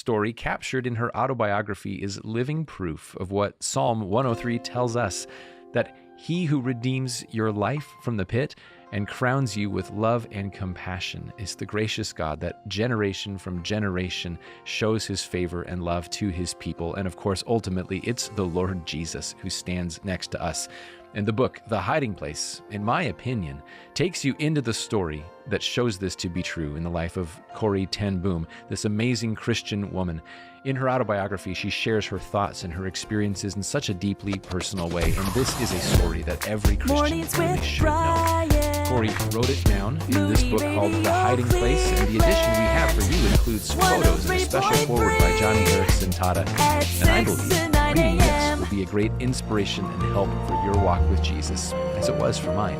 story captured in her autobiography is living proof of what Psalm 103 tells us, that he who redeems your life from the pit and crowns you with love and compassion is the gracious God that generation from generation shows his favor and love to his people. And of course, ultimately, it's the Lord Jesus who stands next to us. And the book, The Hiding Place, in my opinion, takes you into the story that shows this to be true in the life of Corrie ten Boom, this amazing Christian woman. In her autobiography, she shares her thoughts and her experiences in such a deeply personal way. And this is a story that every Christian really should know. Corrie wrote it down in this book called The Hiding Place, and the edition we have for you includes photos and a special foreword by Johnny Harrison Tata. And I believe reading this will be a great inspiration and help for your walk with Jesus, as it was for mine.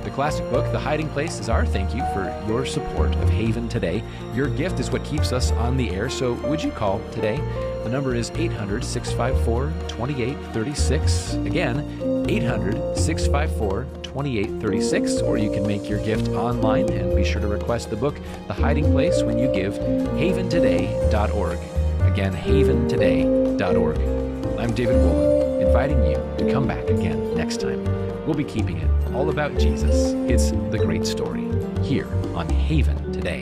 The classic book, The Hiding Place, is our thank you for your support of Haven today. Your gift is what keeps us on the air, so would you call today? The number is 800-654-2836. Again, 800-654-2836, or you can make your gift online and be sure to request the book, The Hiding Place, when you give haventoday.org. Again, haventoday.org. I'm David Woolen, inviting you to come back again next time. We'll be keeping it all about Jesus. It's the great story here on Haven Today.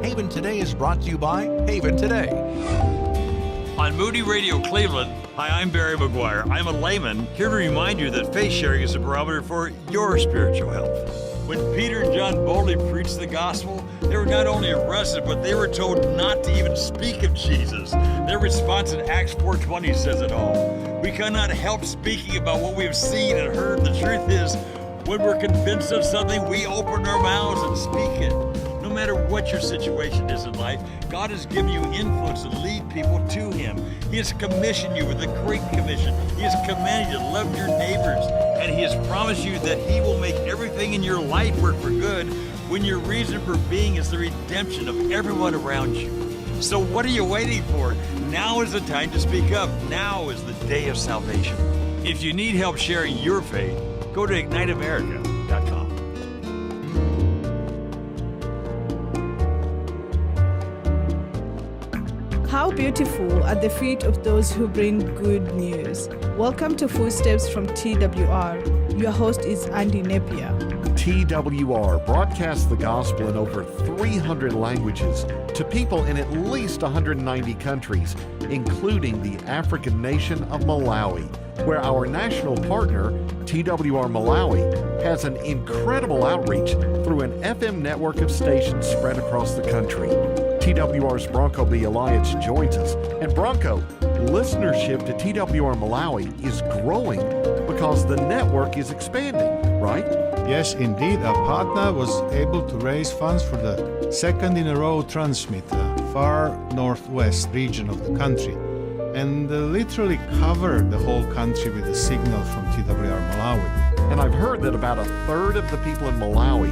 Haven Today is brought to you by Haven Today. On Moody Radio Cleveland, hi, I'm Barry McGuire. I'm a layman here to remind you that faith sharing is a barometer for your spiritual health. When Peter and John boldly preached the gospel, they were not only arrested, but they were told not to even speak of Jesus. Their response in Acts 4:20 says it all. We cannot help speaking about what we have seen and heard. The truth is, when we're convinced of something, we open our mouths and speak it. No matter what your situation is in life, God has given you influence to lead people to Him. He has commissioned you with the Great Commission. He has commanded you to love your neighbors, and He has promised you that He will make everything in your life work for good when your reason for being is the redemption of everyone around you. So what are you waiting for? Now is the time to speak up. Now is the day of salvation. If you need help sharing your faith, go to igniteamerica.com. How beautiful are the feet of those who bring good news. Welcome to Footsteps from TWR. Your host is Andy Napier. TWR broadcasts the gospel in over 300 languages to people in at least 190 countries, including the African nation of Malawi, where our national partner, TWR Malawi, has an incredible outreach through an FM network of stations spread across the country. TWR's Bronco B Alliance joins us, and Bronco, listenership to TWR Malawi is growing because the network is expanding, right? Yes, indeed. Our partner was able to raise funds for the second in a row transmit, far northwest region of the country, and literally covered the whole country with a signal from TWR Malawi. And I've heard that about a third of the people in Malawi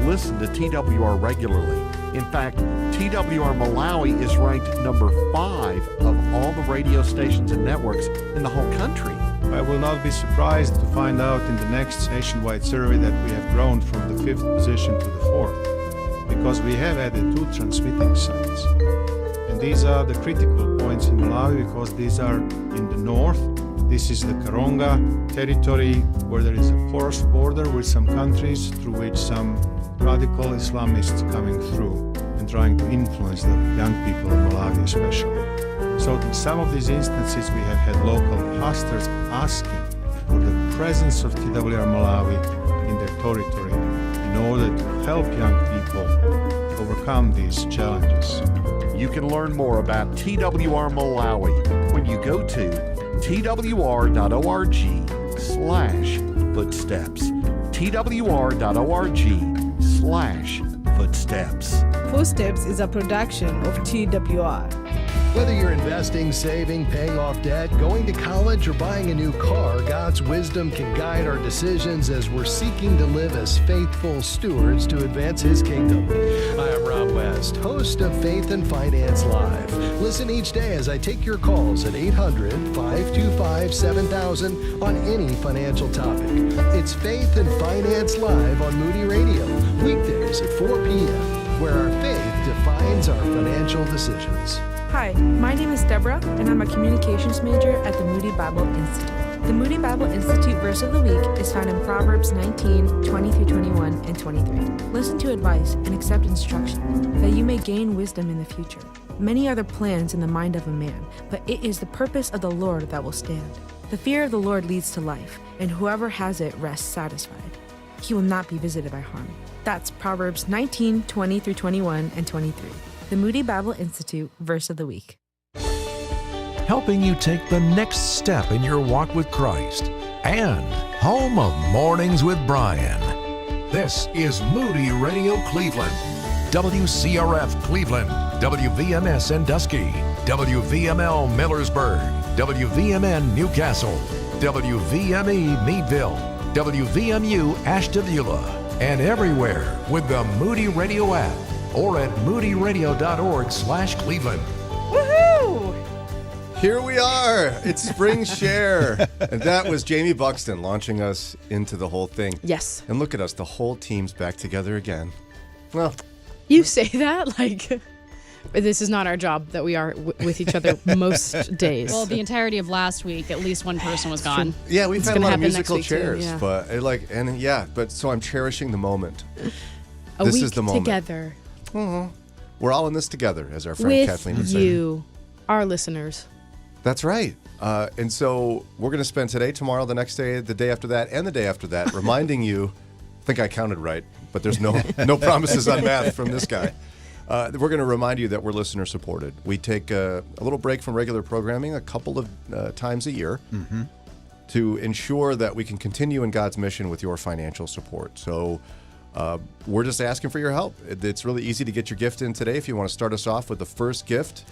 listen to TWR regularly. In fact, TWR Malawi is ranked number 5 of all the radio stations and networks in the whole country. I will not be surprised to find out in the next nationwide survey that we have grown from the 5th position to the 4th, because we have added 2 transmitting sites. And these are the critical points in Malawi because these are in the north. This is the Karonga territory where there is a porous border with some countries through which some radical Islamists coming through and trying to influence the young people in Malawi especially. So in some of these instances we have had local pastors asking for the presence of TWR Malawi in their territory in order to help young people overcome these challenges. You can learn more about TWR Malawi when you go to twr.org/footsteps. twr.org/footsteps. Footsteps is a production of TWR. Whether you're investing, saving, paying off debt, going to college, or buying a new car, God's wisdom can guide our decisions as we're seeking to live as faithful stewards to advance His kingdom. Hi, I'm Rob West, host of Faith and Finance Live. Listen each day as I take your calls at 800-525-7000 on any financial topic. It's Faith and Finance Live on Moody Radio, weekdays at 4 p.m., where our faith defines defines our financial decisions. Hi, my name is Deborah, and I'm a communications major at the Moody Bible Institute. The Moody Bible Institute verse of the week is found in Proverbs 19, 20 through 21, and 23. Listen to advice and accept instruction, that you may gain wisdom in the future. Many are the plans in the mind of a man, but it is the purpose of the Lord that will stand. The fear of the Lord leads to life, and whoever has it rests satisfied. He will not be visited by harm. That's Proverbs 19, 20 through 21, and 23. The Moody Bible Institute verse of the week. Helping you take the next step in your walk with Christ, and home of Mornings with Brian. This is Moody Radio Cleveland, WCRF Cleveland, WVMS Sandusky, WVML Millersburg, WVMN Newcastle, WVME Meadville, WVMU Ashtabula, and everywhere with the Moody Radio app or at moodyradio.org/Cleveland. Woohoo! Here we are. It's Spring Share. And that was Jamie Buxton launching us into the whole thing. Yes. And look at us. The whole team's back together again. Well, You say that like this is not our job that we are with each other most days. Well, the entirety of last week, at least one person was gone. yeah, we've It's had a gonna lot of happen musical next week too, chairs. yeah. But so I'm cherishing the moment. A this week is the moment. together We're all in this together, as our friend with Kathleen would say. you, our listeners. That's right. And so we're going to spend today, tomorrow, the next day, the day after that, and the day after that, reminding you, I think I counted right, but there's no promises on math from this guy. We're going to remind you that we're listener supported. We take a little break from regular programming a couple of times a year to ensure that we can continue in God's mission with your financial support. So we're just asking for your help. It's really easy to get your gift in today. If you want to start us off with the first gift,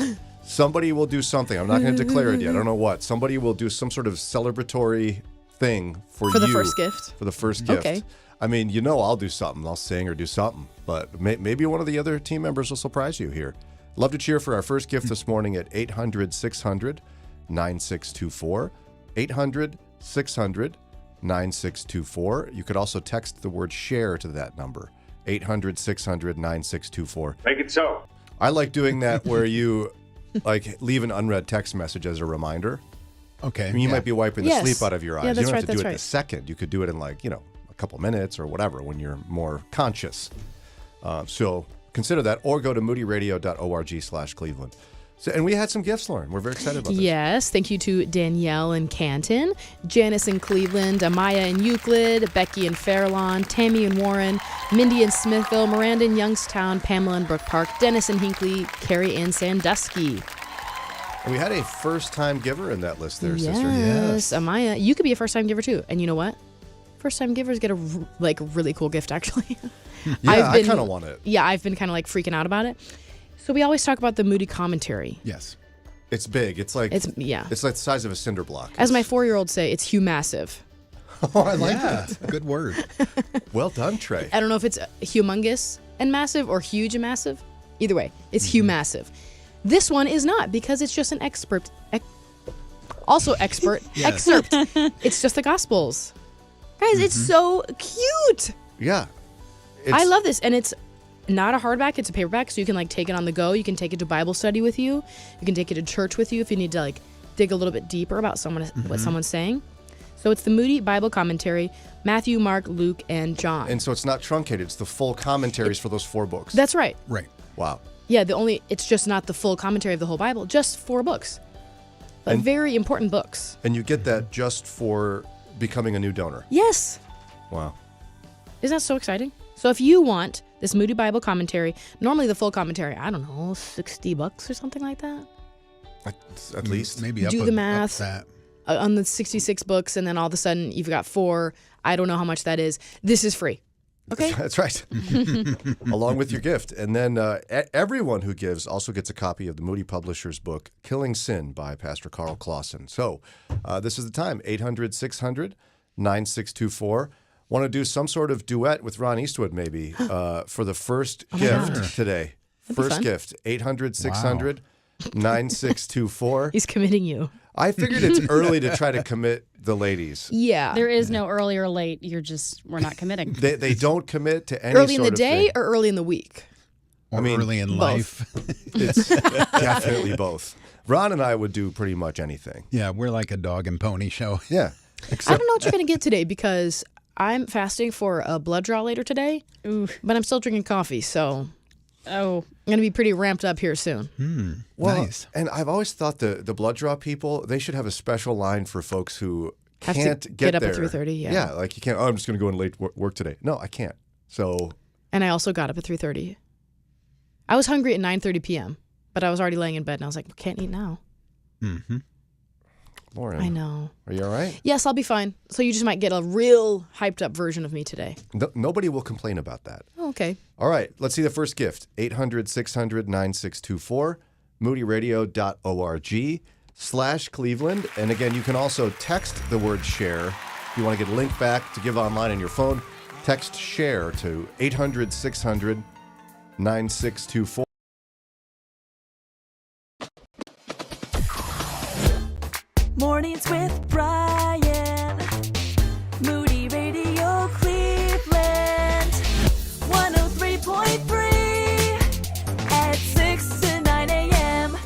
somebody will do something. I'm not going to declare it yet. I don't know what. Somebody will do some sort of celebratory thing for you. the first gift? For the first gift. Okay. I mean, I'll do something. I'll sing or do something. But maybe one of the other team members will surprise you here. Love to cheer for our first gift this morning at 800-600-9624. 800-600-9624. You could also text the word share to that number. 800-600-9624. Make it so. I like doing that where you leave an unread text message as a reminder. Okay. I mean, you might be wiping the sleep out of your eyes. Yeah, You that's don't have right, to do that's it the second. You could do it in a couple minutes or whatever when you're more conscious. So consider that, or go to moodyradio.org/Cleveland. So, and we had some gifts, Lauren. We're very excited about this. Yes, thank you to Danielle in Canton, Janice in Cleveland, Amaya in Euclid, Becky in Fairlawn, Tammy in Warren, Mindy in Smithville, Miranda in Youngstown, Pamela in Brook Park, Dennis in Hinckley, Carrie in Sandusky. And we had a first-time giver in that list there, Yes, sister. Yes, Amaya. You could be a first-time giver too. And you know what? First-time givers get a really cool gift, actually. Yeah, I kind of want it. Yeah, I've been kind of freaking out about it. So we always talk about the Moody commentary. Yes. It's big. It's like the size of a cinder block. As my 4-year-old say, it's humassive. Oh, I like that. Good word. Well done, Trey. I don't know if it's humongous and massive or huge and massive. Either way, it's humassive. This one is not, because it's just an excerpt. Excerpt. It's just the Gospels. Guys, it's so cute. Yeah. I love this. And it's not a hardback, it's a paperback, so you can take it on the go. You can take it to Bible study with you. You can take it to church with you if you need to dig a little bit deeper about what someone's saying. So it's the Moody Bible Commentary, Matthew, Mark, Luke, and John. And so it's not truncated. It's the full commentaries for those 4 books. That's right. Right. Wow. Yeah, it's just not the full commentary of the whole Bible, just 4 books. But very important books. And you get that just for becoming a new donor. Yes. Wow. Isn't that so exciting? So if you want this Moody Bible Commentary, normally the full commentary, I don't know, $60 or something like that. At least. Maybe do the math on the 66 books, and then all of a sudden you've got 4. I don't know how much that is. This is free. Okay? That's right. Along with your gift. And then everyone who gives also gets a copy of the Moody Publishers book, Killing Sin by Pastor Carl Clausen. So this is the time, 800-600-9624. Want to do some sort of duet with Ron Eastwood maybe for the first gift today. First gift, 800-600-9624. He's committing you. I figured it's early to try to commit the ladies. Yeah. There is no early or late. We're not committing. They don't commit to any early in sort the of day thing. or early in the week? Or early in life. It's definitely both. Ron and I would do pretty much anything. Yeah, we're like a dog and pony show. Yeah. I don't know what you're going to get today because I'm fasting for a blood draw later today, but I'm still drinking coffee, so I'm going to be pretty ramped up here soon. Nice. And I've always thought the blood draw people, they should have a special line for folks who can't get up there. at 3:30, yeah. Yeah, like you can't, I'm just going to go in late work today. No, I can't. So. And I also got up at 3:30. I was hungry at 9:30 p.m., but I was already laying in bed, and I was like, can't eat now. Mm-hmm. Lauren. I know. Are you all right? Yes, I'll be fine. So you just might get a real hyped up version of me today. Nobody will complain about that. Oh, okay. All right, let's see the first gift. 800-600-9624, moodyradio.org/Cleveland. And again, you can also text the word share. If you want to get a link back to give online on your phone, text share to 800-600-9624. Mornings with Brian. Moody Radio Cleveland. 103.3 at 6 to 9 a.m.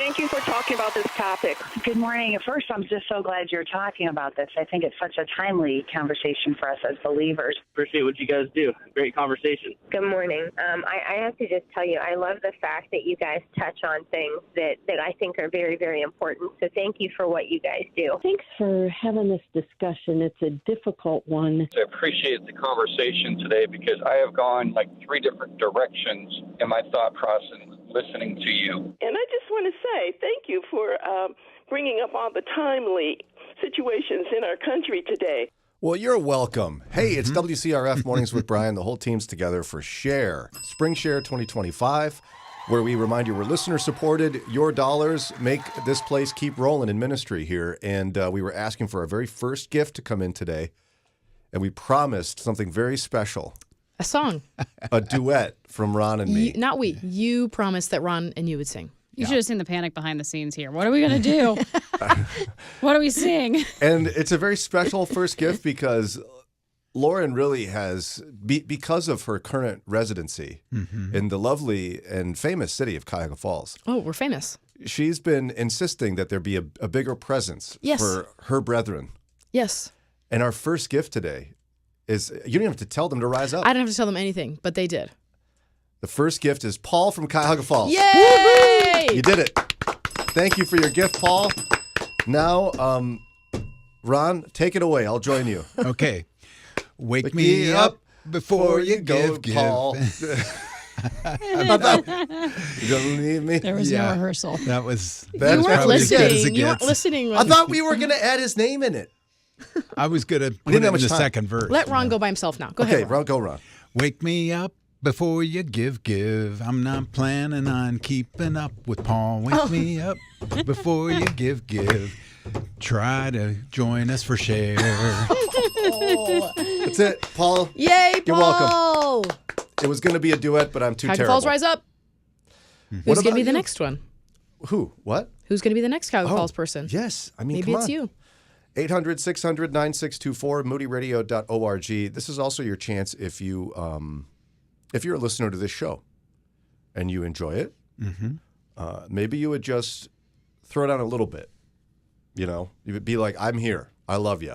Thank you for talking about this topic. Good morning. At first, I'm just so glad you're talking about this. I think it's such a timely conversation for us as believers. Appreciate what you guys do. Great conversation. Good morning. I have to just tell you, I love the fact that you guys touch on things that I think are very, very important. So thank you for what you guys do. Thanks for having this discussion. It's a difficult one. I appreciate the conversation today because I have gone like 3 different directions in my thought process listening to you. And I just want to say thank you for bringing up all the timely situations in our country today. Well, you're welcome. Hey, it's WCRF Mornings with Brian. The whole team's together for Share, Spring Share 2025, where we remind you we're listener-supported. Your dollars make this place keep rolling in ministry here. And we were asking for our very first gift to come in today, and we promised something very special. A song. A duet from Ron and me. You promised that Ron and you would sing. You should have seen the panic behind the scenes here. What are we going to do? What do we sing? And it's a very special first gift because Lauren really has, because of her current residency in the lovely and famous city of Cuyahoga Falls. Oh, we're famous. She's been insisting that there be a bigger presence for her brethren. Yes. And our first gift today is, you don't even have to tell them to rise up. I don't have to tell them anything, but they did. The first gift is Paul from Cuyahoga Falls. Yay! You did it. Thank you for your gift, Paul. Now, Ron, take it away. I'll join you. Okay. Wake me up before you give, Paul. You don't need me. There was no rehearsal. That was You weren't probably as good as listening. it You weren't gets. listening. I thought we were going to add his name in it. I was going to put didn't it have in the much time. second verse. Let Ron go by himself now. Go Okay, ahead, Ron. Go, Ron. Wake me up before you give. I'm not planning on keeping up with Paul. Wake me up before you give. Try to join us for Share. That's it, Paul. Yay, You're Paul! welcome. It was going to be a duet, but I'm too Cuyahoga terrible. Falls, rise up. Who's going to be the next one? Who? What? Who's going to be the next Cuyahoga Falls person? Yes. I mean, Maybe come it's on. you. 800-600-9624, moodyradio.org. This is also your chance if you're a listener to this show and you enjoy it. Maybe you would just throw down a little bit. You know, you would be like, I'm here. I love you.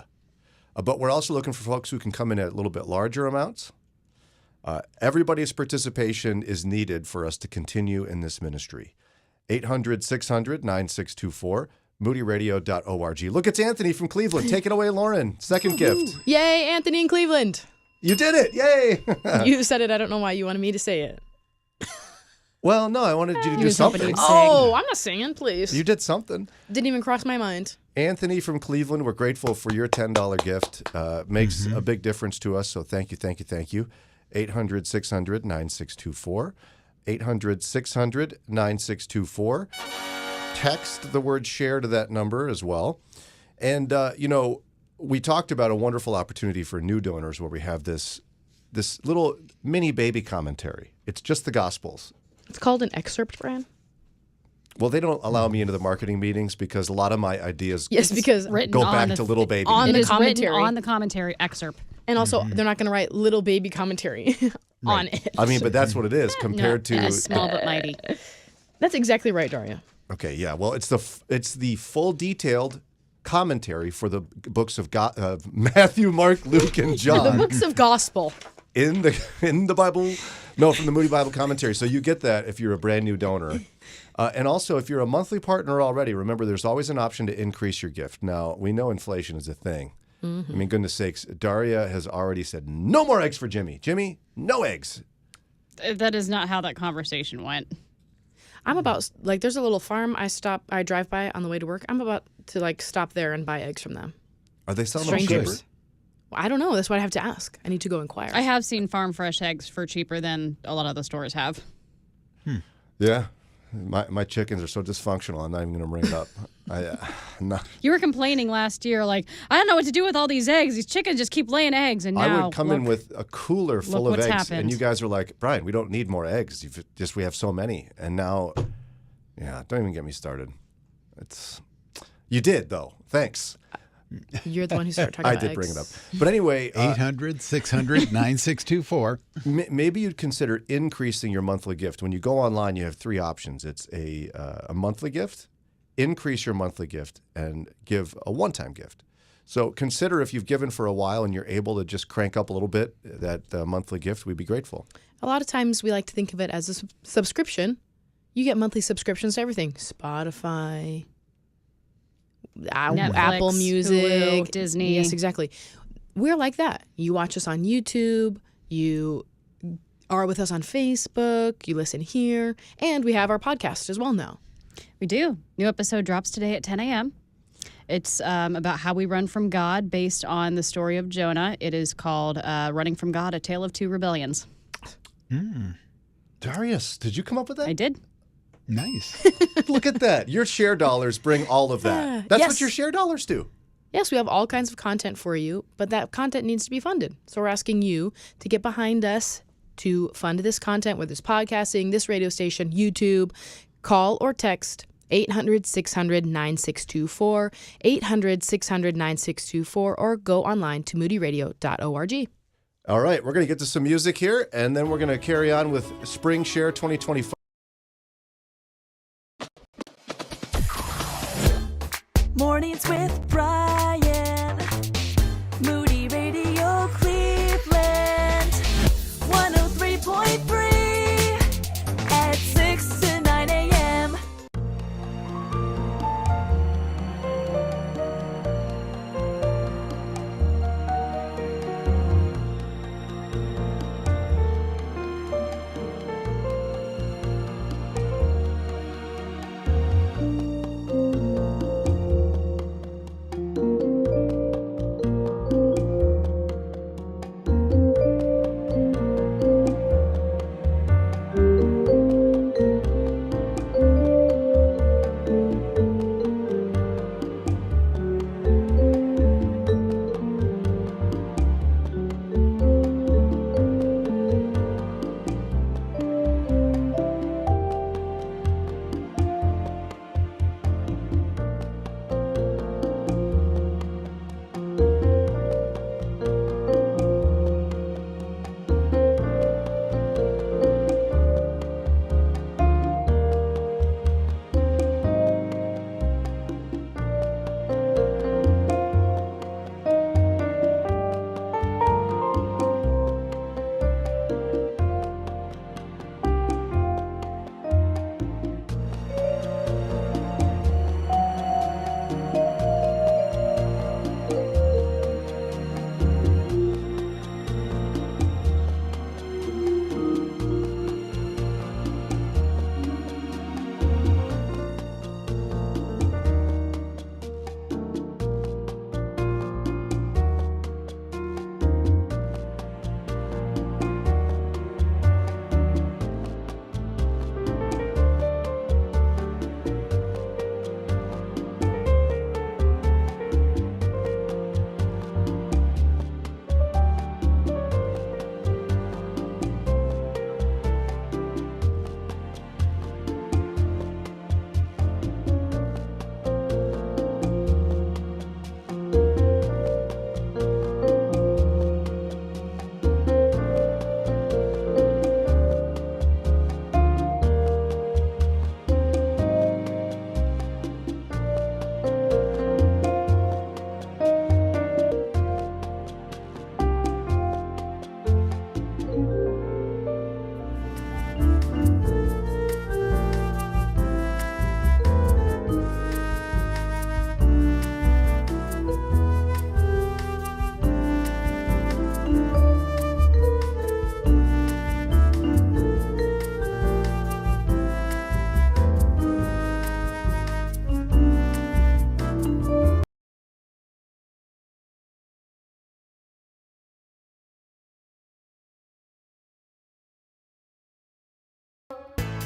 But we're also looking for folks who can come in at a little bit larger amounts. Everybody's participation is needed for us to continue in this ministry. 800-600-9624. moodyradio.org. Look, it's Anthony from Cleveland. Take it away, Lauren. Second gift. Yay, Anthony in Cleveland. You did it. Yay. You said it. I don't know why you wanted me to say it. Well, no, I wanted you to do was hoping something. you'd sing. Oh, I'm not singing, please. You did something. Didn't even cross my mind. Anthony from Cleveland, we're grateful for your $10 gift. Makes a big difference to us, so thank you, thank you, thank you. 800-600-9624. 800-600-9624. Text the word share to that number as well. And, we talked about a wonderful opportunity for new donors where we have this little mini baby commentary. It's just the Gospels. It's called an excerpt, Brian. Well, they don't allow me into the marketing meetings because a lot of my ideas because go back to little baby. It is written on the commentary excerpt. And also, they're not going to write little baby commentary on it. I mean, but that's what it is compared to small but mighty. That's exactly right, Daria. Okay, yeah. Well, it's the full detailed commentary for the books of Matthew, Mark, Luke, and John. The books of gospel. In the Bible, no, from the Moody Bible Commentary. So you get that if you're a brand new donor. And also, if you're a monthly partner already, remember there's always an option to increase your gift. Now, we know inflation is a thing. I mean, goodness sakes, Daria has already said, no more eggs for Jimmy. Jimmy, no eggs. That is not how that conversation went. I'm about, there's a little farm I drive by on the way to work. I'm about to, stop there and buy eggs from them. Are they selling them cheaper? Strangers. Well, I don't know. That's what I have to ask. I need to go inquire. I have seen farm fresh eggs for cheaper than a lot of the stores have. Yeah. My chickens are so dysfunctional, I'm not even going to bring it up. No. You were complaining last year, I don't know what to do with all these eggs. These chickens just keep laying eggs, and now I would come in with a cooler full of what's eggs, happened. and you guys are like, Brian, we don't need more eggs. We have so many. And now, don't even get me started. You did, though. Thanks. You're the one who started talking I about did eggs. bring it up. But anyway, 800-600-9624. Maybe you'd consider increasing your monthly gift. When you go online, you have three options. It's a monthly gift, increase your monthly gift, and give a one-time gift. So consider if you've given for a while and you're able to just crank up a little bit that monthly gift, we'd be grateful. A lot of times we like to think of it as a subscription. You get monthly subscriptions to everything. Spotify, Netflix, Apple Music, Hulu, Disney. Yes, exactly. We're like that. You watch us on YouTube. You are with us on Facebook. You listen here. And we have our podcast as well now. We do. New episode drops today at 10 a.m. It's about how we run from God based on the story of Jonah. It is called Running from God, A Tale of Two Rebellions. Darius, did you come up with that? I did. Nice. Look at that. Your share dollars bring all of that. That's what your share dollars do. Yes, we have all kinds of content for you, but that content needs to be funded. So we're asking you to get behind us to fund this content, whether it's podcasting, this radio station, YouTube. Call or text 800-600-9624, 800-600-9624, or go online to moodyradio.org. All right, we're going to get to some music here, and then we're going to carry on with Spring Share 2025. Mornings with Brian. Moody Radio Cleveland. 103.3 at 6 to 9 a.m.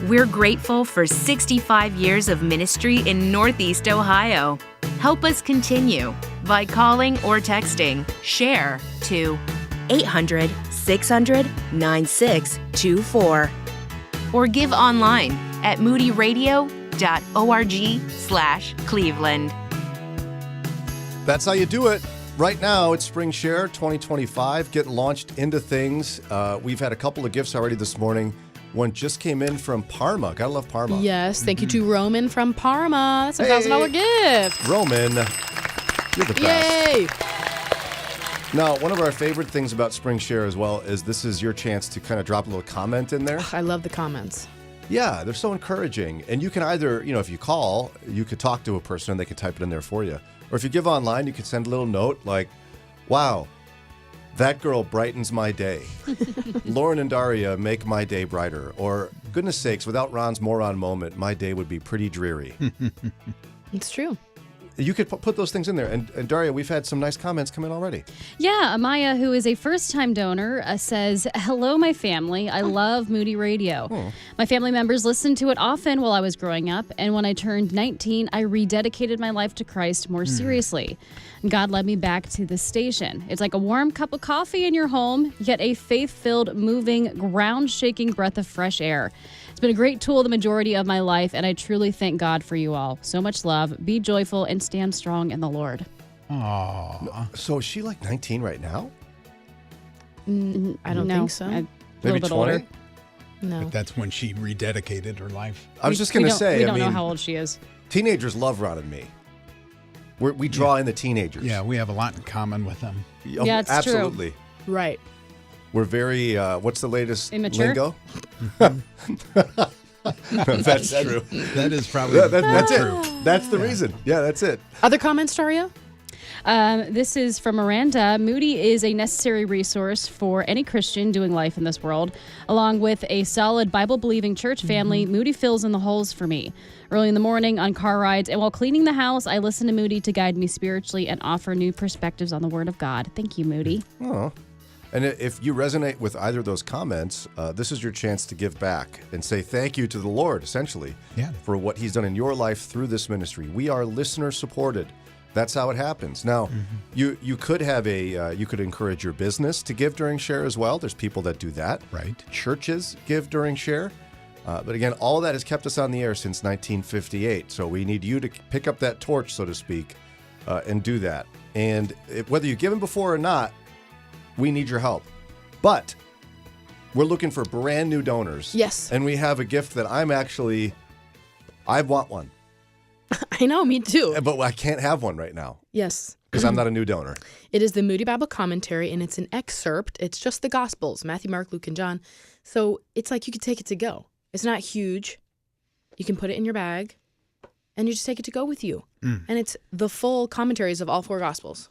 We're grateful for 65 years of ministry in Northeast Ohio. Help us continue by calling or texting SHARE to 800-600-9624 or give online at moodyradio.org/Cleveland. That's how you do it. Right now, it's Spring Share 2025. Get launched into things. We've had a couple of gifts already this morning. One just came in from Parma. Gotta love Parma. Yes, thank you to Roman from Parma. That's a $1,000 gift. Roman, you're the best. Yay! Now, one of our favorite things about Spring Share as well is this is your chance to kind of drop a little comment in there. I love the comments. Yeah, they're so encouraging. And you can either, if you call, you could talk to a person and they can type it in there for you. Or if you give online, you can send a little note like, wow, that girl brightens my day. Lauren and Daria make my day brighter. Or, goodness sakes, without Ron's moron moment, my day would be pretty dreary. It's true. You could put those things in there. And Daria, we've had some nice comments come in already. Yeah, Amaya, who is a first-time donor, says, hello, my family. I love Moody Radio. Oh. My family members listened to it often while I was growing up, and when I turned 19, I rededicated my life to Christ more seriously. God led me back to the station. It's like a warm cup of coffee in your home, yet a faith-filled, moving, ground-shaking breath of fresh air. It's been a great tool the majority of my life, and I truly thank God for you all. So much love. Be joyful and stand strong in the Lord. Aww. So is she like 19 right now? I don't think so. A Maybe little bit 20? older. No. But that's when she rededicated her life. I was just going to say, we don't know how old she is. Teenagers love Ron and me. We draw in the teenagers. Yeah, we have a lot in common with them. Yeah, it's absolutely. true. Right. We're very, what's the latest Immature? lingo? That's true. That is probably that's true. it. That's the reason. Yeah, that's it. Other comments, Daria? This is from Miranda. Moody is a necessary resource for any Christian doing life in this world. Along with a solid Bible-believing church family, Moody fills in the holes for me. Early in the morning, on car rides, and while cleaning the house, I listen to Moody to guide me spiritually and offer new perspectives on the Word of God. Thank you, Moody. Oh. And if you resonate with either of those comments, this is your chance to give back and say thank you to the Lord, essentially, for what He's done in your life through this ministry. We are listener-supported. That's how it happens. Now, you could have you could encourage your business to give during Share as well. There's people that do that. Right. Churches give during Share. But again, all of that has kept us on the air since 1958. So we need you to pick up that torch, so to speak, and do that. And whether you've given before or not, we need your help. But we're looking for brand new donors. Yes. And we have a gift that I want one. I know, me too. But I can't have one right now. Yes. Because I'm not a new donor. It is the Moody Bible Commentary, and it's an excerpt. It's just the Gospels, Matthew, Mark, Luke, and John. So it's like you could take it to go. It's not huge. You can put it in your bag, and you just take it to go with you. And it's the full commentaries of all 4 Gospels.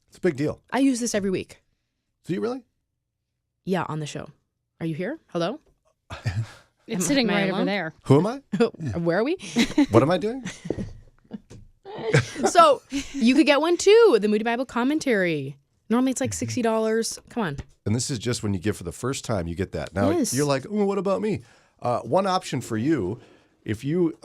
It's a big deal. I use this every week. Do you really? Yeah, on the show. Are you here? Hello? It's sitting right over there. Who am I? Where are we? What am I doing? So you could get one too, the Moody Bible Commentary. Normally it's like $60. Come on. And this is just when you give for the first time, you get that. Now, Yes. you're like, oh, what about me? One option for you, if you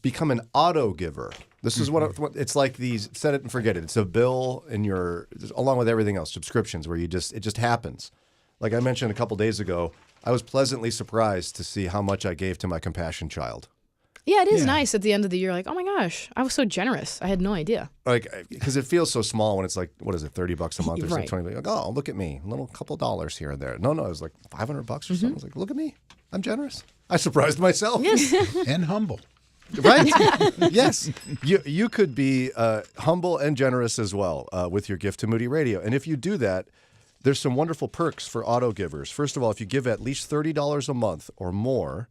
become an auto giver, this is what it's like these, set it and forget it. It's a bill in your, along with everything else, subscriptions where it just happens. Like I mentioned a couple days ago, I was pleasantly surprised to see how much I gave to my compassion child. Yeah, it is nice at the end of the year. Like, oh my gosh, I was so generous. I had no idea. Like, because it feels so small when it's like, what is it, $30 a month or Right. something? Like, oh, look at me, a little couple dollars here and there. No, it was like $500 or something. I was like, look at me, I'm generous. I surprised myself. Yes, and humble. Right? Yes. You could be humble and generous as well with your gift to Moody Radio. And if you do that, there's some wonderful perks for auto givers. First of all, if you give at least $30 a month or more,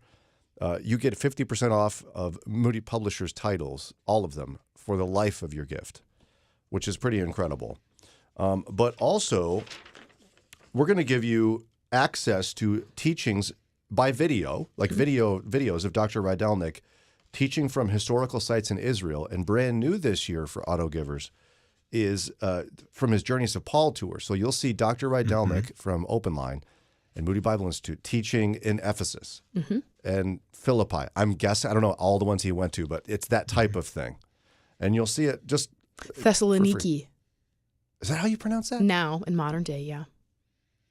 you get 50% off of Moody Publishers titles, all of them, for the life of your gift, which is pretty incredible. But also, we're going to give you access to teachings by video, like videos of Dr. Rydelnik teaching from historical sites in Israel. And brand new this year for auto givers is from his Journeys of Paul tour. So you'll see Dr. Rydelnik from Open Line and Moody Bible Institute teaching in Ephesus and Philippi. I'm guessing, I don't know all the ones he went to, but it's that type of thing. And you'll see it just Thessaloniki. Is that how you pronounce that? Now, in modern day, yeah.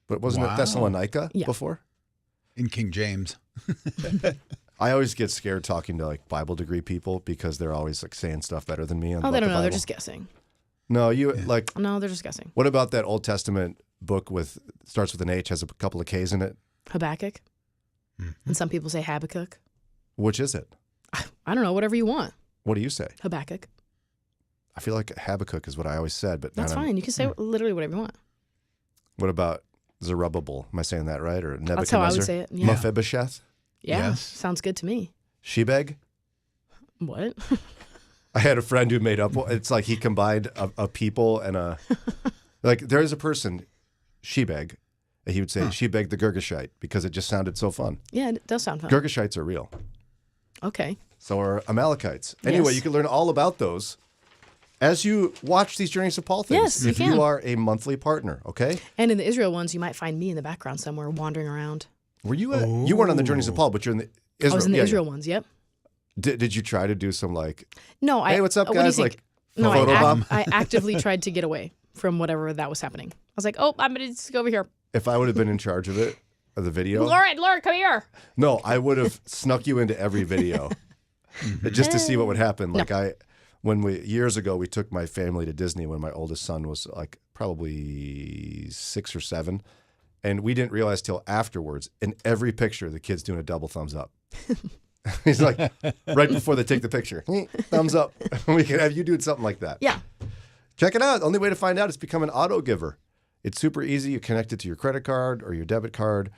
But wasn't it Thessalonica Yeah. before? In King James. I always get scared talking to like Bible degree people because they're always like saying stuff better than me. On Oh, they about don't the know. They're Bible. just guessing. No, you like. No, they're just guessing. What about that Old Testament book starts with an H, has a couple of K's in it? Habakkuk. And some people say Habakkuk. Which is it? I don't know. Whatever you want. What do you say? Habakkuk. I feel like Habakkuk is what I always said, but That's fine. You can say literally whatever you want. What about Zerubbabel? Am I saying that right? Or Nebuchadnezzar? That's how I would say it. Yeah. Mephibosheth? Yeah. Yes. Sounds good to me. Shebeg? What? I had a friend who made up. It's like he combined a people and a like. There is a person, Shebeg. He would say Shebeg the Girgashite because it just sounded so fun. Yeah, it does sound fun. Girgashites are real. Okay. So are Amalekites. Anyway, Yes. you can learn all about those as you watch these Journeys to Paul things. Yes, you if can. you are a monthly partner, okay? And in the Israel ones, you might find me in the background somewhere wandering around. Were you? You weren't on the Journeys to Paul, but you're in the Israel. I was in the yeah, Israel yeah. ones. Yep. Did you try to do some like? No, Hey, what's up, what do you guys? think? Like, No, photo bomb? I actively tried to get away from whatever that was happening. I was like, oh, I'm going to just go over here. If I would have been in charge of it, of the video. Lauren, come here. No, I would have snuck you into every video just to see what would happen. Like years ago, we took my family to Disney when my oldest son was like probably 6 or 7. And we didn't realize till afterwards, in every picture, the kid's doing a double thumbs up. He's like, right before they take the picture, thumbs up. We can have you doing something like that. Yeah. Check it out. The only way to find out is become an auto giver. It's super easy. You connect it to your credit card or your debit card.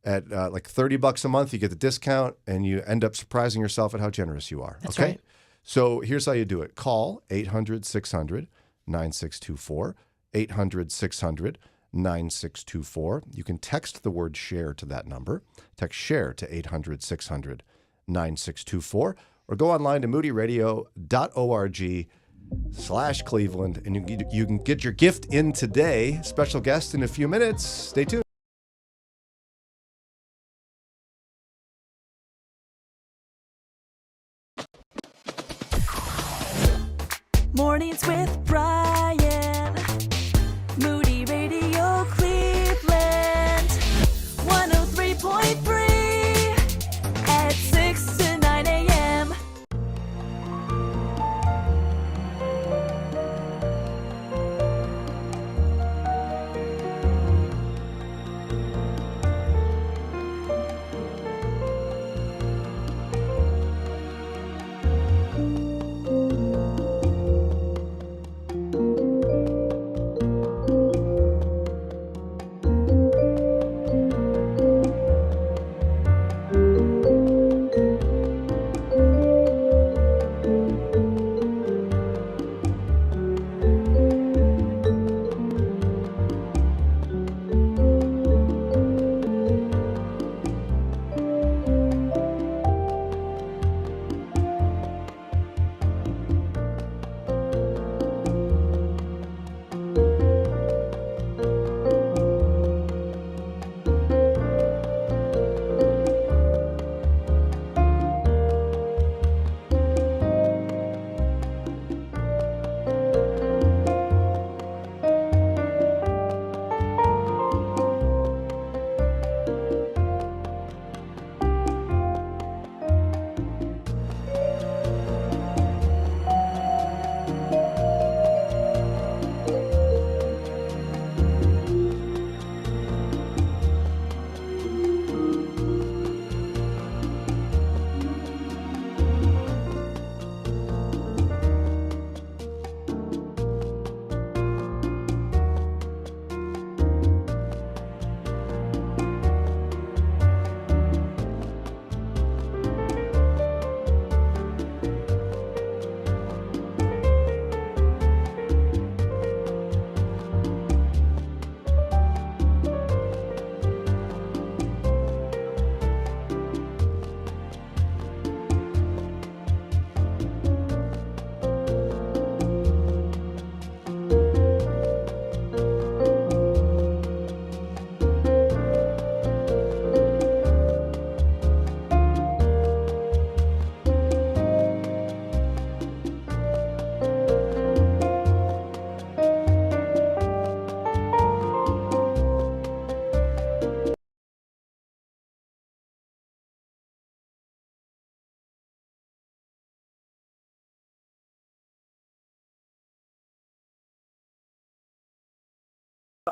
At like $30 a month, you get the discount, and you end up surprising yourself at how generous you are. That's okay? right. So here's how you do it. Call 800-600-9624, 800-600-9624. You can text the word SHARE to that number. Text SHARE to 800-600-9624, or go online to moodyradio.org/Cleveland, and you can get your gift in today. Special guest in a few minutes. Stay tuned. Mornings with Brian. Moody Radio Cleveland. 103.3 at 6 to 9 a.m.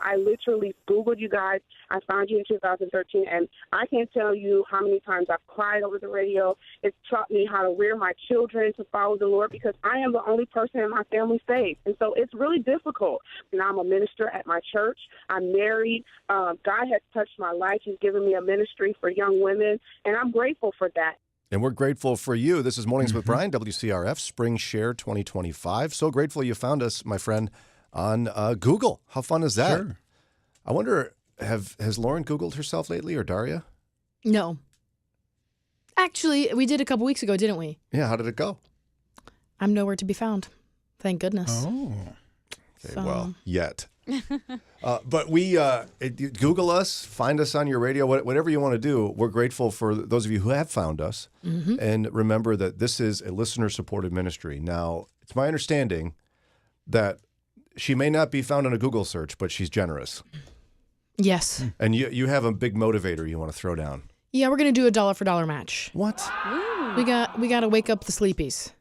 I literally Googled you guys. I found you in 2013, and I can't tell you how many times I've cried over the radio. It's taught me how to rear my children to follow the Lord because I am the only person in my family saved. And so it's really difficult. Now I'm a minister at my church. I'm married. God has touched my life. He's given me a ministry for young women, and I'm grateful for that. And we're grateful for you. This is Mornings with Brian, WCRF, Spring Share 2025. So grateful you found us, my friend, on Google. How fun is that? Sure. I wonder, has Lauren Googled herself lately, or Daria? No. Actually, we did a couple weeks ago, didn't we? Yeah, how did it go? I'm nowhere to be found. Thank goodness. Oh. Okay, well, yet. But we Google us, find us on your radio, whatever you want to do. We're grateful for those of you who have found us. Mm-hmm. And remember that this is a listener-supported ministry. Now, it's my understanding that she may not be found on a Google search, but she's generous. Yes. And you have a big motivator you want to throw down. Yeah, we're going to do a dollar for dollar match. What? We got to wake up the sleepies.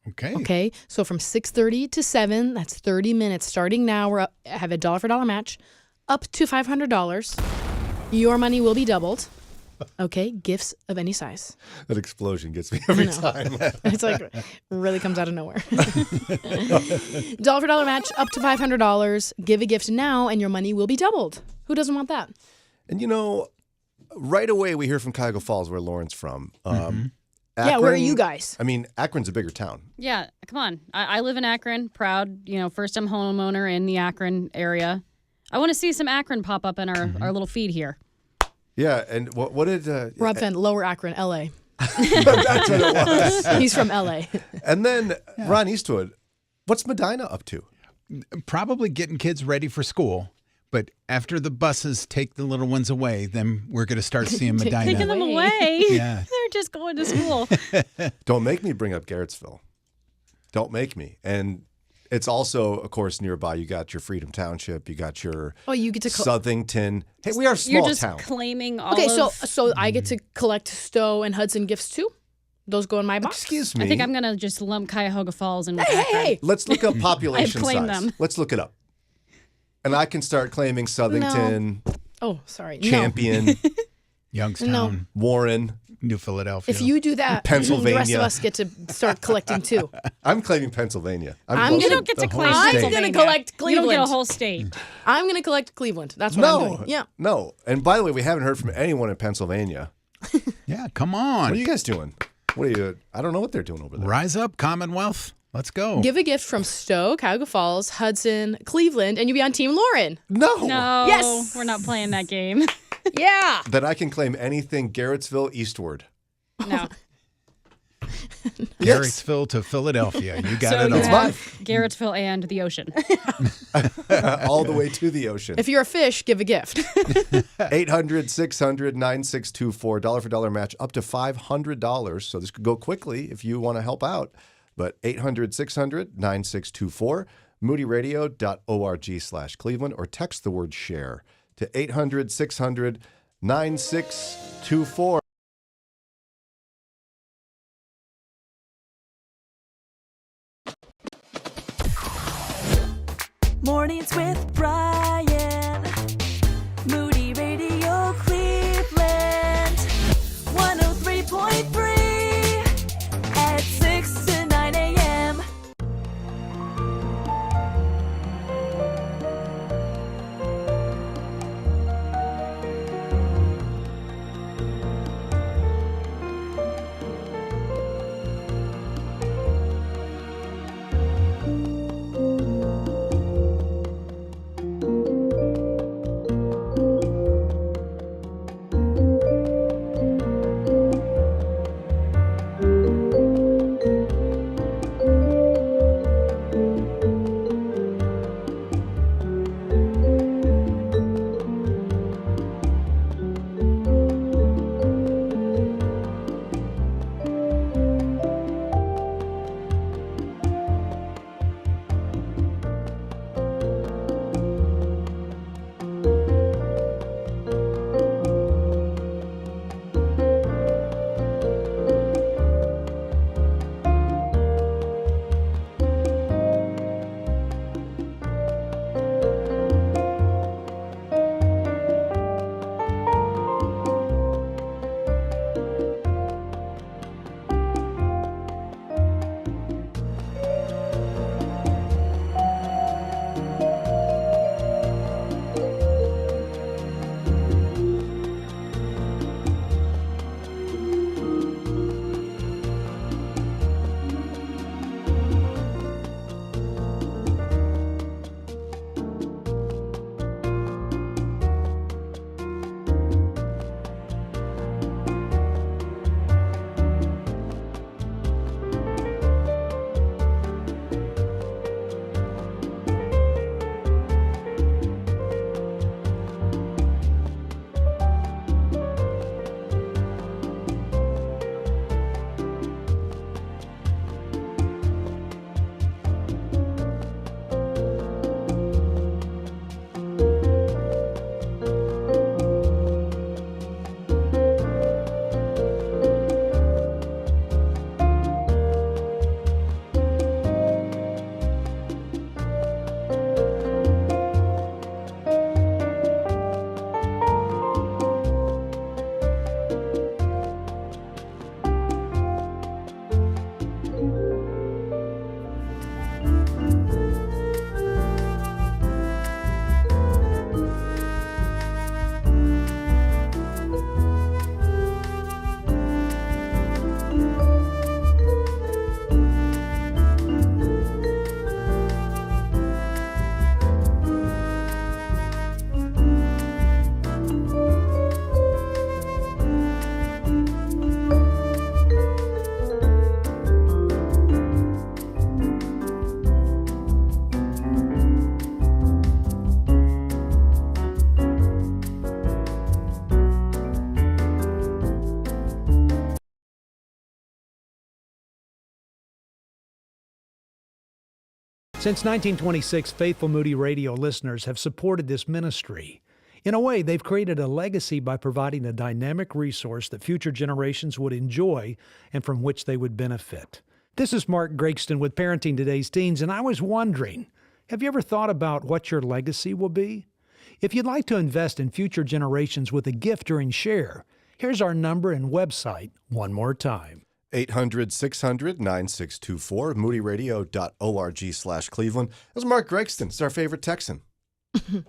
Okay. Okay. So from 6:30 to 7, that's 30 minutes. Starting now, we're have a dollar for dollar match, up to $500. Your money will be doubled. Okay. Gifts of any size. That explosion gets me every time. It's like really comes out of nowhere. Dollar for dollar match, up to $500. Give a gift now, and your money will be doubled. Who doesn't want that? And right away we hear from Cuyahoga Falls, where Lauren's from. Yeah, where are you guys? I mean, Akron's a bigger town. Yeah, come on. I live in Akron, proud, first-time homeowner in the Akron area. I want to see some Akron pop up in our little feed here. Yeah, and what did... Rob Fenn, Lower Akron, L.A. That's what it was. He's from L.A. And then Ron Eastwood, what's Medina up to? Probably getting kids ready for school. But after the buses take the little ones away, then we're going to start seeing Medina. Taking them away? Yeah. They're just going to school. Don't make me bring up Garrettsville. Don't make me. And it's also, of course, nearby. You got your Freedom Township. You got your you get to Southington. Hey, we are a small You're just town. claiming all Okay, of... so I get to collect Stowe and Hudson gifts too? Those go in my box? Excuse me. I think I'm going to just lump Cuyahoga Falls in with Hey, Akron. hey. Let's look up population I've claimed size. them. Let's look it up. And I can start claiming Southington, Oh, sorry. Champion, Youngstown, Warren, New Philadelphia. If you do that, Pennsylvania. the rest of us get to start collecting too. I'm claiming Pennsylvania. You don't get to claim I'm Pennsylvania. going to collect Cleveland. You don't get a whole state. I'm going to collect Cleveland. That's what I'm doing. Yeah. No. And by the way, we haven't heard from anyone in Pennsylvania. Yeah, come on. What are you guys doing? I don't know what they're doing over there. Rise up, Commonwealth. Let's go. Give a gift from Stowe, Cuyahoga Falls, Hudson, Cleveland, and you'll be on Team Lauren. No. Yes. We're not playing that game. Yeah. That I can claim anything Garrettsville eastward. No. Garrettsville to Philadelphia. You got it all. It's mine. Garrettsville and the ocean. All the way to the ocean. If you're a fish, give a gift. 800-600-9624. Dollar for dollar match up to $500. So this could go quickly if you want to help out. But 800-600-9624. moodyradio.org/Cleveland or text the word share to 800-600-9624. Mornings with Brian. Moody Radio Cleveland. 103.3 at 6 to 9 a.m. Since 1926, faithful Moody Radio listeners have supported this ministry. In a way, they've created a legacy by providing a dynamic resource that future generations would enjoy and from which they would benefit. This is Mark Gregston with Parenting Today's Teens, and I was wondering, have you ever thought about what your legacy will be? If you'd like to invest in future generations with a gift during Share, here's our number and website one more time. 800-600-9624, moodyradio.org/Cleveland. That was Mark Gregston. It's our favorite Texan.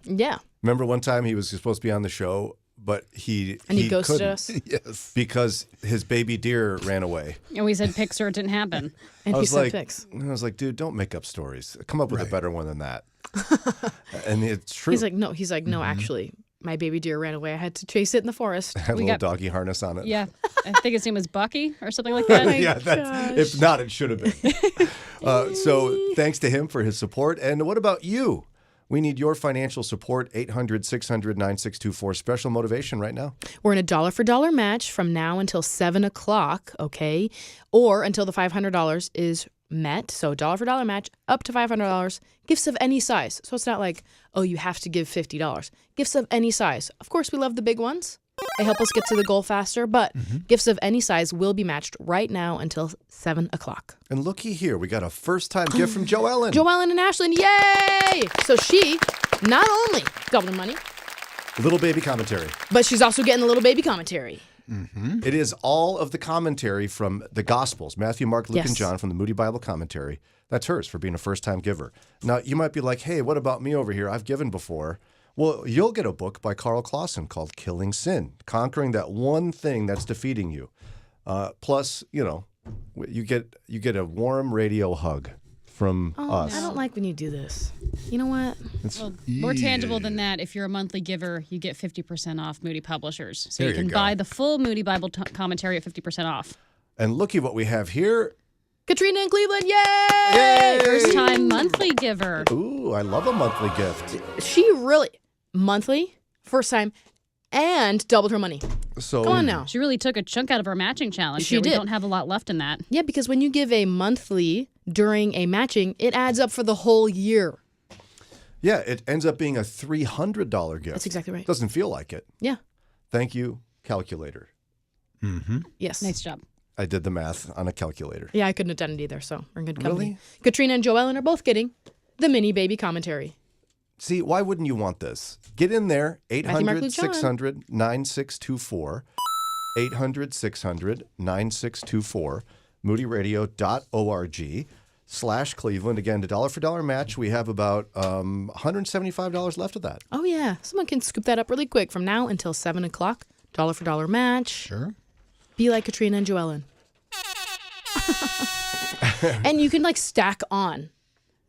Yeah. Remember one time he was supposed to be on the show, but he ghosted couldn't. us? Yes. Because his baby deer ran away. And we said pics or it didn't happen. And I he was said like, pics. I was like, dude, don't make up stories. Come up with a better one than that. And it's true. He's like, no, actually, my baby deer ran away. I had to chase it in the forest. Had a little doggy harness on it. Yeah. I think his name was Bucky or something like that. Yeah, if not, it should have been. So thanks to him for his support. And what about you? We need your financial support, 800-600-9624. Special motivation right now. We're in a dollar for dollar match from now until 7 o'clock, okay? Or until the $500 is met. So dollar for dollar match up to $500. Gifts of any size. So it's not like, oh, you have to give $50. Gifts of any size. Of course, we love the big ones. They help us get to the goal faster, but gifts of any size will be matched right now until 7 o'clock. And looky here, we got a first-time gift from Joellen. Joellen and Ashlyn, yay! So she not only doubled her money, Little baby commentary. but she's also getting the little baby commentary. It is all of the commentary from the Gospels, Matthew, Mark, Luke, Yes. and John from the Moody Bible Commentary. That's hers for being a first-time giver. Now, you might be like, hey, what about me over here? I've given before. Well, you'll get a book by Carl Clausen called Killing Sin, Conquering That One Thing That's Defeating You. Plus, you get a warm radio hug from us. I don't like when you do this. You know what? Well, more tangible than that, if you're a monthly giver, you get 50% off Moody Publishers. So There you you can go. buy the full Moody Bible commentary at 50% off. And looky what we have here. Katrina in Cleveland, yay! First time monthly giver. Ooh, I love a monthly gift. She really, monthly, first time, and doubled her money. So Come on now. She really took a chunk out of our matching challenge. She here. We did. don't have a lot left in that. Yeah, because when you give a monthly during a matching, it adds up for the whole year. Yeah, it ends up being a $300 gift. That's exactly right. Doesn't feel like it. Yeah. Thank you, calculator. Yes. Nice job. I did the math on a calculator. Yeah, I couldn't have done it either, so we're in good company. Really? Katrina and Joellen are both getting the mini baby commentary. See, why wouldn't you want this? Get in there, Matthew, Mark, Luke, John. 800-600-9624. 800-600-9624. moodyradio.org/Cleveland. Again, the dollar for dollar match. We have about $175 left of that. Oh, yeah. Someone can scoop that up really quick from now until 7 o'clock. Dollar for dollar match. Sure. Be like Katrina and Joellen. And you can stack on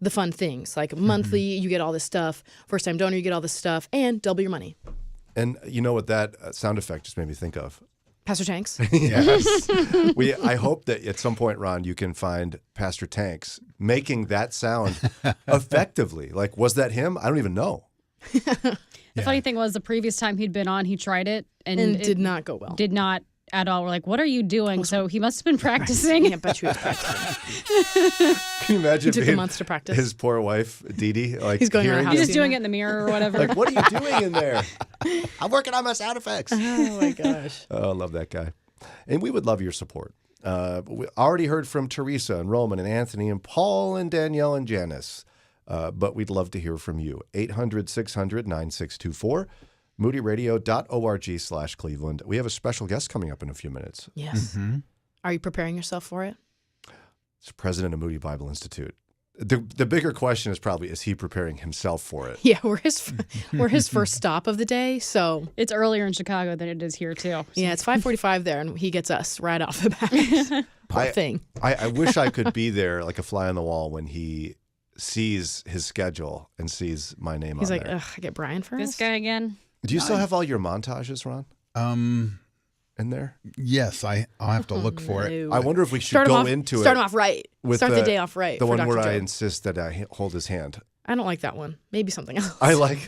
the fun things. Like monthly, you get all this stuff. First time donor, you get all this stuff. And double your money. And you know what that sound effect just made me think of? Pastor Tanks. Yes. I hope that at some point, Ron, you can find Pastor Tanks making that sound effectively. Like, was that him? I don't even know. The funny thing was, the previous time he'd been on, he tried it and And it did not go well. Did not at all. We're like, what are you doing? So he must have been practicing. I bet you he was practicing. Can you imagine It took him being months to practice. his poor wife, Dee Dee, He's going around hearing He's this? just doing it in the mirror or whatever. Like, what are you doing in there? I'm working on my sound effects. Oh, my gosh. Oh, I love that guy. And we would love your support. We already heard from Teresa and Roman and Anthony and Paul and Danielle and Janice. But we'd love to hear from you. 800-600-9624. moodyradio.org/Cleveland. We have a special guest coming up in a few minutes. Yes. Are you preparing yourself for it? It's president of Moody Bible Institute. The bigger question is probably, is he preparing himself for it? Yeah, we're his first stop of the day, so It's earlier in Chicago than it is here, too. So. yeah, it's 5:45 there, and he gets us right off the bat. Poor thing. I wish I could be there like a fly on the wall when he sees his schedule and sees my name He's on like, there. ugh, I get Brian first. This guy again. Do you still have all your montages, Ron, in there? Yes, I'll have to look for it. No. I wonder if we should Start him go off- into it. start him off right. with Start the day off right The for one Dr. where I Joe. insist that I hold his hand. I don't like that one. Maybe something else. I love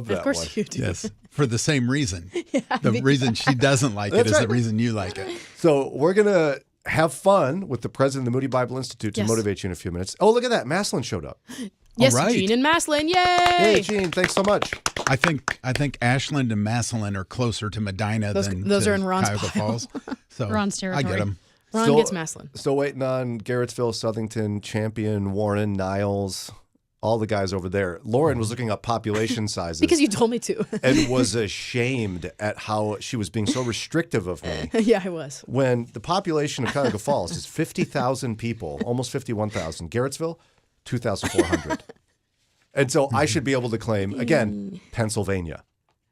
that Of course one. you do. Yes, for the same reason. Yeah, The reason she doesn't like it That's is right. the reason you like it. So we're going to have fun with the president of the Moody Bible Institute to Yes. motivate you in a few minutes. Oh, look at that. Maslin showed up. Yes, All right. Gene and Maslin. Yay! Hey, Gene, thanks so much. I think Ashland and Massillon are closer to Medina than those to are in Ron's Cuyahoga pile. Falls. So Ron's territory. I get them. Ron gets Maslin. Still waiting on Garrettsville, Southington, Champion, Warren, Niles, all the guys over there. Lauren was looking up population sizes. Because you told me to. And was ashamed at how she was being so restrictive of me. Yeah, I was. When the population of Cuyahoga Falls is 50,000 people, almost 51,000. Garrettsville, 2,400. And so I should be able to claim, again, Pennsylvania.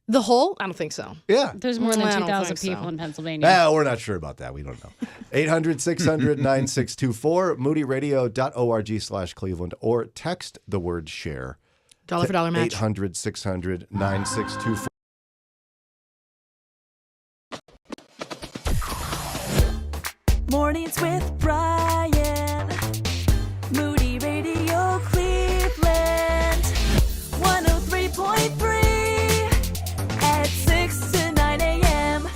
The whole? I don't think so. Yeah. There's more than I don't 2,000 think people so. in Pennsylvania. We're not sure about that. We don't know. 800-600-9624, moodyradio.org/Cleveland, or text the word share. Dollar for dollar match. 800-600-9624. Mornings with Brian. Moody Radio Cleveland. 103.3 at 6 to 9 a.m.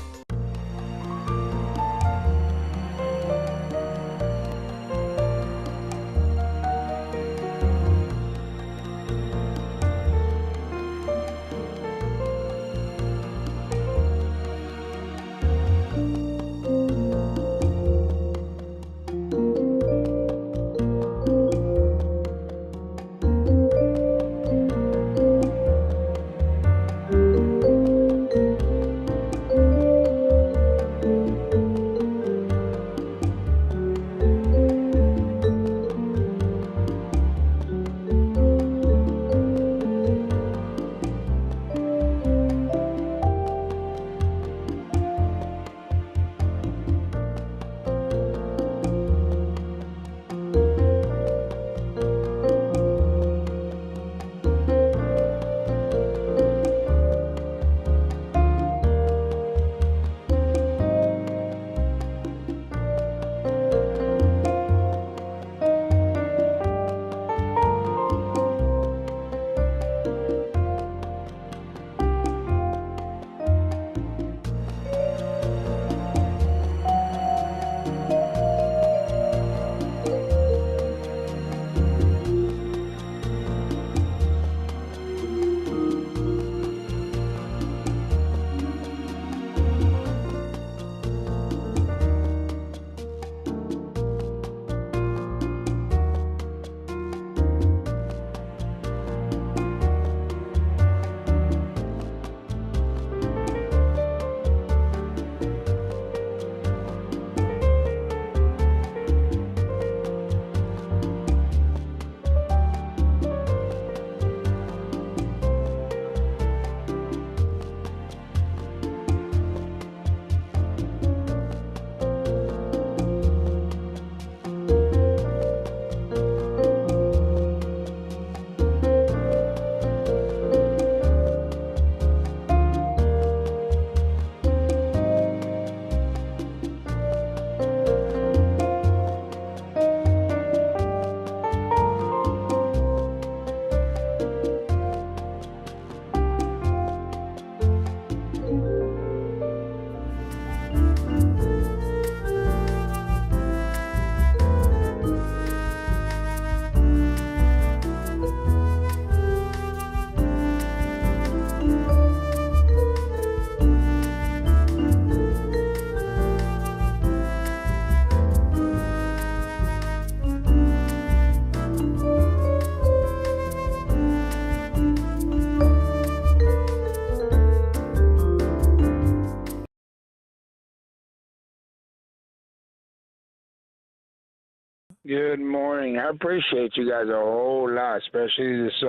Good morning. I appreciate you guys a whole lot, especially this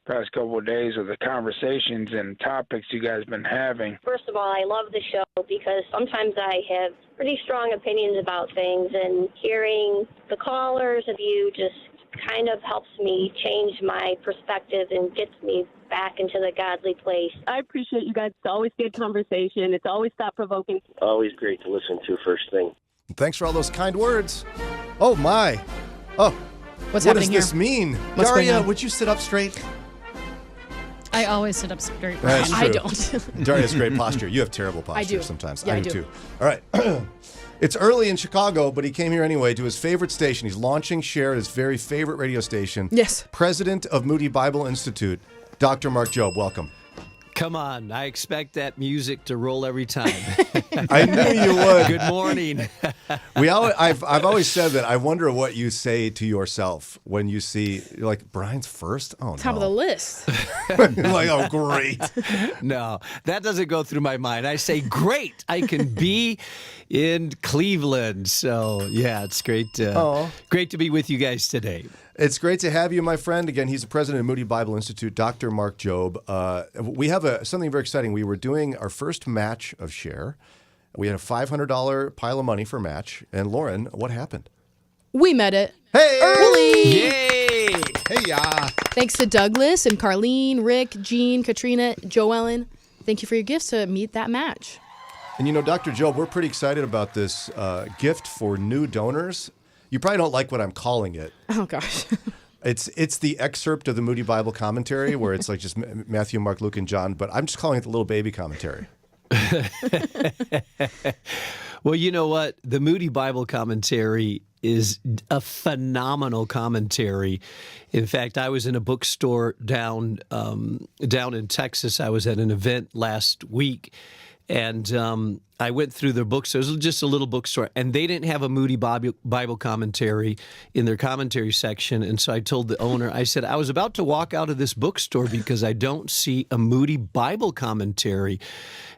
past couple of days of the conversations and topics you guys been having. First of all, I love the show because sometimes I have pretty strong opinions about things, and hearing the callers of you just kind of helps me change my perspective and gets me back into the godly place. I appreciate you guys. It's always good conversation. It's always thought-provoking. Always great to listen to first thing. Thanks for all those kind words. Oh, my. Oh, What's what happening does this here? mean? What's going Daria, on? would you sit up straight? I always sit up straight. That's Brian. true. I don't. Daria has great posture. You have terrible posture I do. sometimes. Yeah, I I do do. too. All right. It's early in Chicago, but he came here anyway to his favorite station. He's launching Share at his very favorite radio station. Yes. President of Moody Bible Institute, Dr. Mark Jobe. Welcome. Come on, I expect that music to roll every time. I knew you would. Good morning. I've always said that I wonder what you say to yourself when you see, you're like, Brian's first? Oh, Top of the list. Like, oh, great. No, that doesn't go through my mind. I say, great, I can be in Cleveland. So, yeah, it's great to be with you guys today. It's great to have you, my friend. Again, he's the president of Moody Bible Institute, Dr. Mark Jobe. We have something very exciting. We were doing our first match of Share. We had a $500 pile of money for a match. And Lauren, what happened? We met it Hey! early. Yay! Hey, ya. Thanks to Douglas and Carlene, Rick, Jean, Katrina, Joellen. Thank you for your gifts to meet that match. And you know, Dr. Jobe, we're pretty excited about this gift for new donors. You probably don't like what I'm calling it. Oh, gosh. It's the excerpt of the Moody Bible commentary where it's like just Matthew, Mark, Luke, and John, but I'm just calling it the little baby commentary. Well, you know what? The Moody Bible commentary is a phenomenal commentary. In fact, I was in a bookstore down in Texas. I was at an event last week, and I went through their bookstore. It was just a little bookstore, and they didn't have a Moody Bible commentary in their commentary section. And so I told the owner, I said, I was about to walk out of this bookstore because I don't see a Moody Bible commentary.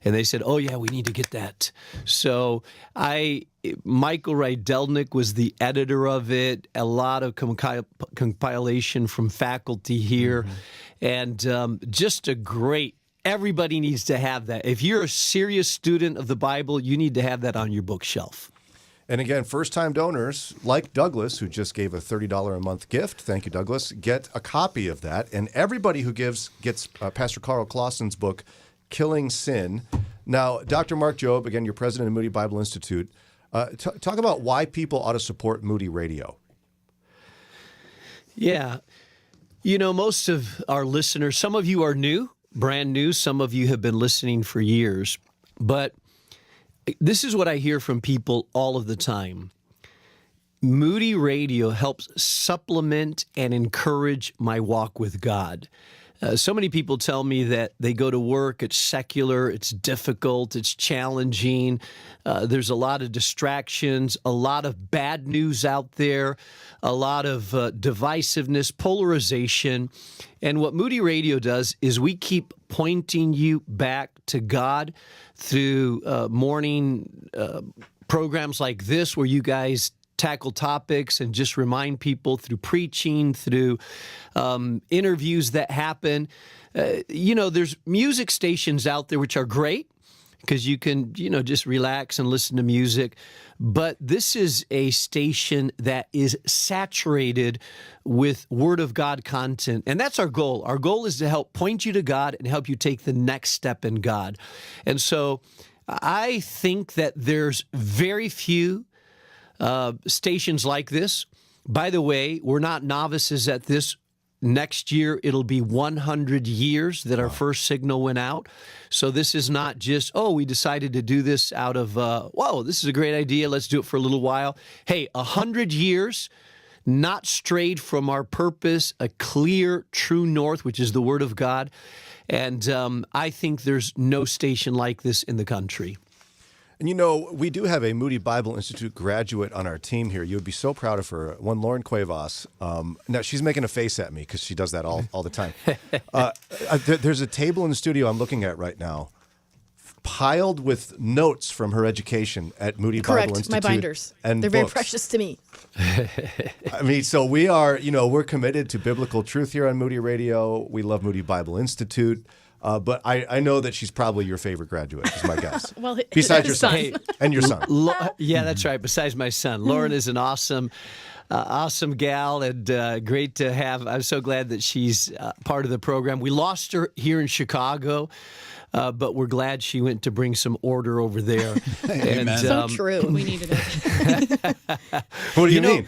And they said, oh, yeah, we need to get that. So Michael Rydelnik was the editor of it, a lot of compilation from faculty here, and just a great. Everybody needs to have that. If you're a serious student of the Bible, you need to have that on your bookshelf. And again, first-time donors like Douglas, who just gave a $30 a month gift, thank you, Douglas, get a copy of that. And everybody who gives gets Pastor Carl Clausen's book, Killing Sin. Now, Dr. Mark Jobe, again, you're president of Moody Bible Institute. Talk about why people ought to support Moody Radio. Yeah. You know, most of our listeners, some of you are new. Brand new. Some of you have been listening for years. But this is what I hear from people all of the time. Moody Radio helps supplement and encourage my walk with God. So many people tell me that they go to work, it's secular, it's difficult, it's challenging. There's a lot of distractions, a lot of bad news out there, a lot of divisiveness, polarization. And what Moody Radio does is we keep pointing you back to God through morning programs like this where you guys tackle topics and just remind people through preaching, through interviews that happen. There's music stations out there which are great because you can, just relax and listen to music. But this is a station that is saturated with Word of God content. And that's our goal. Our goal is to help point you to God and help you take the next step in God. And so I think that there's very few stations like this. By the way, we're not novices at this. Next year, it'll be 100 years that our first signal went out. So this is not just, we decided to do this out of, this is a great idea. Let's do it for a little while. Hey, 100 years, not strayed from our purpose, a clear, true north, which is the Word of God. And I think there's no station like this in the country. And we do have a Moody Bible Institute graduate on our team here. You would be so proud of her. One, Lauren Cuevas. Now, she's making a face at me because she does that all the time. There's a table in the studio I'm looking at right now piled with notes from her education at Moody Bible Institute. Correct, my binders. And they're books. very precious to me. I mean, so we are, we're committed to biblical truth here on Moody Radio. We love Moody Bible Institute. But I know that she's probably your favorite graduate, is my guess. Well, besides your son. Hey, and your son. Yeah, that's right. Besides my son. Lauren is an awesome gal and great to have. I'm so glad that she's part of the program. We lost her here in Chicago, but we're glad she went to bring some order over there. And, so true. We needed it. What do you mean?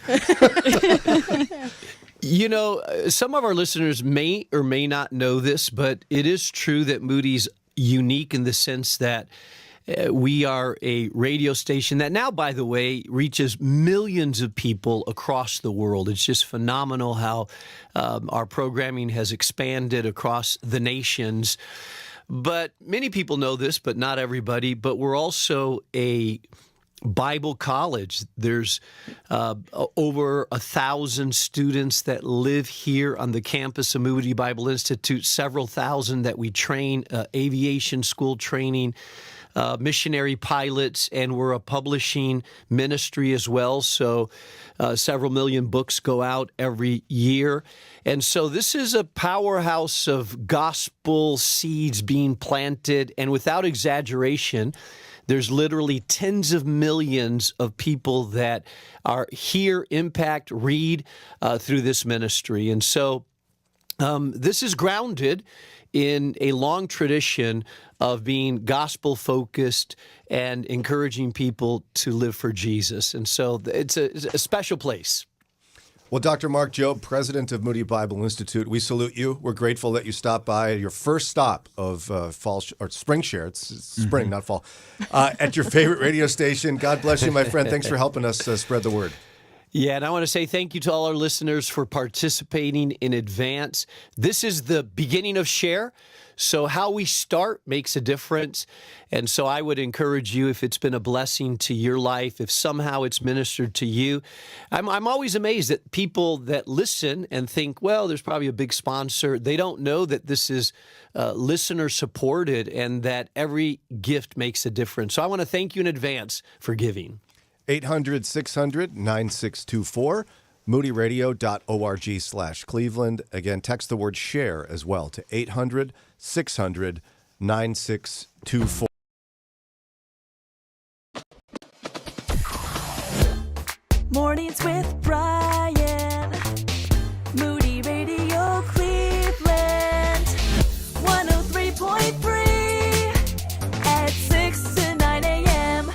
Some of our listeners may or may not know this, but it is true that Moody's unique in the sense that We are a radio station that now, by the way, reaches millions of people across the world. It's just phenomenal how our programming has expanded across the nations. But many people know this, but not everybody. But we're also a Bible college. There's over 1,000 students that live here on the campus of Moody Bible Institute, several thousand that we train, aviation school training, missionary pilots, and we're a publishing ministry as well. So several million books go out every year. And so this is a powerhouse of gospel seeds being planted. And without exaggeration, there's literally tens of millions of people that are hear, impact, read through this ministry. And so this is grounded in a long tradition of being gospel-focused and encouraging people to live for Jesus. And so it's a special place. Well, Dr. Mark Jobe, president of Moody Bible Institute, we salute you. We're grateful that you stopped by your first stop of fall or spring share. It's spring, not fall. At your favorite radio station. God bless you, my friend. Thanks for helping us spread the word. Yeah, and I want to say thank you to all our listeners for participating in advance. This is the beginning of Share, so how we start makes a difference. And so I would encourage you, if it's been a blessing to your life, if somehow it's ministered to you. I'm always amazed at people that listen and think, well, there's probably a big sponsor. They don't know that this is listener supported and that every gift makes a difference. So I want to thank you in advance for giving. 800-600-9624, moodyradio.org/Cleveland. Again, text the word share as well to 800-600-9624. Mornings with Brian. Moody Radio Cleveland. 103.3 at 6 to 9 a.m.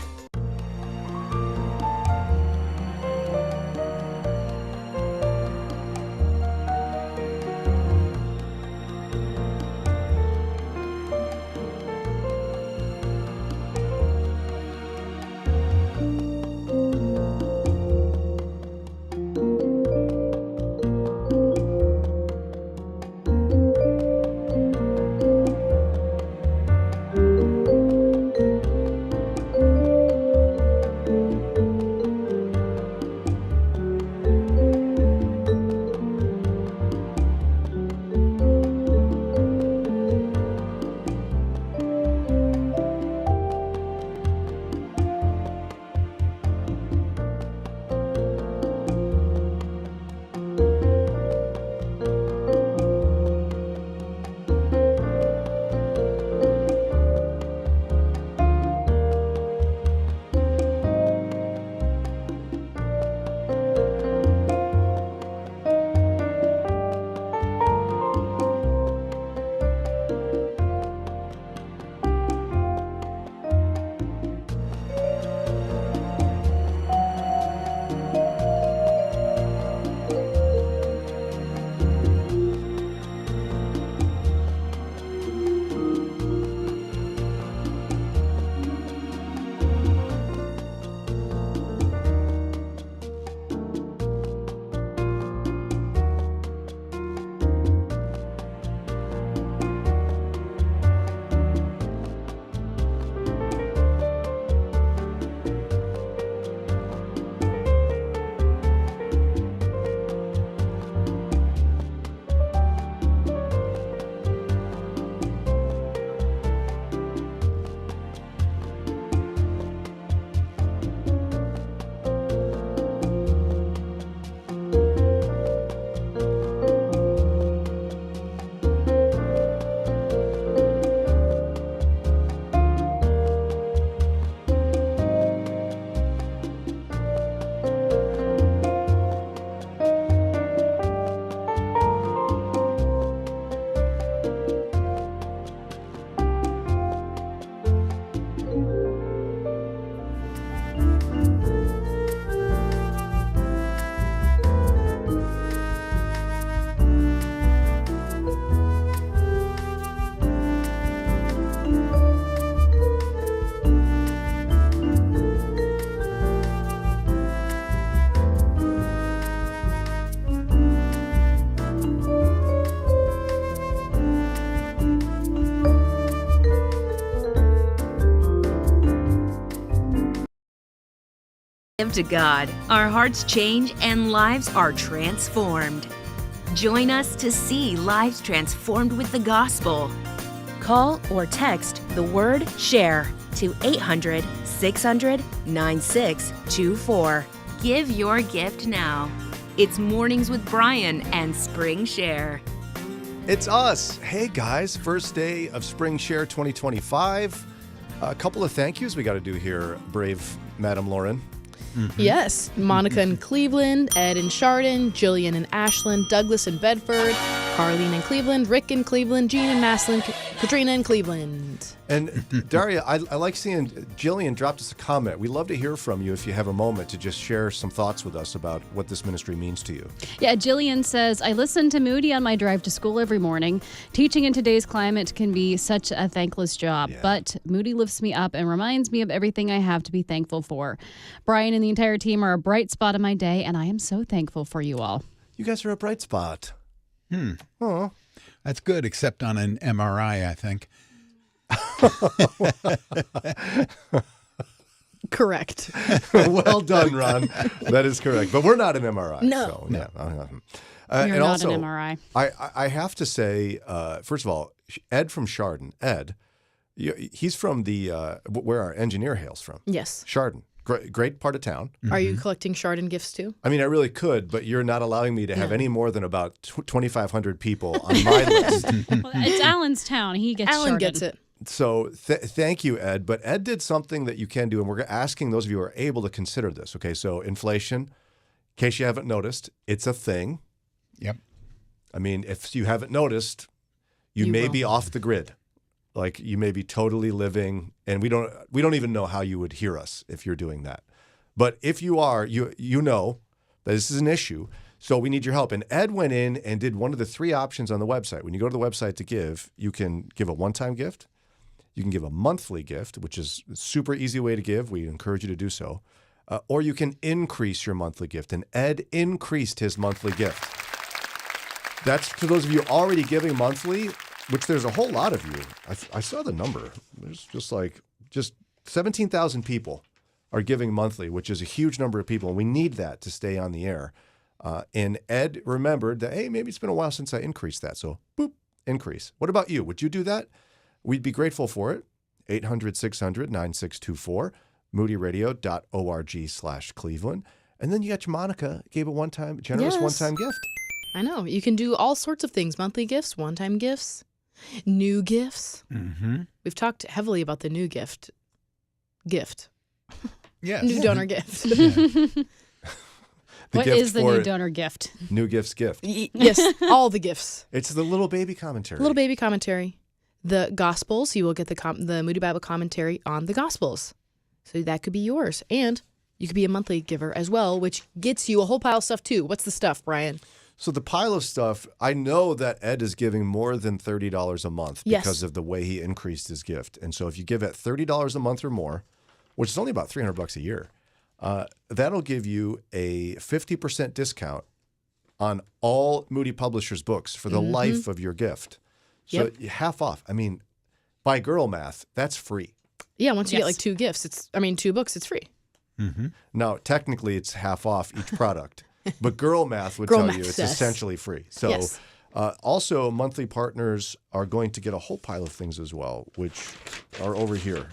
give to God, our hearts change and lives are transformed. Join us to see lives transformed with the gospel. Call or text the word SHARE to 800-600-9624. Give your gift now. It's Mornings with Brian and Spring Share. It's us. Hey, guys. First day of Spring Share 2025. A couple of thank yous we got to do here, brave Madam Lauren. Yes, Monica in Cleveland, Ed in Chardon, Jillian in Ashland, Douglas in Bedford, Carlene in Cleveland, Rick in Cleveland, Jean in Massillon, Katrina in Cleveland. And Daria, I like seeing Jillian dropped us a comment. We love to hear from you if you have a moment to just share some thoughts with us about what this ministry means to you. Yeah, Jillian says, I listen to Moody on my drive to school every morning. Teaching in today's climate can be such a thankless job, but Moody lifts me up and reminds me of everything I have to be thankful for. Brian and the entire team are a bright spot in my day, and I am so thankful for you all. You guys are a bright spot. Oh, that's good, except on an MRI, I think. Correct. Well done, Ron. That is correct. But we're not an MRI. No. So, yeah. You're and not also, an MRI. I have to say, first of all, Ed from Chardon, Ed, he's from the where our engineer hails from. Yes. Chardon. Great part of town. Are you collecting Chardon gifts too? I mean, I really could, but you're not allowing me to have any more than about 2,500 people on my list. Well, it's Alan's town. He gets Alan Chardon. gets it. So thank you, Ed. But Ed did something that you can do, and we're asking those of you who are able to consider this. Okay, so inflation, in case you haven't noticed, it's a thing. Yep. I mean, if you haven't noticed, you may be off the grid. Like you may be totally living, and we don't even know how you would hear us if you're doing that. But if you are, you know that this is an issue. So we need your help. And Ed went in and did one of the three options on the website. When you go to the website to give, you can give a one-time gift. You can give a monthly gift, which is a super easy way to give. We encourage you to do so. Or you can increase your monthly gift. And Ed increased his monthly gift. That's to those of you already giving monthly, which there's a whole lot of you. I saw the number. There's just 17,000 people are giving monthly, which is a huge number of people. And we need that to stay on the air. And Ed remembered that, hey, maybe it's been a while since I increased that. So, boop, increase. What about you? Would you do that? We'd be grateful for it. 800-600-9624, moodyradio.org/Cleveland. And then you got your Monica, gave a generous one-time gift. I know. You can do all sorts of things. Monthly gifts, one-time gifts, new gifts. Mm-hmm. We've talked heavily about the new gift. Yes. New donor gift. What is the new donor gift? New gifts gift. Yes, all the gifts. It's the little baby commentary. Little baby commentary. The Gospels, you will get the Moody Bible commentary on the Gospels. So that could be yours. And you could be a monthly giver as well, which gets you a whole pile of stuff too. What's the stuff, Brian? So the pile of stuff, I know that Ed is giving more than $30 a month because of the way he increased his gift. And so if you give at $30 a month or more, which is only about $300 a year, that'll give you a 50% discount on all Moody Publishers books for the life of your gift. So half off. I mean, by girl math, that's free. Yeah, once you get like two books, it's free. Mm-hmm. Now, technically, it's half off each product. But girl math would tell you it's essentially free. So also, monthly partners are going to get a whole pile of things as well, which are over here.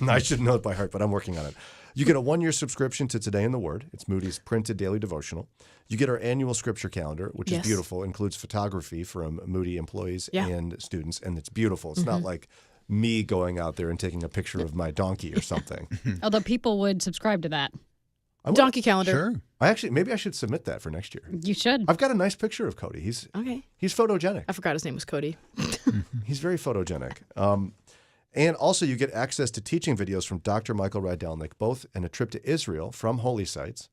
I should know it by heart, but I'm working on it. You get a 1-year subscription to Today in the Word. It's Moody's printed daily devotional. You get our annual scripture calendar, which is beautiful. It includes photography from Moody employees and students, and it's beautiful. It's not like me going out there and taking a picture of my donkey or something. Although people would subscribe to that. Donkey calendar. Sure. Maybe I should submit that for next year. You should. I've got a nice picture of Cody. He's photogenic. I forgot his name was Cody. He's very photogenic. And also you get access to teaching videos from Dr. Michael Rydelnik, both and a trip to Israel from Holy Sites.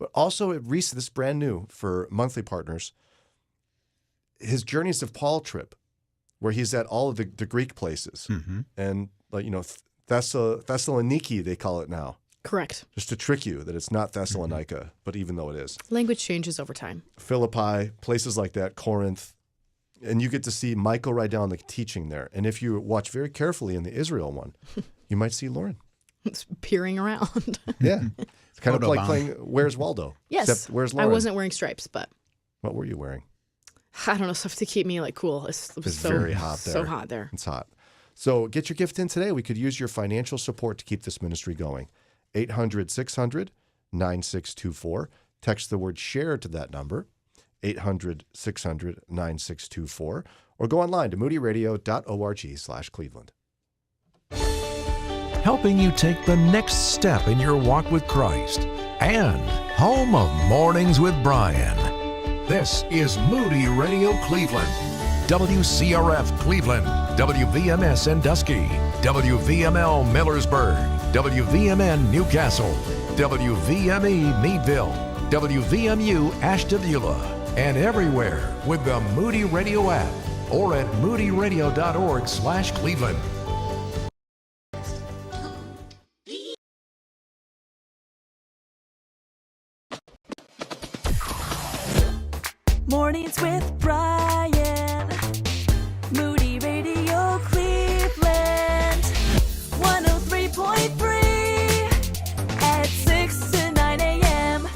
But also this is brand new for monthly partners, his Journeys of Paul trip, where he's at all of the Greek places. Mm-hmm. And Thessaloniki, they call it now. Correct. Just to trick you that it's not Thessalonica, but even though it is. Language changes over time. Philippi, places like that, Corinth. And you get to see Michael Rydelnik teaching there. And if you watch very carefully in the Israel one, you might see Lauren. peering around. Yeah. It's kind of Photo like bomb. playing Where's Waldo? Yes. Except Where's I Lauren? wasn't wearing stripes, but What were you wearing? I don't know, stuff to keep me like cool. It was It's so, very hot there. So hot there. It's hot. So get your gift in today. We could use your financial support to keep this ministry going. 800-600-9624. Text the word share to that number, 800-600-9624, or go online to moodyradio.org/Cleveland. Helping you take the next step in your walk with Christ, and home of Mornings with Brian. This is Moody Radio Cleveland. WCRF Cleveland, WVMS Sandusky, WVML Millersburg, WVMN Newcastle, WVME Meadville, WVMU Ashtabula, and everywhere with the Moody Radio app or at moodyradio.org/Cleveland. Mornings with Brian. Moody Radio Cleveland. 103.3 at 6 to 9 a.m.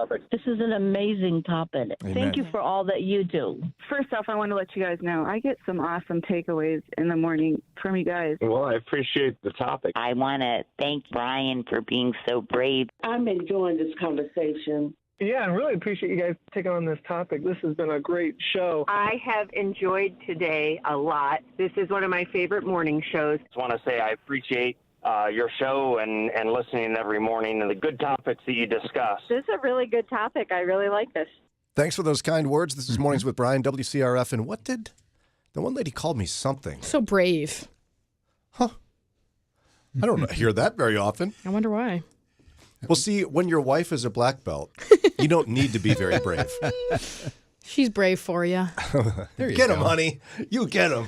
topic. This is an amazing topic. Amen. Thank you for all that you do. First off, I want to let you guys know I get some awesome takeaways in the morning from you guys. Well, I appreciate the topic. I want to thank Brian for being so brave. I'm enjoying this conversation. Yeah, I really appreciate you guys taking on this topic. This has been a great show. I have enjoyed today a lot. This is one of my favorite morning shows. Just want to say I appreciate your show and listening every morning and the good topics that you discuss. This is a really good topic. I really like this. Thanks for those kind words. This is Mornings with Brian, WCRF. And what did the one lady called me something? So brave. Huh. I don't hear that very often. I wonder why. Well, see, when your wife is a black belt, you don't need to be very brave. She's brave for you. There you get him, honey. You get him.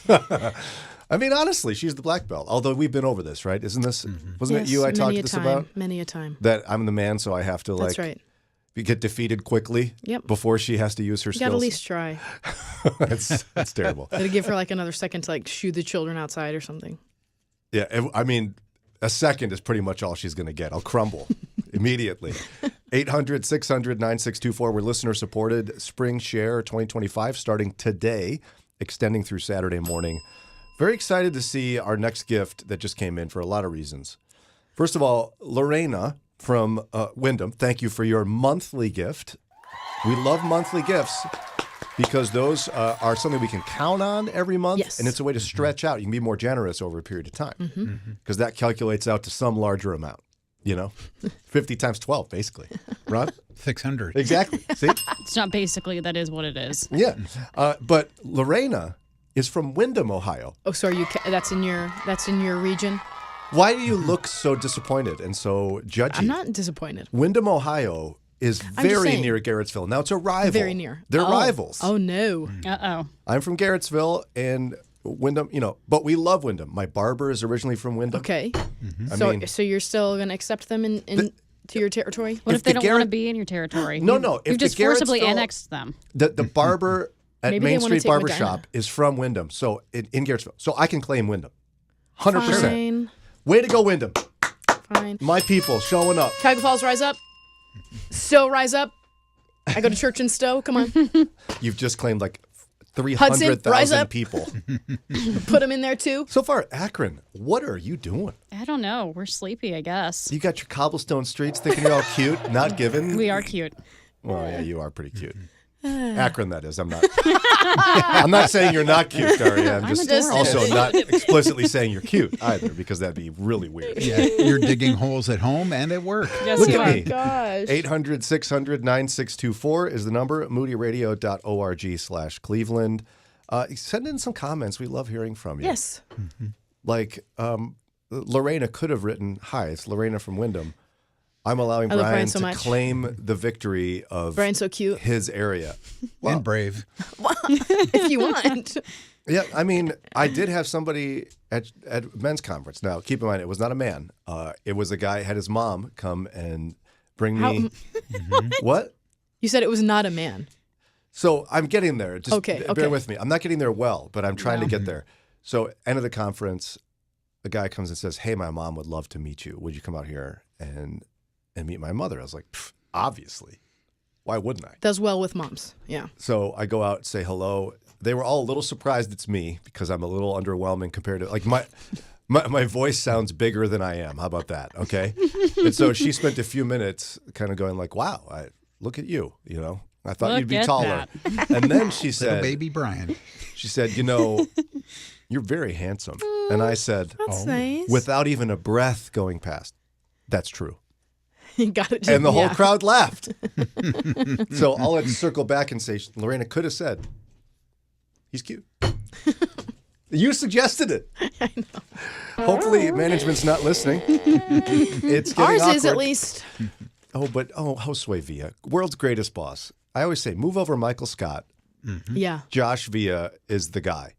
I mean, honestly, she's the black belt. Although we've been over this, right? Isn't this? Wasn't it you I talked this about? Many a time. That I'm the man, so I have to That's right. get defeated quickly. Yep. Before she has to use her You skills. got to at least try. That's terrible. Got to give her like another second to like shoo the children outside or something. Yeah, I mean, a second is pretty much all she's going to get. I'll crumble immediately. 800-600-9624. We're listener-supported Spring Share 2025 starting today, extending through Saturday morning. Very excited to see our next gift that just came in for a lot of reasons. First of all, Lorena from Wyndham, thank you for your monthly gift. We love monthly gifts because those are something we can count on every month. Yes. And it's a way to stretch out. You can be more generous over a period of time because that calculates out to some larger amount, 50 times 12, basically. Ron? 600. Exactly. See? It's not basically, that is what it is. Yeah. But Lorena is from Wyndham, Ohio. Oh, so are you? That's in your region. Why do you look so disappointed and so judgy? I'm not disappointed. Wyndham, Ohio is very near Garrettsville. Now, it's a rival. Very near. They're rivals. Oh, no. Uh-oh. I'm from Garrettsville, and Wyndham, but we love Wyndham. My barber is originally from Wyndham. Okay. I So you're still going to accept them to your territory? What if they don't want to be in your territory? No. You've just forcibly annexed them. The barber at Maybe Main they wanna Street take Barbershop Medina. is from Wyndham, so in Garrettsville. So I can claim Wyndham. 100%. Fine. Way to go, Wyndham. Fine. My people showing up. Cuyahoga Falls, rise up. Stowe, rise up. I go to church in Stowe. Come on. You've just claimed like Hudson, rise 300,000 up. people. Put them in there too. So far, Akron, what are you doing? I don't know. We're sleepy, I guess. You got your cobblestone streets thinking you're all cute, not given? We are cute. Well, yeah, you are pretty cute. Akron, that is. I'm not. I'm not saying you're not cute, Daria. I'm just also not explicitly saying you're cute either, because that'd be really weird. Yeah, you're digging holes at home and at work. Yes, Look you at are. me. Gosh. 800-600-9624 is the number. moodyradio.org/Cleveland. Send in some comments. We love hearing from you. Yes. Like Lorena could have written, "Hi, it's Lorena from Wyndham. I'm allowing I love Brian Brian so to much. claim the victory of Brian's so cute. his area." And brave. If you want. Yeah, I mean, I did have somebody at men's conference. Now, keep in mind, it was not a man. It was a guy, had his mom come and bring me. What? You said it was not a man. So I'm getting there. Just Okay. bear with me. I'm not getting there well, but I'm trying to get there. So, end of the conference, the guy comes and says, "Hey, my mom would love to meet you. Would you come out here and meet my mother?" I was like, obviously. Why wouldn't I? Does well with moms. Yeah. So I go out, say hello. They were all a little surprised it's me because I'm a little underwhelming compared to, like, my voice sounds bigger than I am. How about that? Okay. And so she spent a few minutes kind of going like, "Wow, look at you, I thought you'd be taller." And then she said, Little baby Brian. She said, "You're very handsome." And I said, That's nice. without even a breath going past, "That's true." You got it. And the whole crowd laughed. So I'll have to circle back and say, Lorena could have said, "He's cute." You suggested it. I know. Hopefully management's not listening. It's getting Ours awkward. is at least. Oh, Josue Villa, world's greatest boss. I always say, move over Michael Scott. Yeah. Josh Villa is the guy.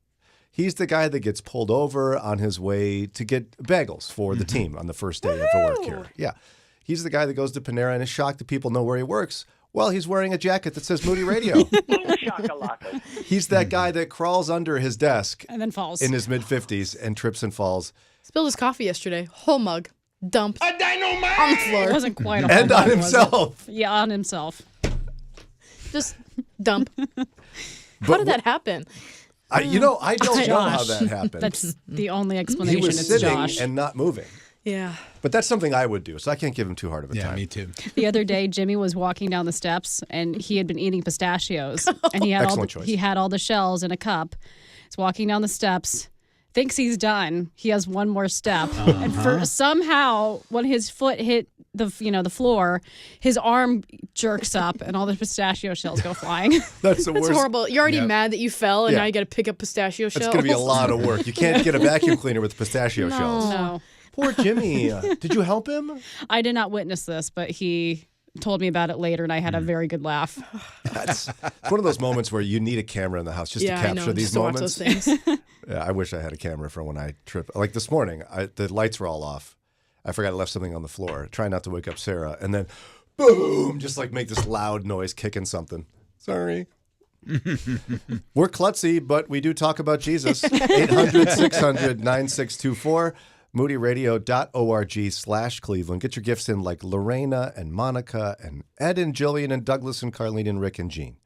He's the guy that gets pulled over on his way to get bagels for the team on the first day of work here. Yeah. He's the guy that goes to Panera and is shocked that people know where he works. Well, he's wearing a jacket that says Moody Radio. He's that guy that crawls under his desk And then falls. in his mid-50s and trips and falls. Spilled his coffee yesterday. Whole mug. Dumped. A dynamite! On the floor. It wasn't quite a And whole on mug, was it? himself. Yeah, on himself. Just dump. How did that happen? I don't know how that happened. That's the only He explanation. was It's sitting Josh. and not moving. Yeah. But that's something I would do, so I can't give him too hard of a time. Yeah, me too. The other day, Jimmy was walking down the steps, and he had been eating pistachios, and he had Excellent choice. he had all the shells in a cup. He's walking down the steps, thinks he's done. He has one more step, and for somehow when his foot hit the floor, his arm jerks up, and all the pistachio shells go flying. That's the That's worst. horrible. You're already mad that you fell, and Yeah. now you got to pick up pistachio shells. It's going to be a lot of work. You can't get a vacuum cleaner with pistachio shells. No, Poor Jimmy. Did you help him? I did not witness this, but he told me about it later, and I had a very good laugh. It's one of those moments where you need a camera in the house just to I capture know, these just to watch moments. those things. Yeah, I wish I had a camera for when I trip. Like this morning, the lights were all off. I forgot I left something on the floor. Try not to wake up Sarah. And then, boom, just like make this loud noise kicking something. Sorry. We're klutzy, but we do talk about Jesus. 800-600-9624. moodyradio.org/Cleveland. Get your gifts in like Lorena and Monica and Ed and Jillian and Douglas and Carlene and Rick and Jean.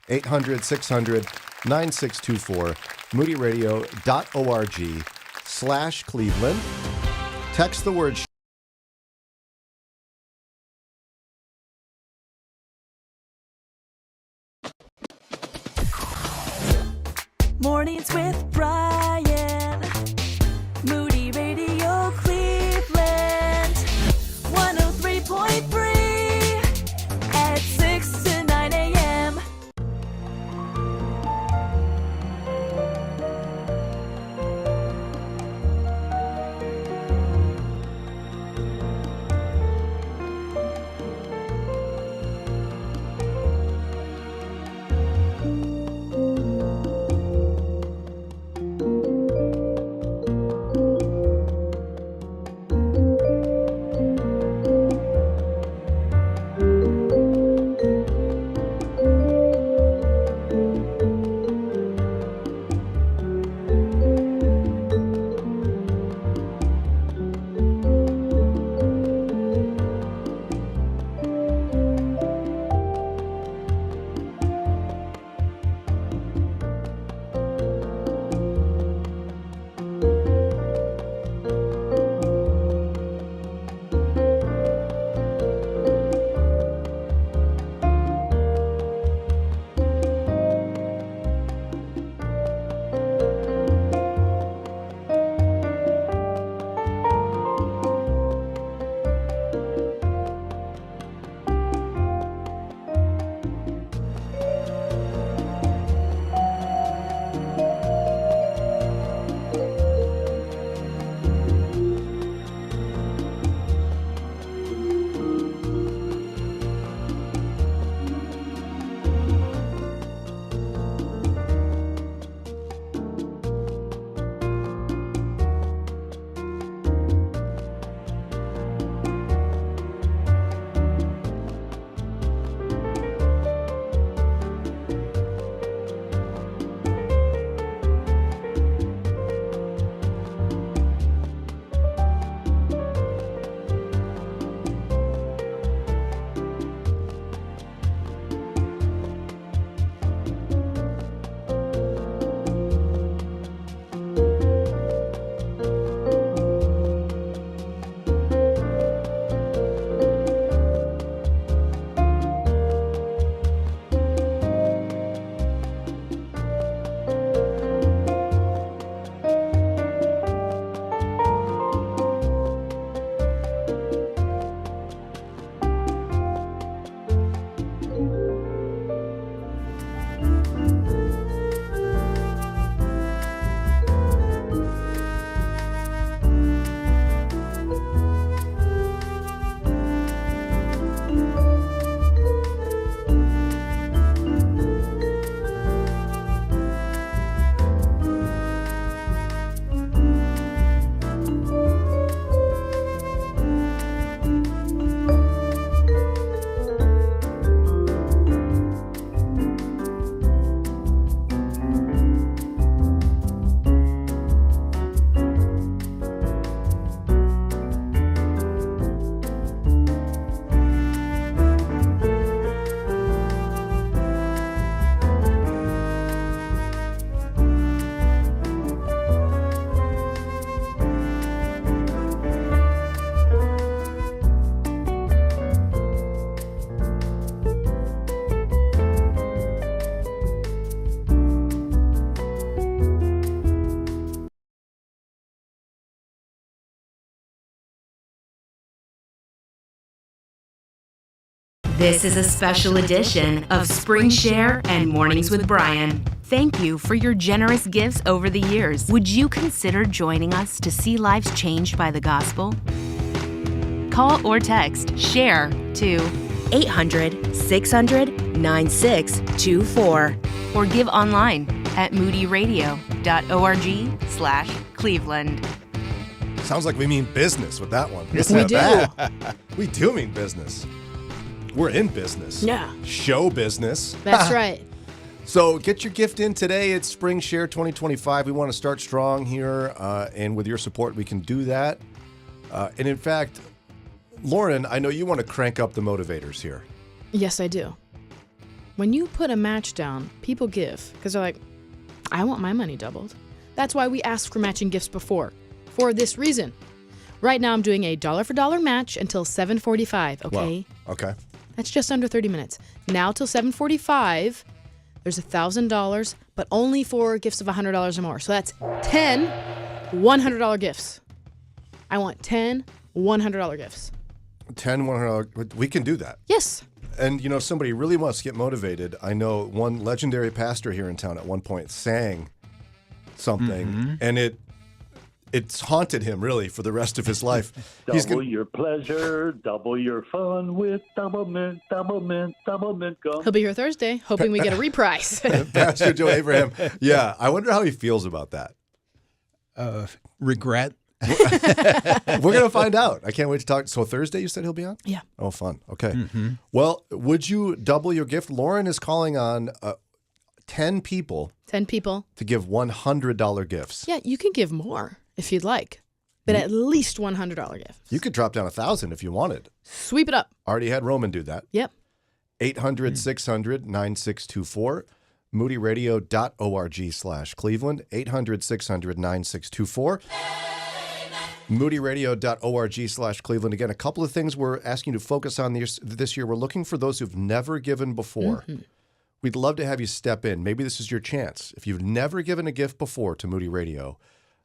800-600-9624. moodyradio.org/Cleveland. Text the word Mornings with Brian. Moody Radio Cleveland. 103.3 at 6 to 9 a.m. This is a special edition of Spring Share and Mornings with Brian. Thank you for your generous gifts over the years. Would you consider joining us to see lives changed by the gospel? Call or text SHARE to 800-600-9624 or give online at moodyradio.org/Cleveland. Sounds like we mean business with that one. Yes, we do. We do mean business. We're in business. Yeah. Show business. That's right. So get your gift in today. It's Spring Share 2025. We want to start strong here, and with your support, we can do that. And in fact, Lauren, I know you want to crank up the motivators here. Yes, I do. When you put a match down, people give because they're like, I want my money doubled. That's why we asked for matching gifts before. For this reason. Right now, I'm doing a dollar for dollar match until 7:45, okay? Wow. Okay. That's just under 30 minutes. Now till 7:45, there's $1,000, but only for gifts of $100 or more. So that's 10 $100 gifts. I want 10 $100 gifts. 10 $100. We can do that. Yes. And, you know, somebody really wants to get motivated. I know one legendary pastor here in town at one point sang something, and it's haunted him, really, for the rest of his life. Double your pleasure, double your fun with double mint gum. He'll be here Thursday, hoping we get a reprise. Pastor Joe Abraham. Yeah, I wonder how he feels about that. Regret. We're going to find out. I can't wait to talk. So Thursday, you said he'll be on? Yeah. Oh, fun. Okay. Well, would you double your gift? Lauren is calling on 10 people. 10 people. To give $100 gifts. Yeah, you can give more if you'd like, but at least $100 gifts. You could drop down $1,000 if you wanted. Sweep it up. Already had Roman do that. Yep. 800-600-9624. moodyradio.org/Cleveland. 800-600-9624. moodyradio.org/Cleveland. Again, a couple of things we're asking you to focus on this year. We're looking for those who've never given before. We'd love to have you step in. Maybe this is your chance. If you've never given a gift before to Moody Radio,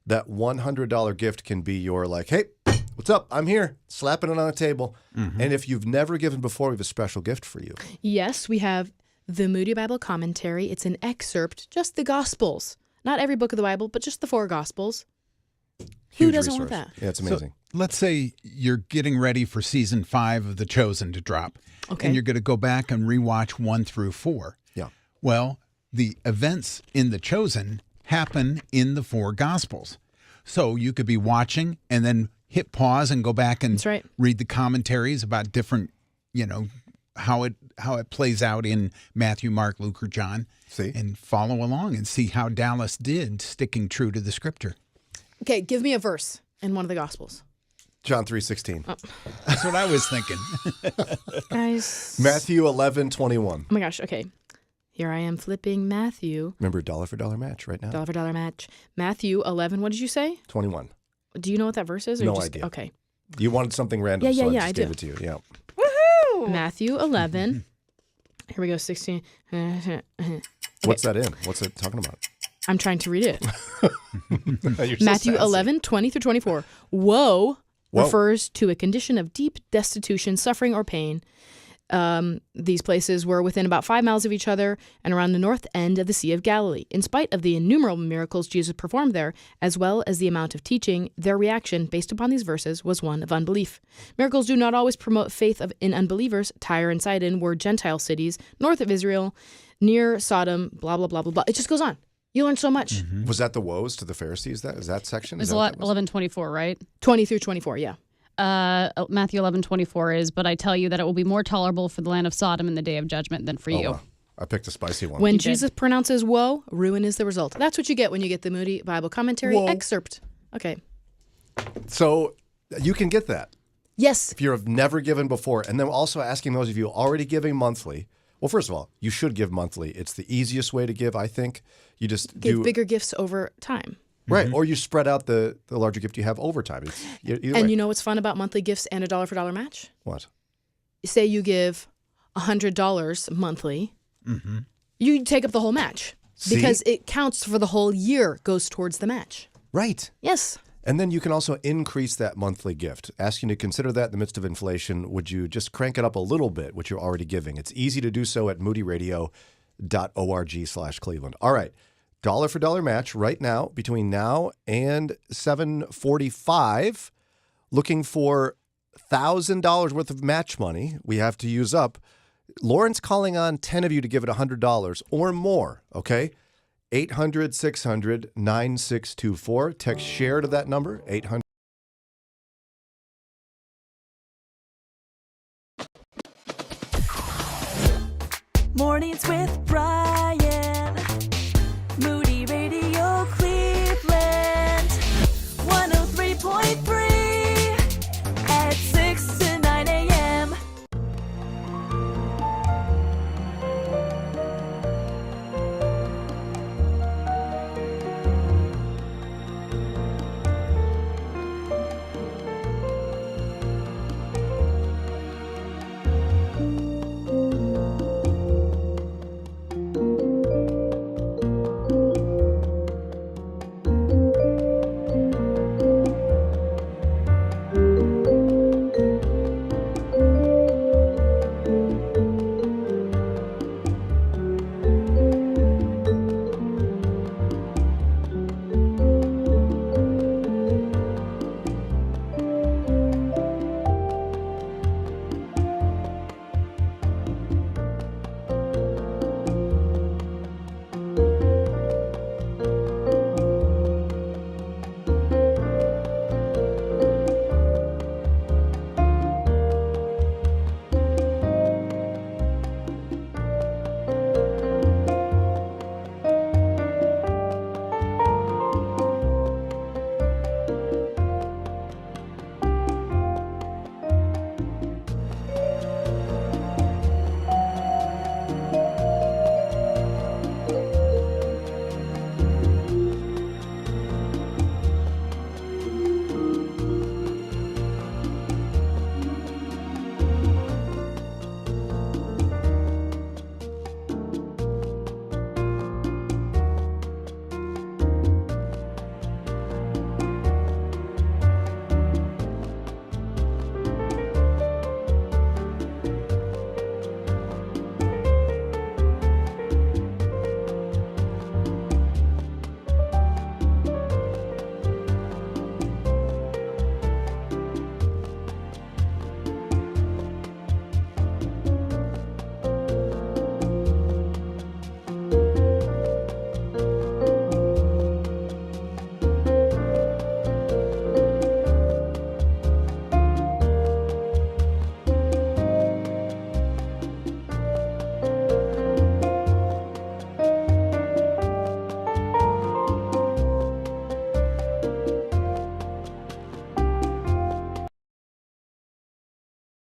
that $100 gift can be your like, hey, what's up? I'm here. Slapping it on the table. And if you've never given before, we have a special gift for you. Yes, we have the Moody Bible Commentary. It's an excerpt, just the Gospels. Not every book of the Bible, but just the 4 Gospels. Who doesn't want that? Yeah, it's amazing. So let's say you're getting ready for season 5 of The Chosen to drop. Okay. And you're going to go back and rewatch 1 through 4. Yeah. Well, the events in The Chosen happen in the 4 Gospels. So you could be watching and then hit pause and go back and read the commentaries about different, how it plays out in Matthew, Mark, Luke, or John. See? And follow along and see how Dallas did sticking true to the scripture. Okay, give me a verse in one of the Gospels. John 3:16. Oh. That's what I was thinking. Guys. Matthew 11:21. Oh my gosh, okay. Here I am flipping Matthew. Remember, dollar for dollar match right now. Dollar for dollar match. Matthew 11, what did you say? 21. Do you know what that verse is? Or No just, idea. Okay. You wanted something random, so I just gave it to you. Yeah. Woohoo! Matthew 11. Here we go, 16. What's that in? What's it talking about? I'm trying to read it. You're so Matthew sassy. 11, 20 through 24. Woe refers to a condition of deep destitution, suffering, or pain. These places were within about 5 miles of each other and around the north end of the Sea of Galilee. In spite of the innumerable miracles Jesus performed there, as well as the amount of teaching, their reaction based upon these verses was one of unbelief. Miracles do not always promote faith in unbelievers. Tyre and Sidon were Gentile cities, north of Israel, near Sodom, blah, blah, blah, blah, blah. It just goes on. You learn so much. Was that the woes to the Pharisees? Is that section? It's 11:24, right? 20 through 24, yeah. Matthew 11:24 is, but I tell you that it will be more tolerable for the land of Sodom in the day of judgment than for you. Wow. I picked a spicy one. When Jesus pronounces woe, ruin is the result. That's what you get when you get the Moody Bible Commentary excerpt. Okay. So you can get that. Yes. If you've never given before. And then also asking those of you already giving monthly. Well, first of all, you should give monthly. It's the easiest way to give, I think. You just give bigger gifts over time. Right. Or you spread out the larger gift you have over time. And you know what's fun about monthly gifts and a dollar for dollar match? What? Say you give $100 monthly. You take up the whole match. Because it counts for the whole year, goes towards the match. Right. Yes. And then you can also increase that monthly gift. Asking you to consider that in the midst of inflation. Would you just crank it up a little bit, which you're already giving? It's easy to do so at moodyradio.org/Cleveland. All right. Dollar for dollar match right now between now and 7:45. Looking for $1,000 worth of match money we have to use up. Lauren's calling on 10 of you to give it $100 or more, okay? 800-600-9624. Text share to that number, 800. Mornings with Brian. Moody Radio Cleveland. 103.3 at 6 to 9 a.m.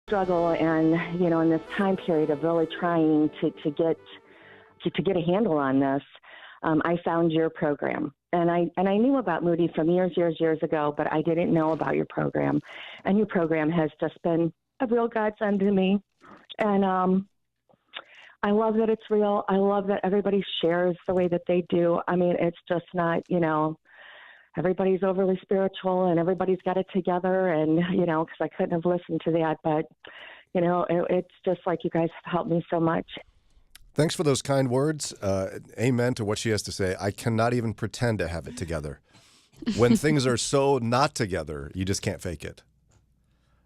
Struggle and, you know, in this time period of really trying to get a handle on this, I found your program. And I knew about Moody from years ago, but I didn't know about your program. And your program has just been a real godsend to me. And I love that it's real. I love that everybody shares the way that they do. I mean, it's just not, you know, everybody's overly spiritual and everybody's got it together. And, you know, because I couldn't have listened to that. But, you know, it's just like you guys have helped me so much. Thanks for those kind words. Amen to what she has to say. I cannot even pretend to have it together. When things are so not together, you just can't fake it.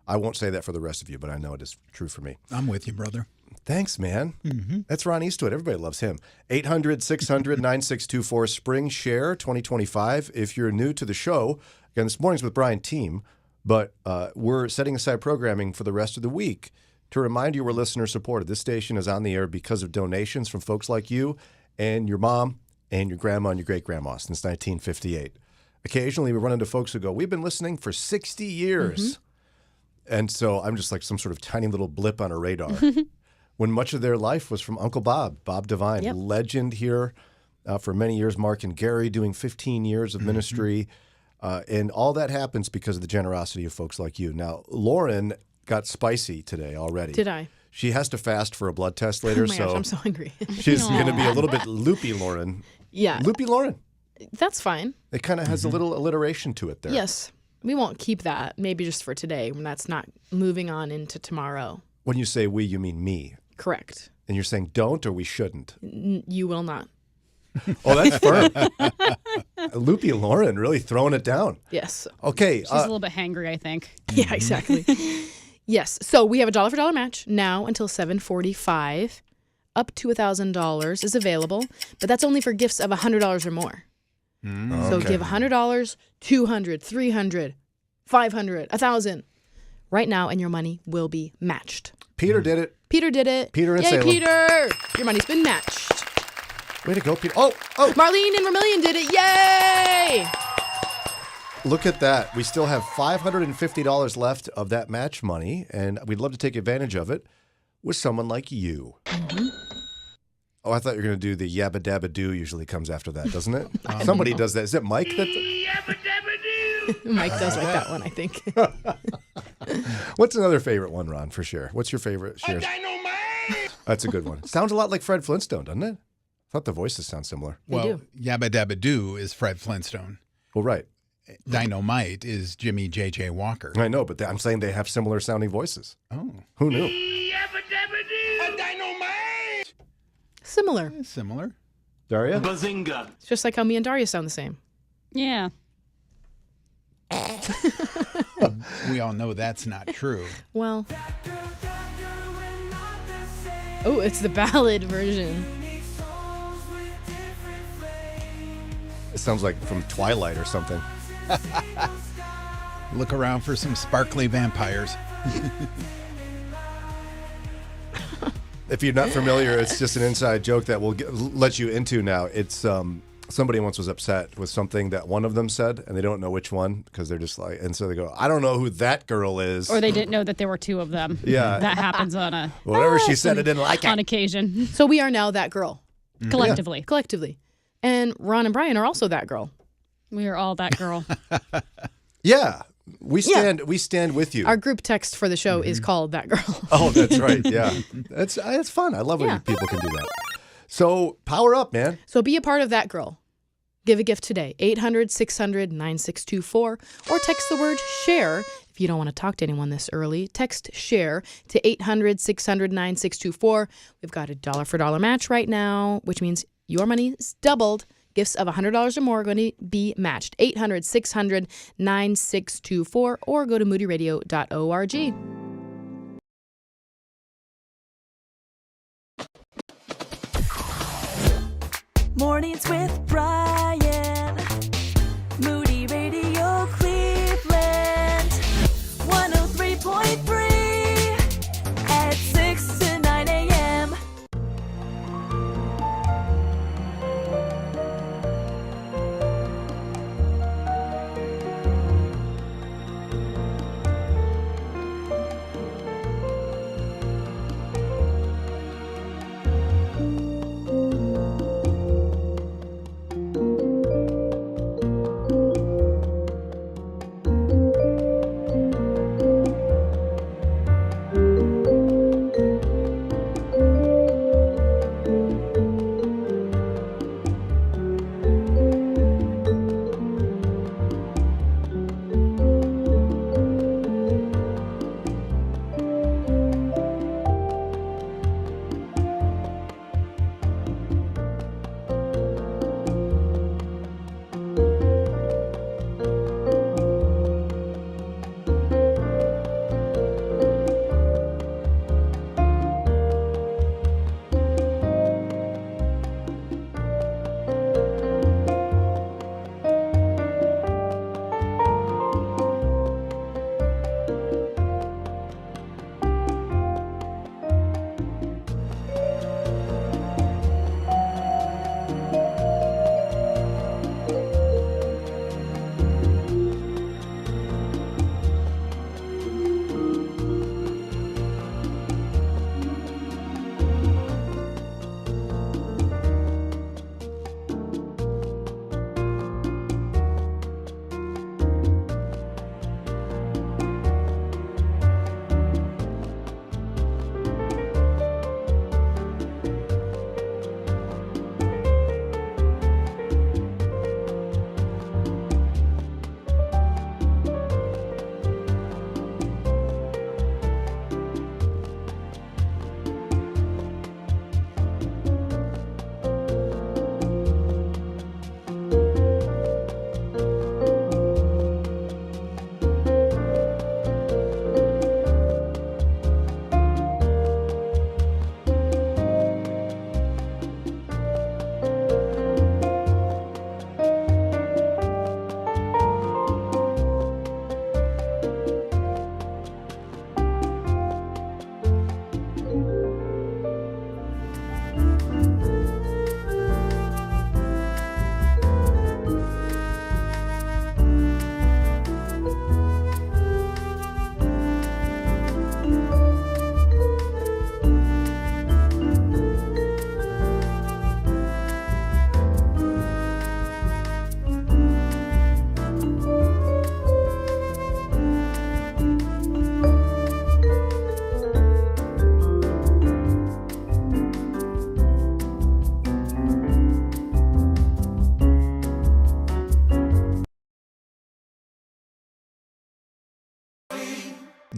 I won't say that for the rest of you, but I know it is true for me. I'm with you, brother. Thanks, man. Mm-hmm. That's Ron Eastwood. Everybody loves him. 800-600-9624, Spring Share 2025. If you're new to the show, again, this morning's with Brian Team, but we're setting aside programming for the rest of the week to remind you we're listener supported. This station is on the air because of donations from folks like you and your mom and your grandma and your great-grandma since 1958. Occasionally we run into folks who go, we've been listening for 60 years. Mm-hmm. And so I'm just like some sort of tiny little blip on a radar. When much of their life was from Uncle Bob Devine, yep. Legend here for many years, Mark and Gary doing 15 years of ministry. And all that happens because of the generosity of folks like you. Now, Lauren got spicy today already. Did I? She has to fast for a blood test later. Oh my gosh, I'm so hungry. She's going to be a little bit loopy, Lauren. Yeah. Loopy Lauren. That's fine. It kind of has a little alliteration to it there. Yes. We won't keep that. Maybe just for today when that's not moving on into tomorrow. When you say we, you mean me. Correct. And you're saying don't or we shouldn't? You will not. Oh, that's firm. Loopy Lauren really throwing it down. Yes. Okay. She's a little bit hangry, I think. Yeah, exactly. Yes. So we have a $1 for $1 match now until 7:45. Up to $1,000 is available, but that's only for gifts of $100 or more. So give $100, $200, $300, $500, $1,000 right now, and your money will be matched. Peter did it. Peter did it. Peter in Yay, Salem. Peter! Your money's been matched. Way to go, Peter. Oh. Marlene in Vermilion did it. Yay! Look at that. We still have $550 left of that match money, and we'd love to take advantage of it with someone like you. Oh, I thought you were going to do the yabba dabba doo usually comes after that, doesn't it? Somebody does that. Is it Mike? Mike does like that one, I think. What's another favorite one, Ron, for sure? What's your favorite? Shares? That's a good one. Sounds a lot like Fred Flintstone, doesn't it? I thought the voices sound similar. Well, Yabba Dabba Doo is Fred Flintstone. Well, right. Dynamite is Jimmy J.J. Walker. I know, but I'm saying they have similar sounding voices. Oh. Who knew? Similar. Similar. Daria? Bazinga. It's just like how me and Daria sound the same. Yeah. We all know that's not true. Well. Oh, it's the ballad version. It sounds like from Twilight or something. Look around for some sparkly vampires. If you're not familiar, it's just an inside joke that we'll let you into now. It's somebody once was upset with something that one of them said, and they don't know which one because they're just like, and so they go, I don't know who that girl is. Or they didn't know that there were two of them. Yeah. That happens on a... Whatever she said, I didn't like it. On occasion. So we are now that girl. Collectively. Yeah. Collectively. And Ron and Brian are also that girl. We are all that girl. Yeah. We stand with you. Our group text for the show is called That Girl. Oh, that's right. Yeah. It's fun. I love when people can do that. So power up, man. So be a part of that girl. Give a gift today. 800-600-9624 or text the word share. If you don't want to talk to anyone this early, text share to 800-600-9624. We've got a $1 for $1 match right now, which means your money is doubled. Gifts of $100 or more are going to be matched. 800-600-9624 or go to moodyradio.org. Mornings with Brian. Moody Radio Cleveland. 103.3 at 6 to 9 a.m.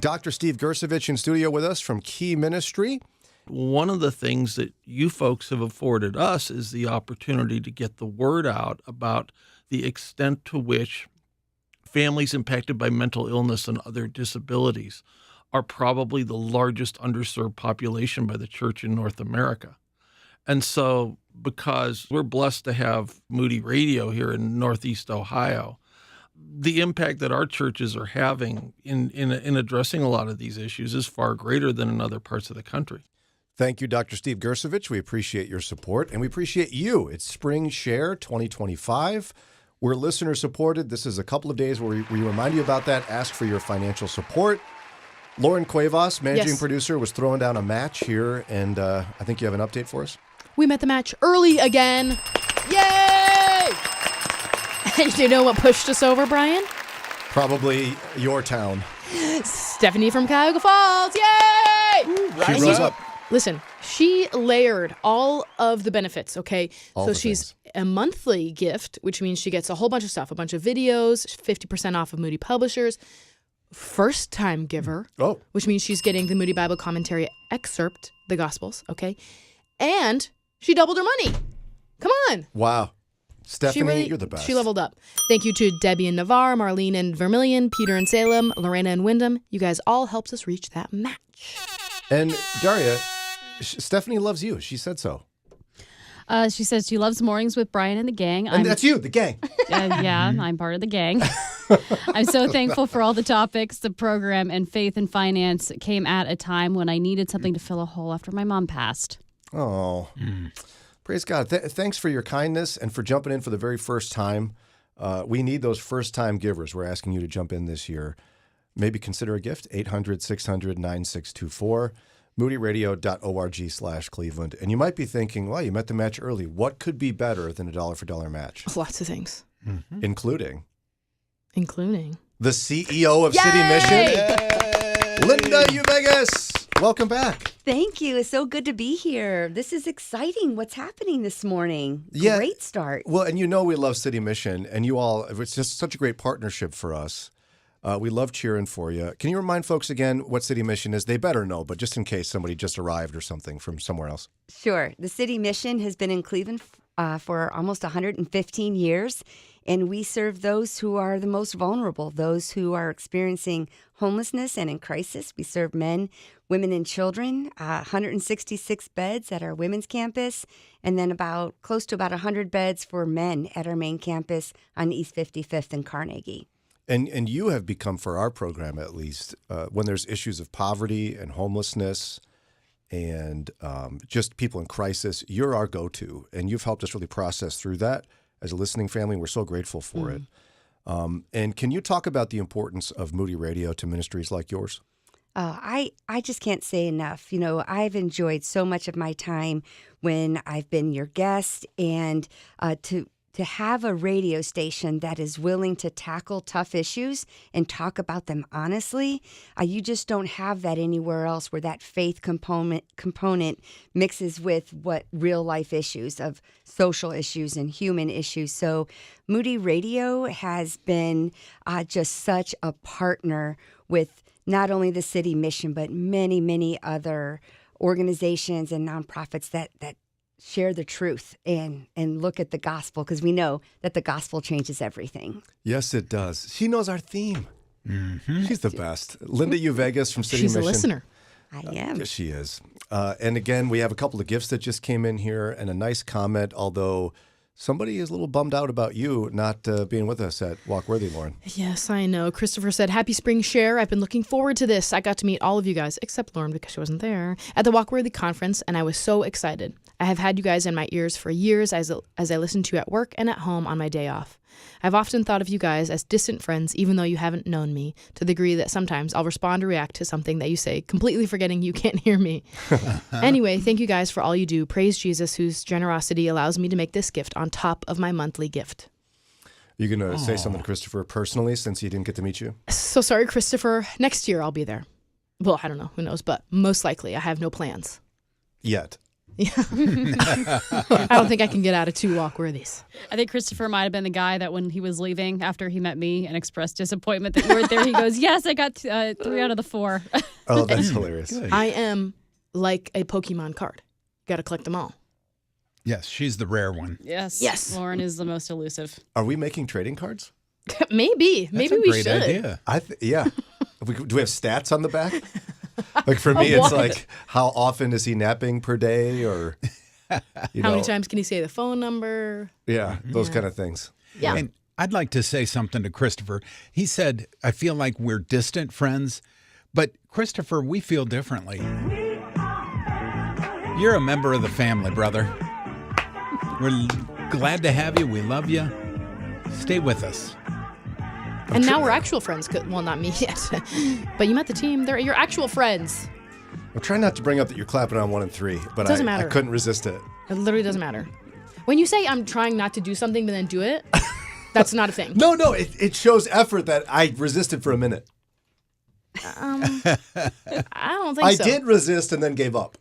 Dr. Steve Gersovich in studio with us from Key Ministry. One of the things that you folks have afforded us is the opportunity to get the word out about the extent to which families impacted by mental illness and other disabilities are probably the largest underserved population by the church in North America. And so, because we're blessed to have Moody Radio here in Northeast Ohio, the impact that our churches are having in addressing a lot of these issues is far greater than in other parts of the country. Thank you, Dr. Steve Gersovich. We appreciate your support, and we appreciate you. It's Spring Share 2025. We're listener-supported. This is a couple of days where we remind you about that. Ask for your financial support. Lauren Cuevas, managing producer, was throwing down a match here, and I think you have an update for us. We met the match early again. Yay! And you know what pushed us over, Brian? Probably your town. Stephanie from Cuyahoga Falls. Yay! She rose up. Listen, she layered all of the benefits, okay? All so the she's a monthly gift, which means she gets a whole bunch of stuff, a bunch of videos, 50% off of Moody Publishers. First-time giver, which means she's getting the Moody Bible Commentary excerpt, the Gospels, okay? And she doubled her money. Come on. Wow. Stephanie, you're the best. She leveled up. Thank you to Debbie and Navarre, Marlene and Vermilion, Peter and Salem, Lorena and Wyndham. You guys all helped us reach that match. And Daria, Stephanie loves you. She said so. She says she loves Mornings with Brian and the gang. And that's you, the gang. Yeah, I'm part of the gang. I'm so thankful for all the topics. The program and faith and finance came at a time when I needed something to fill a hole after my mom passed. Oh, praise God. Thanks for your kindness and for jumping in for the very first time. We need those first-time givers. We're asking you to jump in this year. Maybe consider a gift, 800-600-9624, moodyradio.org/Cleveland. And you might be thinking, well, you met the match early. What could be better than a dollar-for-dollar match? Lots of things. Mm-hmm. Including the CEO of City Mission, Lina Uveges. Welcome back. Thank you. It's so good to be here. This is exciting. What's happening this morning? Yeah. Great start. Well, and you know we love City Mission, and you all, it's just such a great partnership for us. We love cheering for you. Can you remind folks again what City Mission is? They better know, but just in case somebody just arrived or something from somewhere else. Sure. The City Mission has been in Cleveland for almost 115 years, and we serve those who are the most vulnerable, those who are experiencing homelessness and in crisis. We serve men, women, and children, 166 beds at our women's campus, and then close to about 100 beds for men at our main campus on East 55th and Carnegie. And you have become, for our program at least, when there's issues of poverty and homelessness and just people in crisis, you're our go-to. And you've helped us really process through that as a listening family. We're so grateful for it. And can you talk about the importance of Moody Radio to ministries like yours? I just can't say enough. You know, I've enjoyed so much of my time when I've been your guest, and to have a radio station that is willing to tackle tough issues and talk about them honestly, you just don't have that anywhere else, where that faith component mixes with what real life issues of social issues and human issues. So Moody Radio has been just such a partner with not only the City Mission, but many, many other organizations and nonprofits that share the truth and look at the gospel, because we know that the gospel changes everything. Yes, it does. She knows our theme. Mm-hmm. She's the best. Lina Uveges from City She's Mission. She's a listener. I am. Yes, she is. And again, we have a couple of gifts that just came in here and a nice comment, although somebody is a little bummed out about you not being with us at Walk Worthy, Lauren. Yes, I know. Christopher said, Happy Spring Share. I've been looking forward to this. I got to meet all of you guys, except Lauren because she wasn't there, at the Walk Worthy conference, and I was so excited. I have had you guys in my ears for years as I listen to you at work and at home on my day off. I've often thought of you guys as distant friends, even though you haven't known me, to the degree that sometimes I'll respond or react to something that you say, completely forgetting you can't hear me. Anyway, thank you guys for all you do. Praise Jesus, whose generosity allows me to make this gift on top of my monthly gift. You going to say something to Christopher personally, since he didn't get to meet you? So sorry, Christopher. Next year I'll be there. Well, I don't know. Who knows? But most likely I have no plans. Yet. I don't think I can get out of 2 walk-worthies. I think Christopher might have been the guy that when he was leaving after he met me and expressed disappointment that you weren't there, he goes, yes, I got 3 out of the 4. Oh, that's hilarious. I am like a Pokemon card. Got to collect them all. Yes, she's the rare one. Yes. Yes. Lauren is the most elusive. Are we making trading cards? Maybe That's a we great should. idea. Yeah. Do we have stats on the back? Like for me, it's like how often is he napping per day, or How many times can he say the phone number? Yeah, those kind of things. Yeah. And I'd like to say something to Christopher. He said, I feel like we're distant friends, but Christopher, we feel differently. You're a member of the family, brother. We're glad to have you. We love you. Stay with us. And now we're actual friends. Well, not me yet. But you met the team. They're your actual friends. I'm trying not to bring up that you're clapping on 1 and 3, but Doesn't I matter. couldn't resist it. It literally doesn't matter. When you say I'm trying not to do something but then do it, that's not a thing. No, it shows effort that I resisted for a minute. I don't think I so. did resist and then gave up.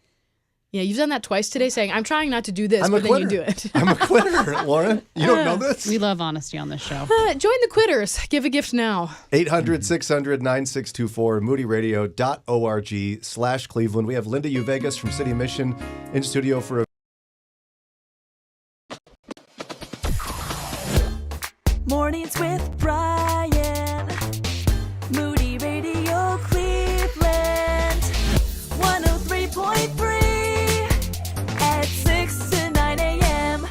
Yeah, you've done that twice today saying, I'm trying not to do this, I'm a but then you quitter. do it. I'm a quitter, Lauren. You don't know this? We love honesty on this show. Join the quitters. Give a gift now. 800-600-9624, moodyradio.org/Cleveland. We have Lina Uveges from City Mission in studio for a Mornings with Brian. Moody Radio Cleveland. 103.3 at 6 to 9 a.m.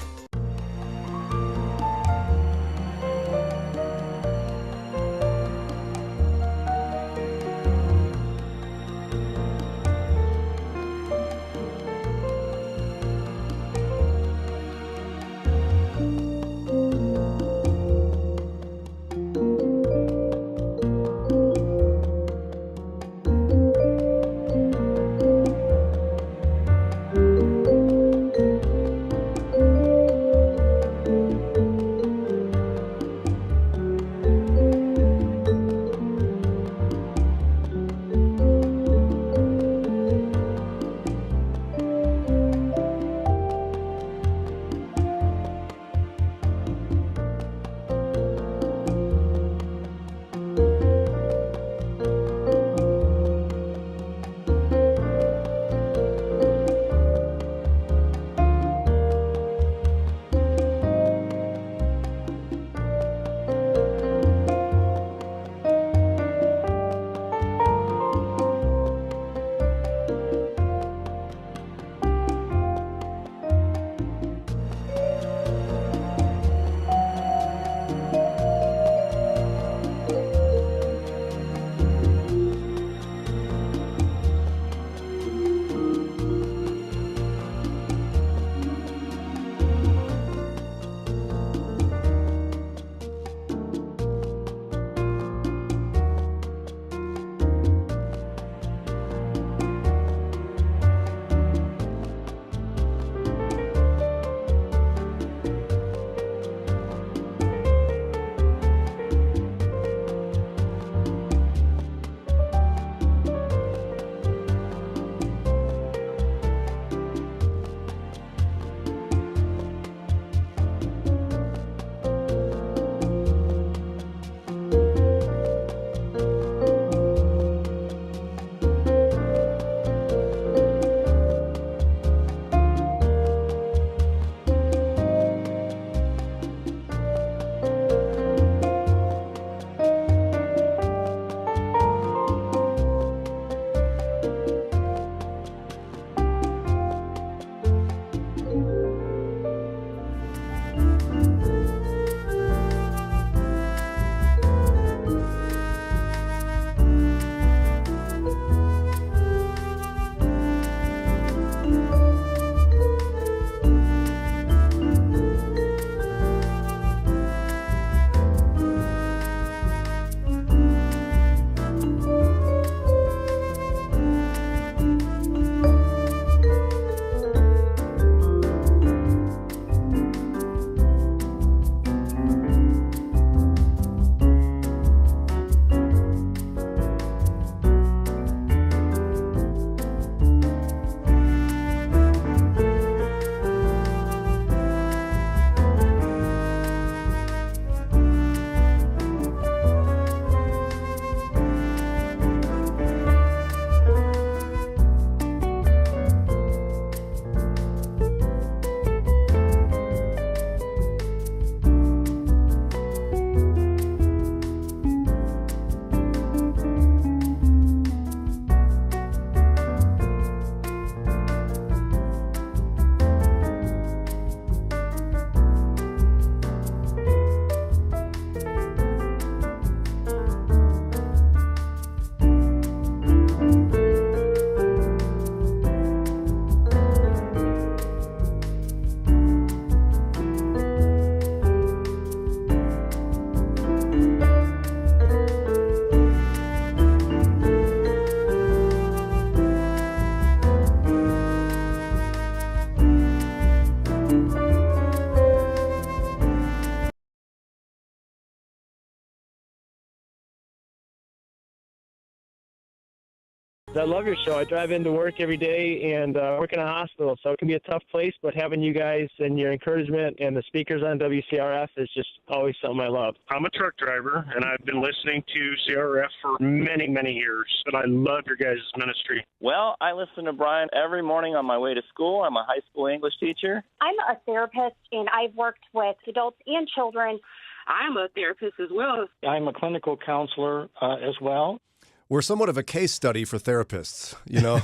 I love your show. I drive into work every day and work in a hospital, so it can be a tough place, but having you guys and your encouragement and the speakers on WCRF is just always something I love. I'm a truck driver, and I've been listening to CRF for many, many years, and I love your guys' ministry. Well, I listen to Brian every morning on my way to school. I'm a high school English teacher. I'm a therapist, and I've worked with adults and children. I'm a therapist as well. I'm a clinical counselor as well. We're somewhat of a case study for therapists, you know.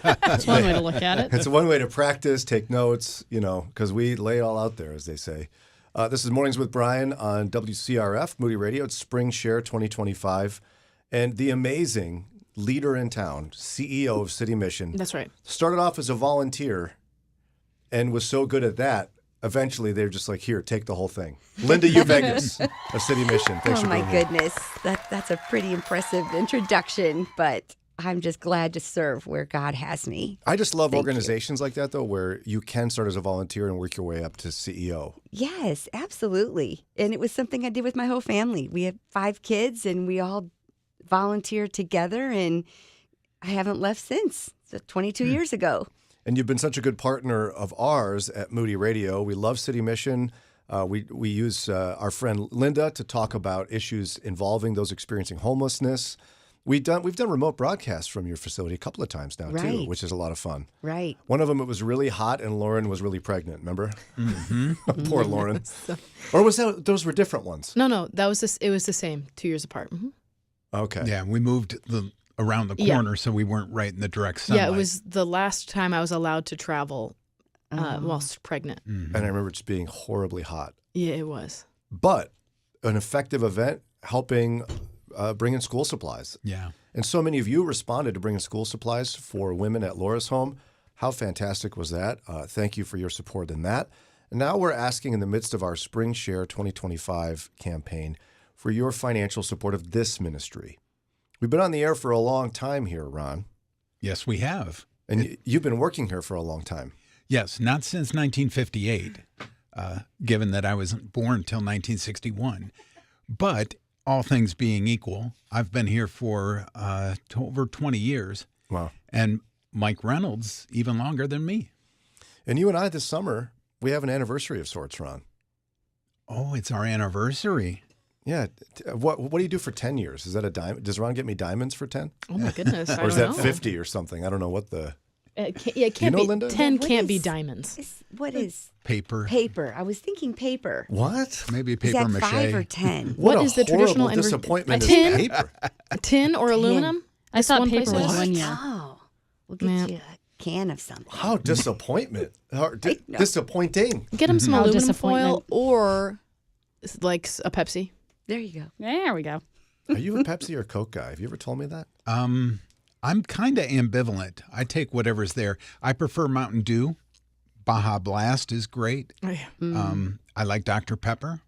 That's one way to look at it. It's one way to practice, take notes, you know, because we lay it all out there, as they say. This is Mornings with Brian on WCRF, Moody Radio. It's Spring Share 2025. And the amazing leader in town, CEO of City Mission. That's right. Started off as a volunteer and was so good at that. Eventually, they're just like, here, take the whole thing. Lina Uveges of City Mission. Thanks for my being here. goodness. That's a pretty impressive introduction, but I'm just glad to serve where God has me. I just love Thank organizations like that, though, where you can start as a volunteer and work your way up to CEO. Yes, absolutely. And it was something I did with my whole family. We have 5 kids, and we all volunteered together, and I haven't left since. So 22 years ago. And you've been such a good partner of ours at Moody Radio. We love City Mission. We use our friend Linda to talk about issues involving those experiencing homelessness. We've done remote broadcasts from your facility a couple of times now, too, Right. which is a lot of fun. Right. One of them, it was really hot, and Lauren was really pregnant, remember? Mm-hmm. Poor Lauren. Or was that those were different ones? No, that was it was the same 2 years apart. Mm-hmm. Okay. Yeah, we moved around the corner, so we weren't right in the direct sunlight. Yeah, it was the last time I was allowed to travel whilst pregnant. And I remember it just being horribly hot. Yeah, it was. But an effective event helping bring in school supplies. Yeah. And so many of you responded to bringing school supplies for women at Laura's home. How fantastic was that? Thank you for your support in that. And now we're asking, in the midst of our Spring Share 2025 campaign, for your financial support of this ministry. We've been on the air for a long time here, Ron. Yes, we have. And you've been working here for a long time. Yes, not since 1958, given that I wasn't born until 1961. But all things being equal, I've been here for over 20 years. Wow. And Mike Reynolds even longer than me. And you and I this summer, we have an anniversary of sorts, Ron. Oh, it's our anniversary. Yeah. What do you do for 10 years? Is that a diamond? Does Ron get me diamonds for 10? Oh, my goodness. Or is that 50 or something? I don't know what the... It can't you know, be, Linda? 10 What can't be is- diamonds. What is Paper. paper? I was thinking paper. What? Maybe Is paper that mache. 5 or 10? What What a is the traditional horrible disappointment a is tin? paper. A tin or aluminum? I This thought one paper place was is? one year. Oh, we'll get Yeah. you a can of something. How disappointment. Disappointing. Get them some How aluminum disappointment. foil or like a Pepsi. There you go. There we go. Are you a Pepsi or Coke guy? Have you ever told me that? I'm kind of ambivalent. I take whatever's there. I prefer Mountain Dew. Baja Blast is great. Oh, yeah. I like Dr. Pepper.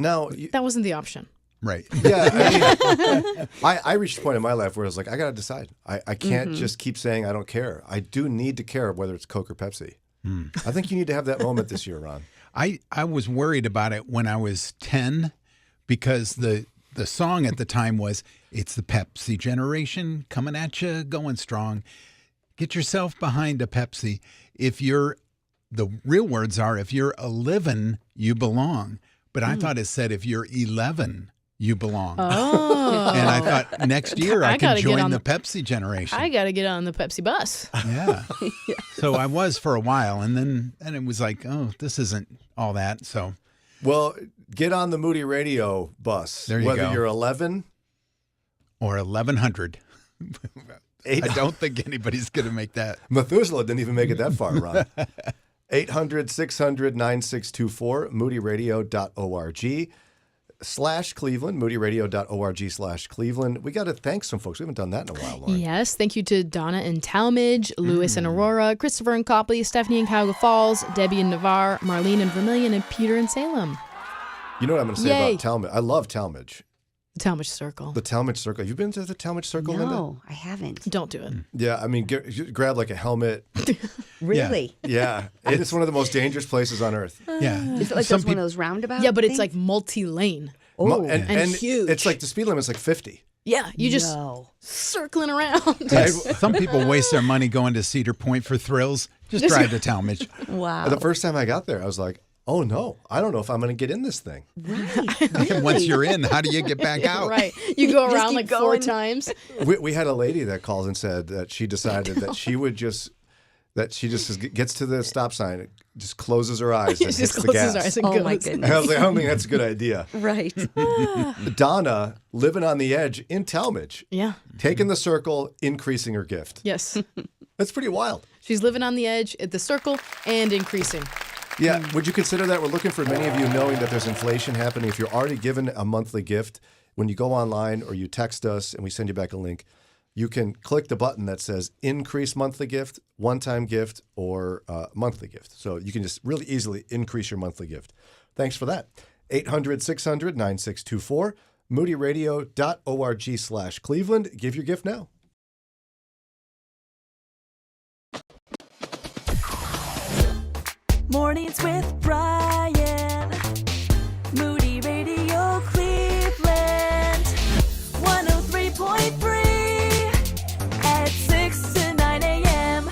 Now, That wasn't the option. Right. yeah, I mean, I reached a point in my life where I was like, I got to decide. I can't just keep saying I don't care. I do need to care whether it's Coke or Pepsi. I think you need to have that moment this year, Ron. I was worried about it when I was 10 because the song at the time was, it's the Pepsi generation coming at you, going strong. Get yourself behind a Pepsi. The real words are, if you're a livin', you belong. But I thought it said, if you're 11, you belong. Oh. And I thought next year I gotta could get join on the Pepsi generation. I got to get on the Pepsi bus. Yeah. So I was for a while, and then it was like, oh, this isn't all that. So, Well, get on the Moody Radio bus. There you whether go. you're 11 or 1100. I don't think anybody's going to make that. Methuselah didn't even make it that far, Ron. 800-600-9624, moodyradio.org/Cleveland, moodyradio.org/Cleveland. We got to thank some folks. We haven't done that in a while, Lauren. Yes, thank you to Donna in Talmadge, Lewis and Aurora, Christopher in Copley, Stephanie in Cuyahoga Falls, Debbie in Navarre, Marlene in Vermilion, and Peter in Salem. You know what I'm going to say Yay. about Talmadge? I love Talmadge. The Talmadge Circle. The Talmadge Circle. Have you been to the Talmadge Circle, Linda? No, I haven't. Don't do it. Yeah, I mean, grab like a helmet. Really? Yeah, it's one of the most dangerous places on earth. Yeah. Is it like one of those roundabouts? Yeah, but it's like multi-lane. Oh, and huge. It's like the speed limit's like 50. Yeah, you just circling around. Some people waste their money going to Cedar Point for thrills. Just drive to Talmadge. Wow. The first time I got there, I was like, oh no, I don't know if I'm going to get in this thing. Right. Once you're in, how do you get back out? Right. You go Just around keep like going. 4 times. We had a lady that calls and said that she decided that she would just gets to the stop sign, just closes her eyes and Just hits the closes gas. her eyes and Oh, my goes. And goodness. I was like, I don't think that's a good idea. Right. Donna, living on the edge in Talmadge, Yeah. taking the circle, increasing her gift. Yes. That's pretty wild. She's living on the edge at the circle and increasing. Yeah. Would you consider that? We're looking for many of you knowing that there's inflation happening. If you're already given a monthly gift, when you go online or you text us and we send you back a link, you can click the button that says increase monthly gift, one-time gift, or monthly gift. So you can just really easily increase your monthly gift. Thanks for that. 800-600-9624, moodyradio.org/Cleveland. Give your gift now. Mornings with Brian. Moody Radio Cleveland. 103.3 at 6 to 9 a.m.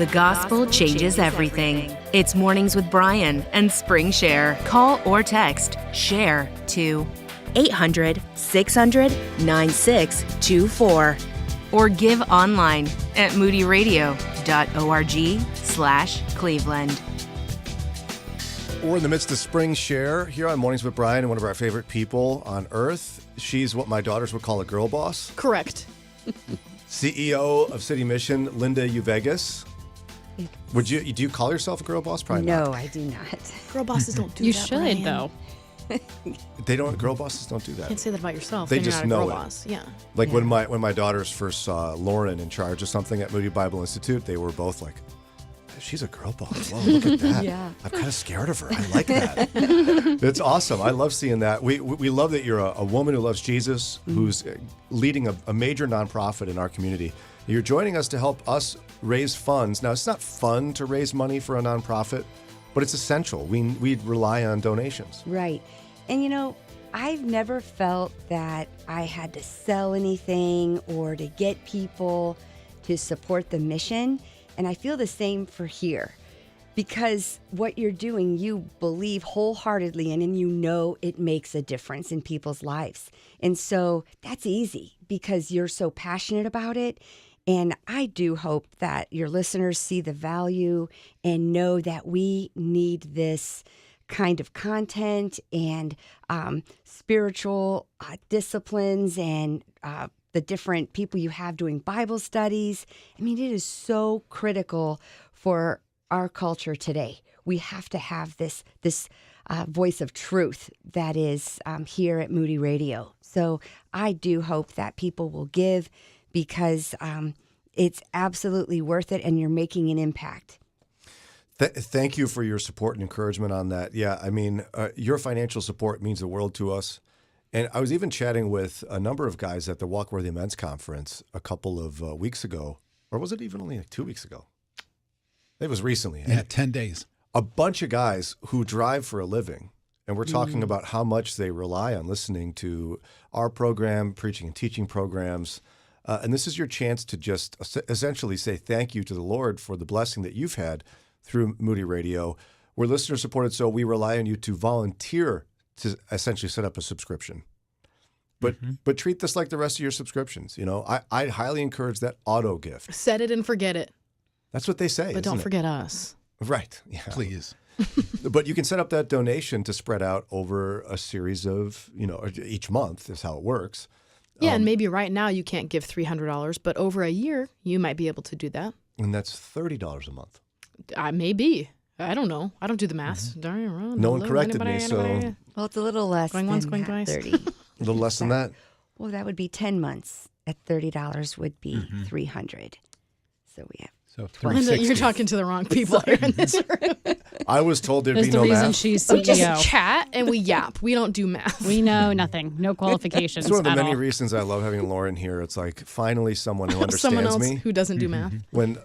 The gospel changes everything. It's Mornings with Brian and Spring Share. Call or text SHARE to 800-600-9624 or give online at moodyradio.org/Cleveland. We're in the midst of Spring Share here on Mornings with Brian, one of our favorite people on earth. She's what my daughters would call a girl boss. Correct. CEO of City Mission, Lina Uveges. Do you call yourself a girl boss? Probably not. No, I do not. Girl bosses don't do You that. should, Brian. though. Girl bosses don't do that. You can't say that about yourself. They then just you're not a know girl it. boss. Yeah. Like when my daughters first saw Lauren in charge of something at Moody Bible Institute, they were both like, she's a girl boss. Whoa, look at that. Yeah. I'm kind of scared of her. I like that. It's awesome. I love seeing that. We love that you're a woman who loves Jesus, who's leading a major nonprofit in our community. You're joining us to help us raise funds. Now, it's not fun to raise money for a nonprofit, but it's essential. We rely on donations. Right. And I've never felt that I had to sell anything or to get people to support the mission. And I feel the same for here, because what you're doing, you believe wholeheartedly in, and it makes a difference in people's lives. And so that's easy because you're so passionate about it. And I do hope that your listeners see the value and know that we need this kind of content and spiritual disciplines and the different people you have doing Bible studies. I mean, it is so critical for our culture today. We have to have this voice of truth that is here at Moody Radio. So I do hope that people will give, because it's absolutely worth it, and you're making an impact. Thank you for your support and encouragement on that. Yeah, I mean, your financial support means the world to us. And I was even chatting with a number of guys at the Walkworthy Men's Conference a couple of weeks ago, or was it even only like 2 weeks ago? It was recently. Yeah, 10 days. A bunch of guys who drive for a living, and we're talking about how much they rely on listening to our program, preaching and teaching programs. And this is your chance to just essentially say thank you to the Lord for the blessing that you've had through Moody Radio. We're listener supported, so we rely on you to volunteer to essentially set up a subscription. But treat this like the rest of your subscriptions. I highly encourage that auto gift. Set it and forget it. That's what they say. But don't forget us. Right. Yeah. Please. But you can set up that donation to spread out over a series of, each month is how it works. Yeah, and maybe right now you can't give $300, but over a year you might be able to do that. And that's $30 a month. Maybe. I don't know. I don't do the maths. No one corrected me, so... Well, it's a little less going than once, going that, twice. 30. A little less than that? Well, that would be 10 months. At $30 would be $300. So we have... So Linda, you're talking to the wrong people here in this room. I was told there'd That's be the no reason math. she's We just CEO. chat and we yap. We don't do math. We know nothing. No qualifications It's one of the at many all. reasons I love having Lauren here. It's like finally someone who understands Someone else me. who doesn't do math. When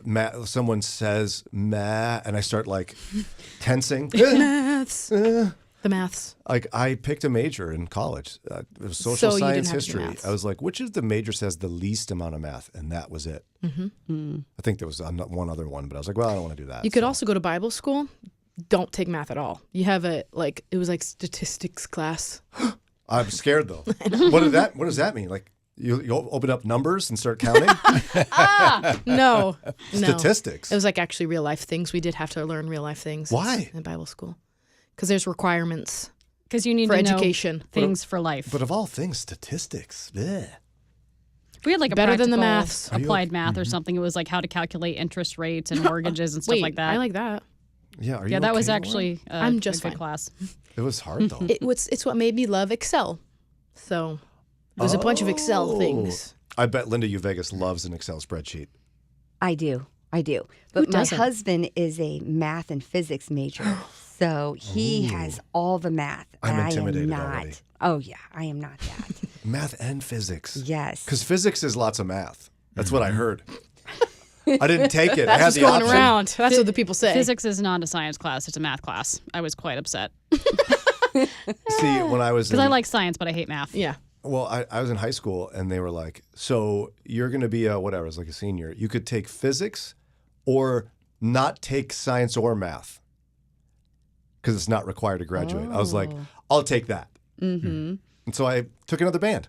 someone says "ma" and I start like tensing. Maths. The maths. Like I picked a major in college. It was So social you didn't science have to do history. maths. I was like, which is the major says the least amount of math? And that was it. I think there was one other one, but I was like, well, I don't want to do that. You could also go to Bible school. Don't take math at all. You have it was like statistics class. I'm scared though. What does that mean? Like you'll open up numbers and start counting? No. Statistics. It was like actually real life things. We did have to learn real life things. Why? In Bible school. Because there's requirements. Because you need for to education. know things for life. But of all things, statistics. Bleh. We had like a Better than the practical maths. applied math or something. It was like how to calculate interest rates and mortgages and stuff Wait, like that. I like that. Yeah, are you Yeah, that was okay, actually I'm a just good fine. class. It was hard though. It's what made me love Excel. So there's a bunch of Excel things. I bet Lina Uveges loves an Excel spreadsheet. I do. But my doesn't? husband is a math and physics major. So he has all the math. I'm and intimidated I am not. already. Oh, yeah. I am not that. Math and physics. Yes. Because physics is lots of math. That's what I heard. I didn't take it. I That's had what's the going option. around. That's what the people say. Physics is not a science class. It's a math class. I was quite upset. See, when I was Because I like science, but I hate math. Yeah. Well, I was in high school, and they were like, so you're going to be whatever, I was like a senior. You could take physics or not take science or math because it's not required to graduate. I was like, I'll take that. Mm-hmm. And so I took another band.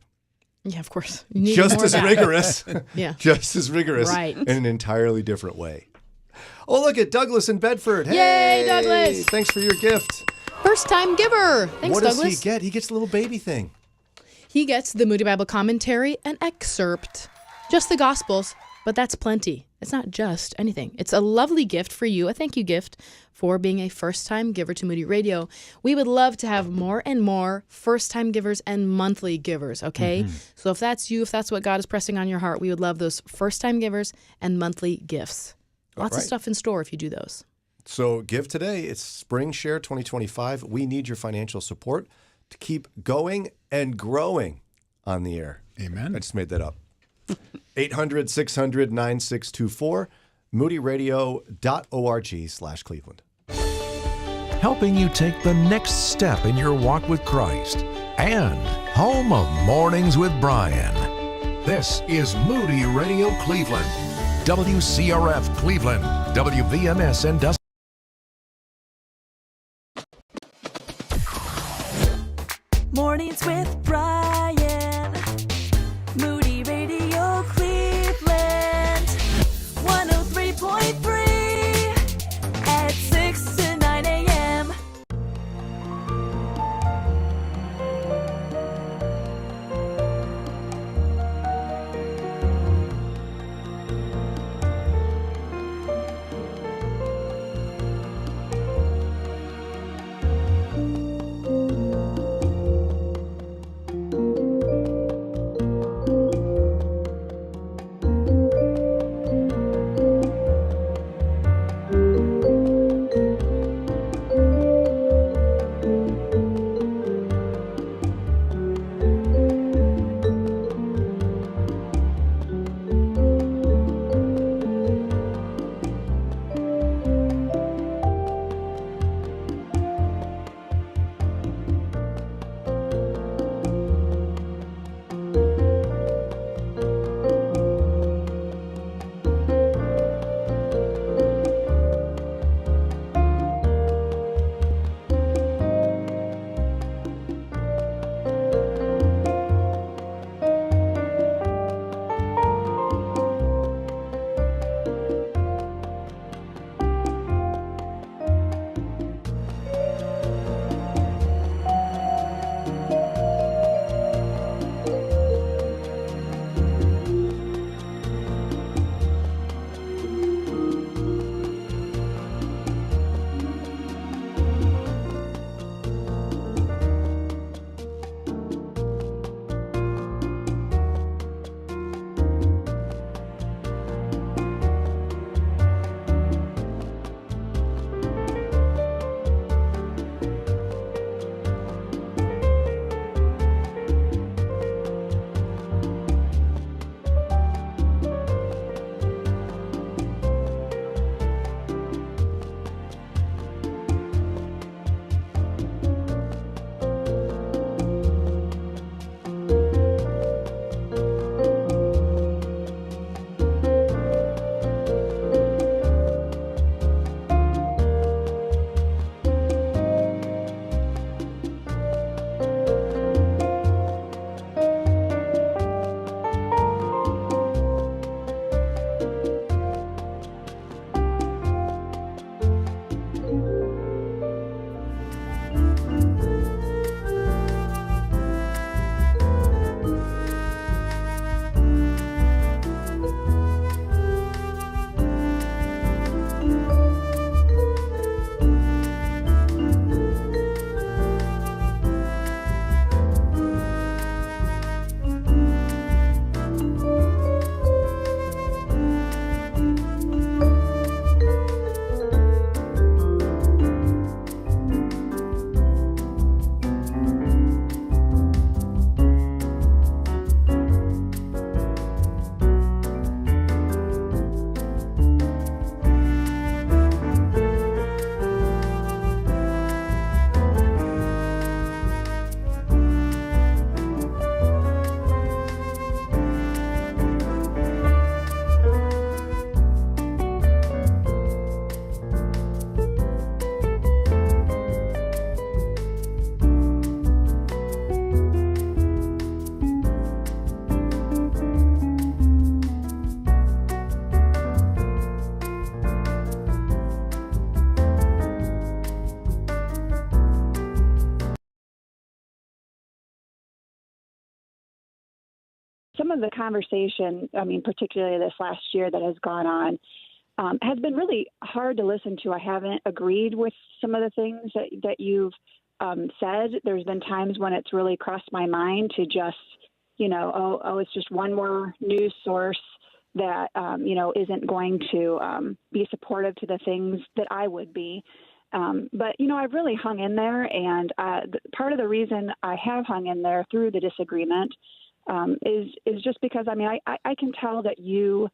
Yeah, of course. You need Just more as of that. rigorous. Yeah. Just as rigorous Right. in an entirely different way. Oh, look at Douglas in Bedford. Yay, Hey, Douglas. Thanks for your gift. First time giver. Thanks, what Douglas. does he get? He gets a little baby thing. He gets the Moody Bible Commentary, an excerpt, just the Gospels, but that's plenty. It's not just anything. It's a lovely gift for you, a thank you gift for being a first-time giver to Moody Radio. We would love to have more and more first-time givers and monthly givers, okay? So if that's you, if that's what God is pressing on your heart, we would love those first-time givers and monthly gifts. Lots of stuff in store if you do those. So give today. It's Spring Share 2025. We need your financial support to keep going and growing on the air. Amen. I just made that up. 800-600-9624, moodyradio.org/Cleveland. Helping you take the next step in your walk with Christ. And home of Mornings with Brian. This is Moody Radio Cleveland. WCRF Cleveland. WVMS and Dust. Mornings with Brian. Moody Radio Cleveland. 103.3 at 6 to 9 a.m. some of the conversation, I mean, particularly this last year that has gone on, has been really hard to listen to. I haven't agreed with some of the things that you've said. There's been times when it's really crossed my mind to just, it's just one more news source that, isn't going to be supportive to the things that I would be. But I've really hung in there, and part of the reason I have hung in there through the disagreement is just because, I can tell that you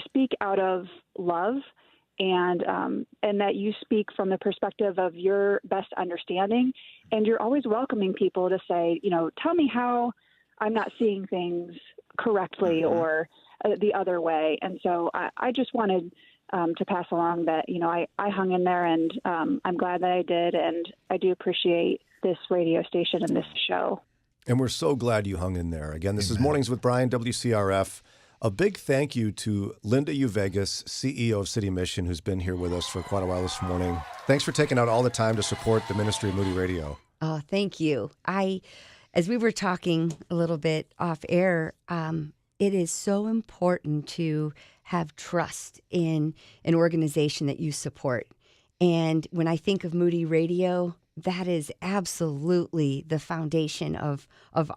speak out of love, and that you speak from the perspective of your best understanding, and you're always welcoming people to say, tell me how I'm not seeing things correctly or the other way. And so I just wanted to pass along that, I hung in there, and I'm glad that I did, and I do appreciate this radio station and this show. And we're so glad you hung in there. Again, this is Mornings with Brian, WCRF. A big thank you to Lina Uveges, CEO of City Mission, who's been here with us for quite a while this morning. Thanks for taking out all the time to support the ministry of Moody Radio. Oh, thank you. As we were talking a little bit off air, it is so important to have trust in an organization that you support. And when I think of Moody Radio, that is absolutely the foundation of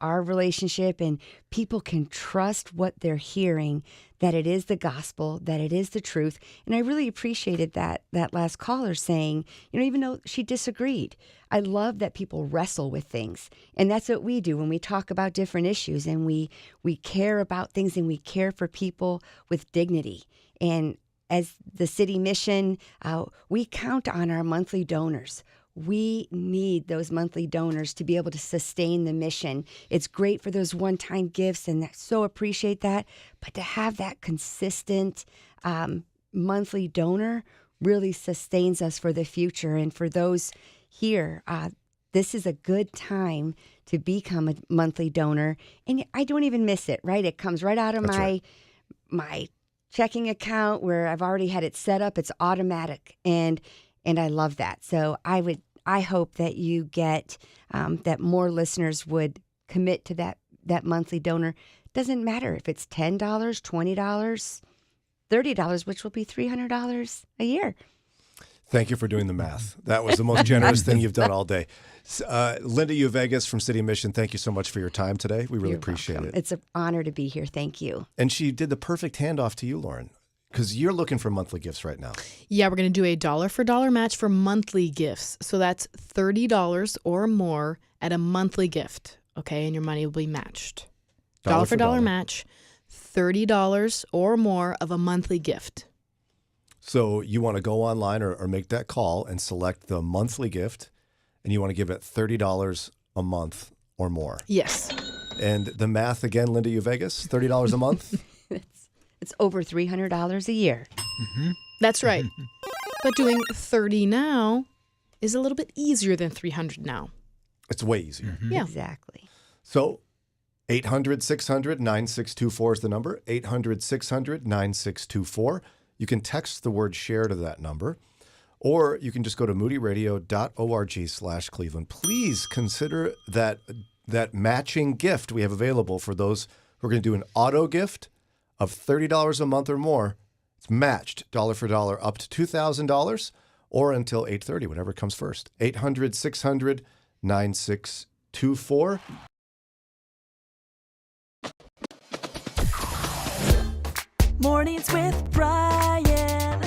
our relationship, and people can trust what they're hearing, that it is the gospel, that it is the truth. And I really appreciated that last caller saying, even though she disagreed, I love that people wrestle with things. And that's what we do when we talk about different issues, and we care about things, and we care for people with dignity. And as the City Mission, we count on our monthly donors. We need those monthly donors to be able to sustain the mission. It's great for those one-time gifts, and I so appreciate that. But to have that consistent monthly donor really sustains us for the future. And for those here, this is a good time to become a monthly donor. And I don't even miss it, right? It comes right out of my checking account where I've already had it set up. It's automatic. And I love that. So I hope that you get that more listeners would commit to that monthly donor. Doesn't matter if it's $10, $20, $30, which will be $300 a year. Thank you for doing the math. That was the most generous thing you've done all day. Lina Uveges from City Mission, thank you so much for your time today. We really appreciate it. It's an honor to be here. Thank you. And she did the perfect handoff to you, Lauren, because you're looking for monthly gifts right now. Yeah, we're going to do a $1 match for monthly gifts. So that's $30 or more at a monthly gift, okay? And your money will be matched. $1 match, $30 or more of a monthly gift. So you want to go online or make that call and select the monthly gift, and you want to give it $30 a month or more. Yes. And the math again, Lina Uveges, $30 a month? It's over $300 a year. Mm-hmm. That's right. But doing 30 now is a little bit easier than 300 now. It's way easier. Mm-hmm. Yeah. Exactly. So 800-600-9624 is the number, 800-600-9624. You can text the word share to that number, or you can just go to moodyradio.org/Cleveland. Please consider that matching gift we have available for those who are going to do an auto gift of $30 a month or more. It's matched dollar for dollar up to $2,000 or until 8:30, whatever comes first. 800-600-9624. Mornings with Brian.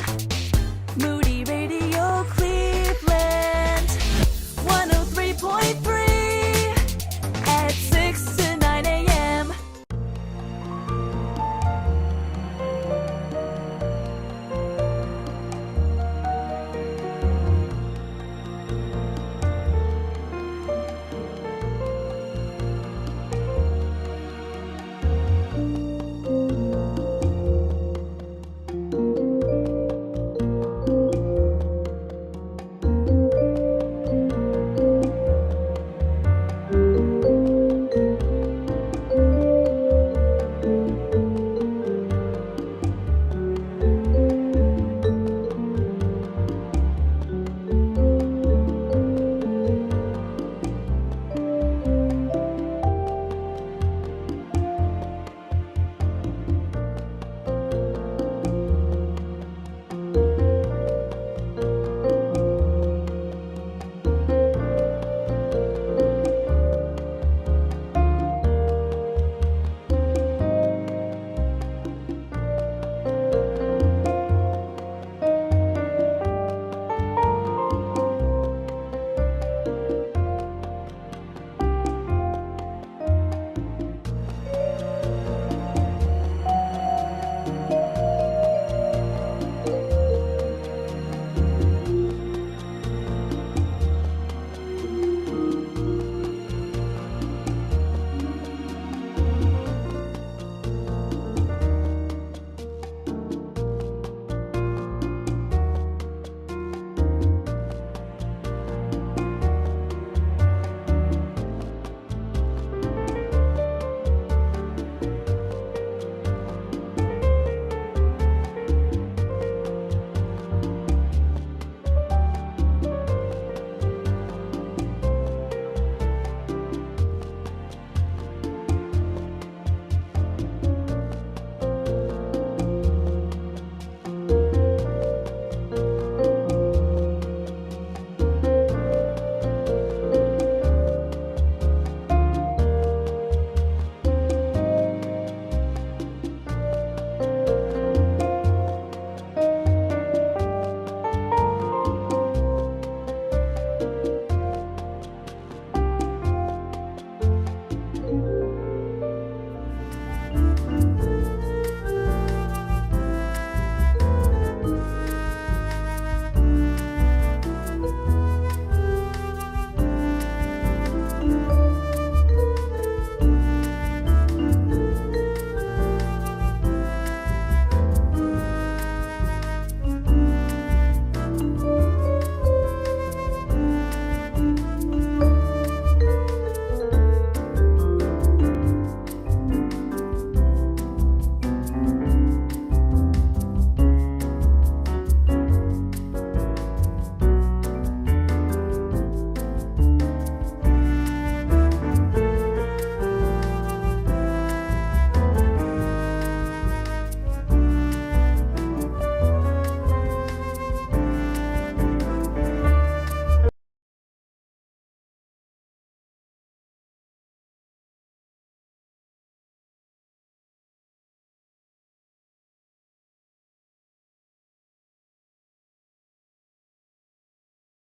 Moody Radio Cleveland. 103.3 at 6 to 9 a.m.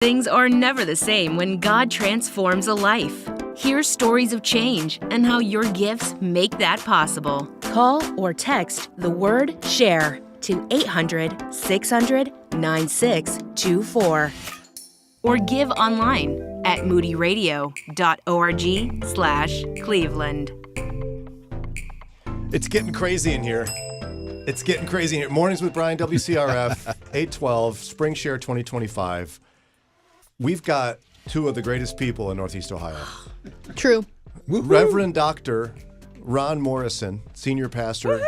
Things are never the same when God transforms a life. Hear stories of change and how your gifts make that possible. Call or text the word SHARE to 800-600-9624. Or give online at moodyradio.org/Cleveland. It's getting crazy in here. It's getting crazy in here. Mornings with Brian, WCRF, 812, Spring Share 2025. We've got two of the greatest people in Northeast Ohio. True. Reverend Dr. Ron Morrison, senior pastor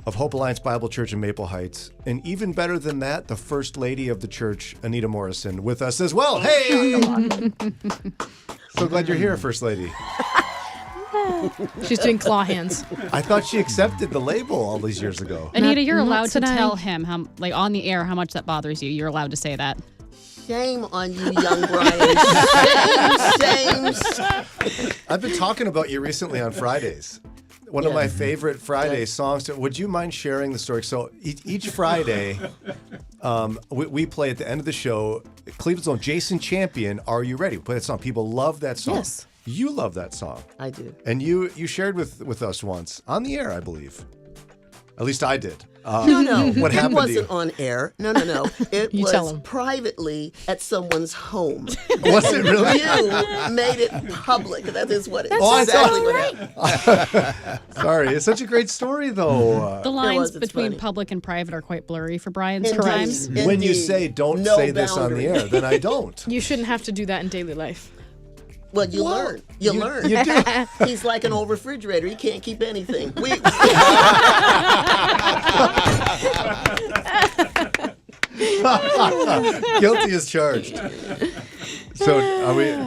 of Hope Alliance Bible Church in Maple Heights. And even better than that, the First Lady of the church, Anita Morrison, with us as well. Hey! So glad you're here, First Lady. She's doing claw hands. I thought she accepted the label all these years ago. Anita, you're allowed to tell him, how, like on the air, how much that bothers you. You're allowed to say that. Shame on you, young Brian. Shame. I've been talking about you recently on Fridays. One of my favorite Friday songs. Would you mind sharing the story? So each Friday, we play at the end of the show, Cleveland's own Jason Champion, Are You Ready? We play that song. People love that song. Yes. You love that song. I do. And you shared with us once on the air, I believe. At least I did. No. What happened it to you? wasn't on air. No. It was privately at someo's home. Was it really? You made it public. That is what it is. That's Exactly what happened. Sorry. It's such a great story, though. The lines between public and private are quite blurry for Brian sometimes. When you say don't say this on the air, then I don't. You shouldn't have to do that in daily life. Well, you learn. You learn. You do. He's like an old refrigerator. He can't keep anything. Guilty as charged. So,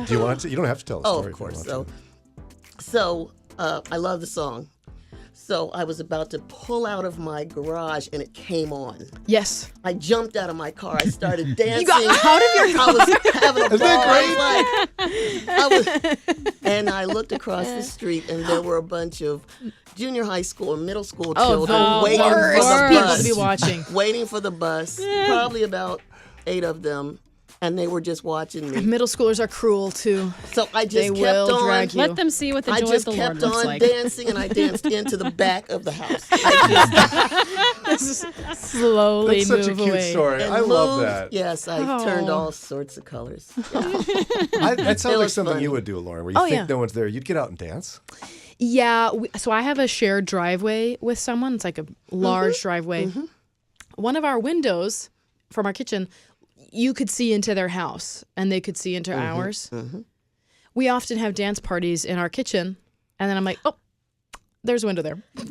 do you want to? You don't have to tell the story. Of course. So, I love the song. So I was about to pull out of my garage and it came on. Yes. I jumped out of my car. I started dancing. You got out of your car? I was having a Isn't ball. that And I looked across the street and there were a bunch of junior high school and middle school Oh, children the waiting for worst the people bus. to be watching. Waiting for the bus. Probably about 8 of them. And they were just watching me. Middle schoolers are cruel too. So I just They kept will on. drag you. Let them see what the I joy just of the Lord kept looks on like. dancing, and I danced into the back of the house. Slowly That's such a move cute away. story. And I love moved. that. Yes, I turned all sorts of colors. That sounds like something you would do, Lauren, where you think no one's there. You'd get out and dance. Yeah. So I have a shared driveway with someone. It's like a large driveway. One of our windows from our kitchen, you could see into their house and they could see into ours. We often have dance parties in our kitchen, and then I'm like, oh, there's a window there. They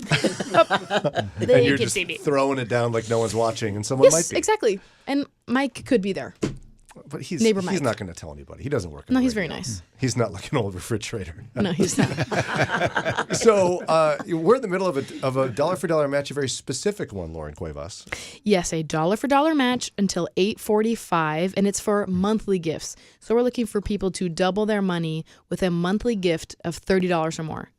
And you're can just see me. throwing it down like no one's watching, and someone might Yes, be. exactly. And Mike could be there. But he's Neighbor Mike. not going to tell anybody. He doesn't work. No, he's very nice. He's not like an old refrigerator. No, he's not. So we're in the middle of a dollar for dollar match, a very specific one, Lauren Cuevas. Yes, a dollar for dollar match until 8:45, and it's for monthly gifts. So we're looking for people to double their money with a monthly gift of $30 or more.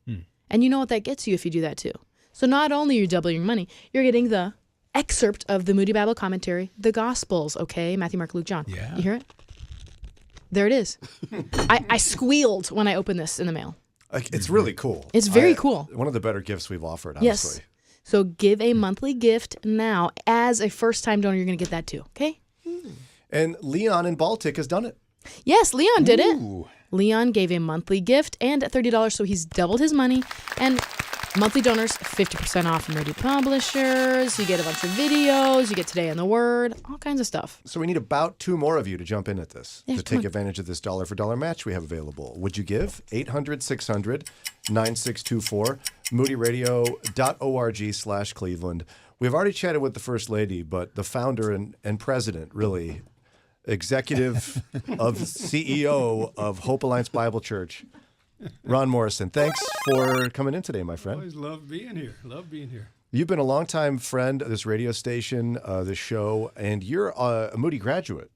And you know what that gets you if you do that too. So not only are you doubling your money, you're getting the excerpt of the Moody Bible Commentary, the Gospels, okay? Matthew, Mark, Luke, John. Yeah. You hear it? There it is. I squealed when I opened this in the mail. It's really cool. It's very cool. One of the better gifts we've offered, honestly. Yes. So give a monthly gift now. As a first-time donor, you're going to get that too, okay? And Leon in Baltic has done it. Yes, Leon did it. Leon gave a monthly gift and $30, so he's doubled his money. And monthly donors, 50% off from Moody Publishers. You get a bunch of videos. You get Today in the Word, all kinds of stuff. So we need about 2 more of you to jump in at this, Yeah, to come take on. advantage of this dollar for dollar match we have available. Would you give? 800-600-9624, moodyradio.org/Cleveland. We've already chatted with the First Lady, but the founder and president, really, executive of CEO of Hope Alliance Bible Church, Ron Morrison. Thanks for coming in today, my friend. Always love being here. Love being here. You've been a longtime friend of this radio station, this show, and you're a Moody graduate.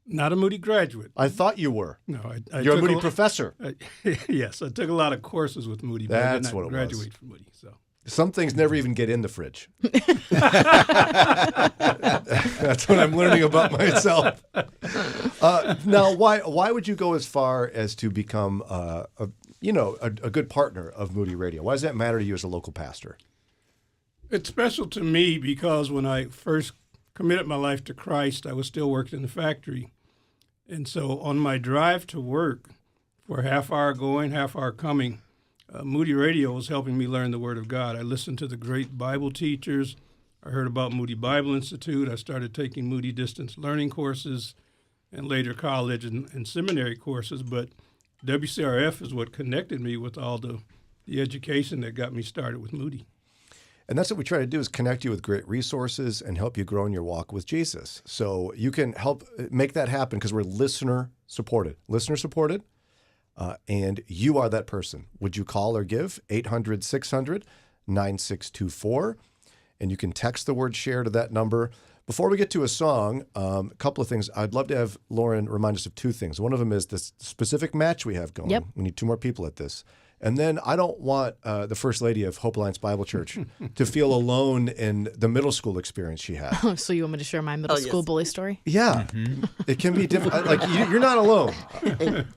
Not a Moody graduate. I thought you were. No, I You're a took Moody professor. Yes, I took a lot of courses with Moody, but That's I did what not it was. graduate from Moody. So Some things never even get in the fridge. That's what I'm learning about myself. Now, why would you go as far as to become a good partner of Moody Radio? Why does that matter to you as a local pastor? It's special to me because when I first committed my life to Christ, I was still working in the factory. And so on my drive to work, for half hour going, half hour coming, Moody Radio was helping me learn the Word of God. I listened to the great Bible teachers. I heard about Moody Bible Institute. I started taking Moody distance learning courses and later college and seminary courses. But WCRF is what connected me with all the education that got me started with Moody. And that's what we try to do, is connect you with great resources and help you grow in your walk with Jesus. So you can help make that happen because we're listener supported. And you are that person. Would you call or give? 800-600-9624. And you can text the word share to that number. Before we get to a song, a couple of things. I'd love to have Lauren remind us of two things. One of them is this specific match we have going. Yep. We need 2 more people at this. And then I don't want the First Lady of Hope Alliance Bible Church to feel alone in the middle school experience she had. Oh, so you want me to share my middle school bully story? Yeah. It can be different. Like, you're not alone.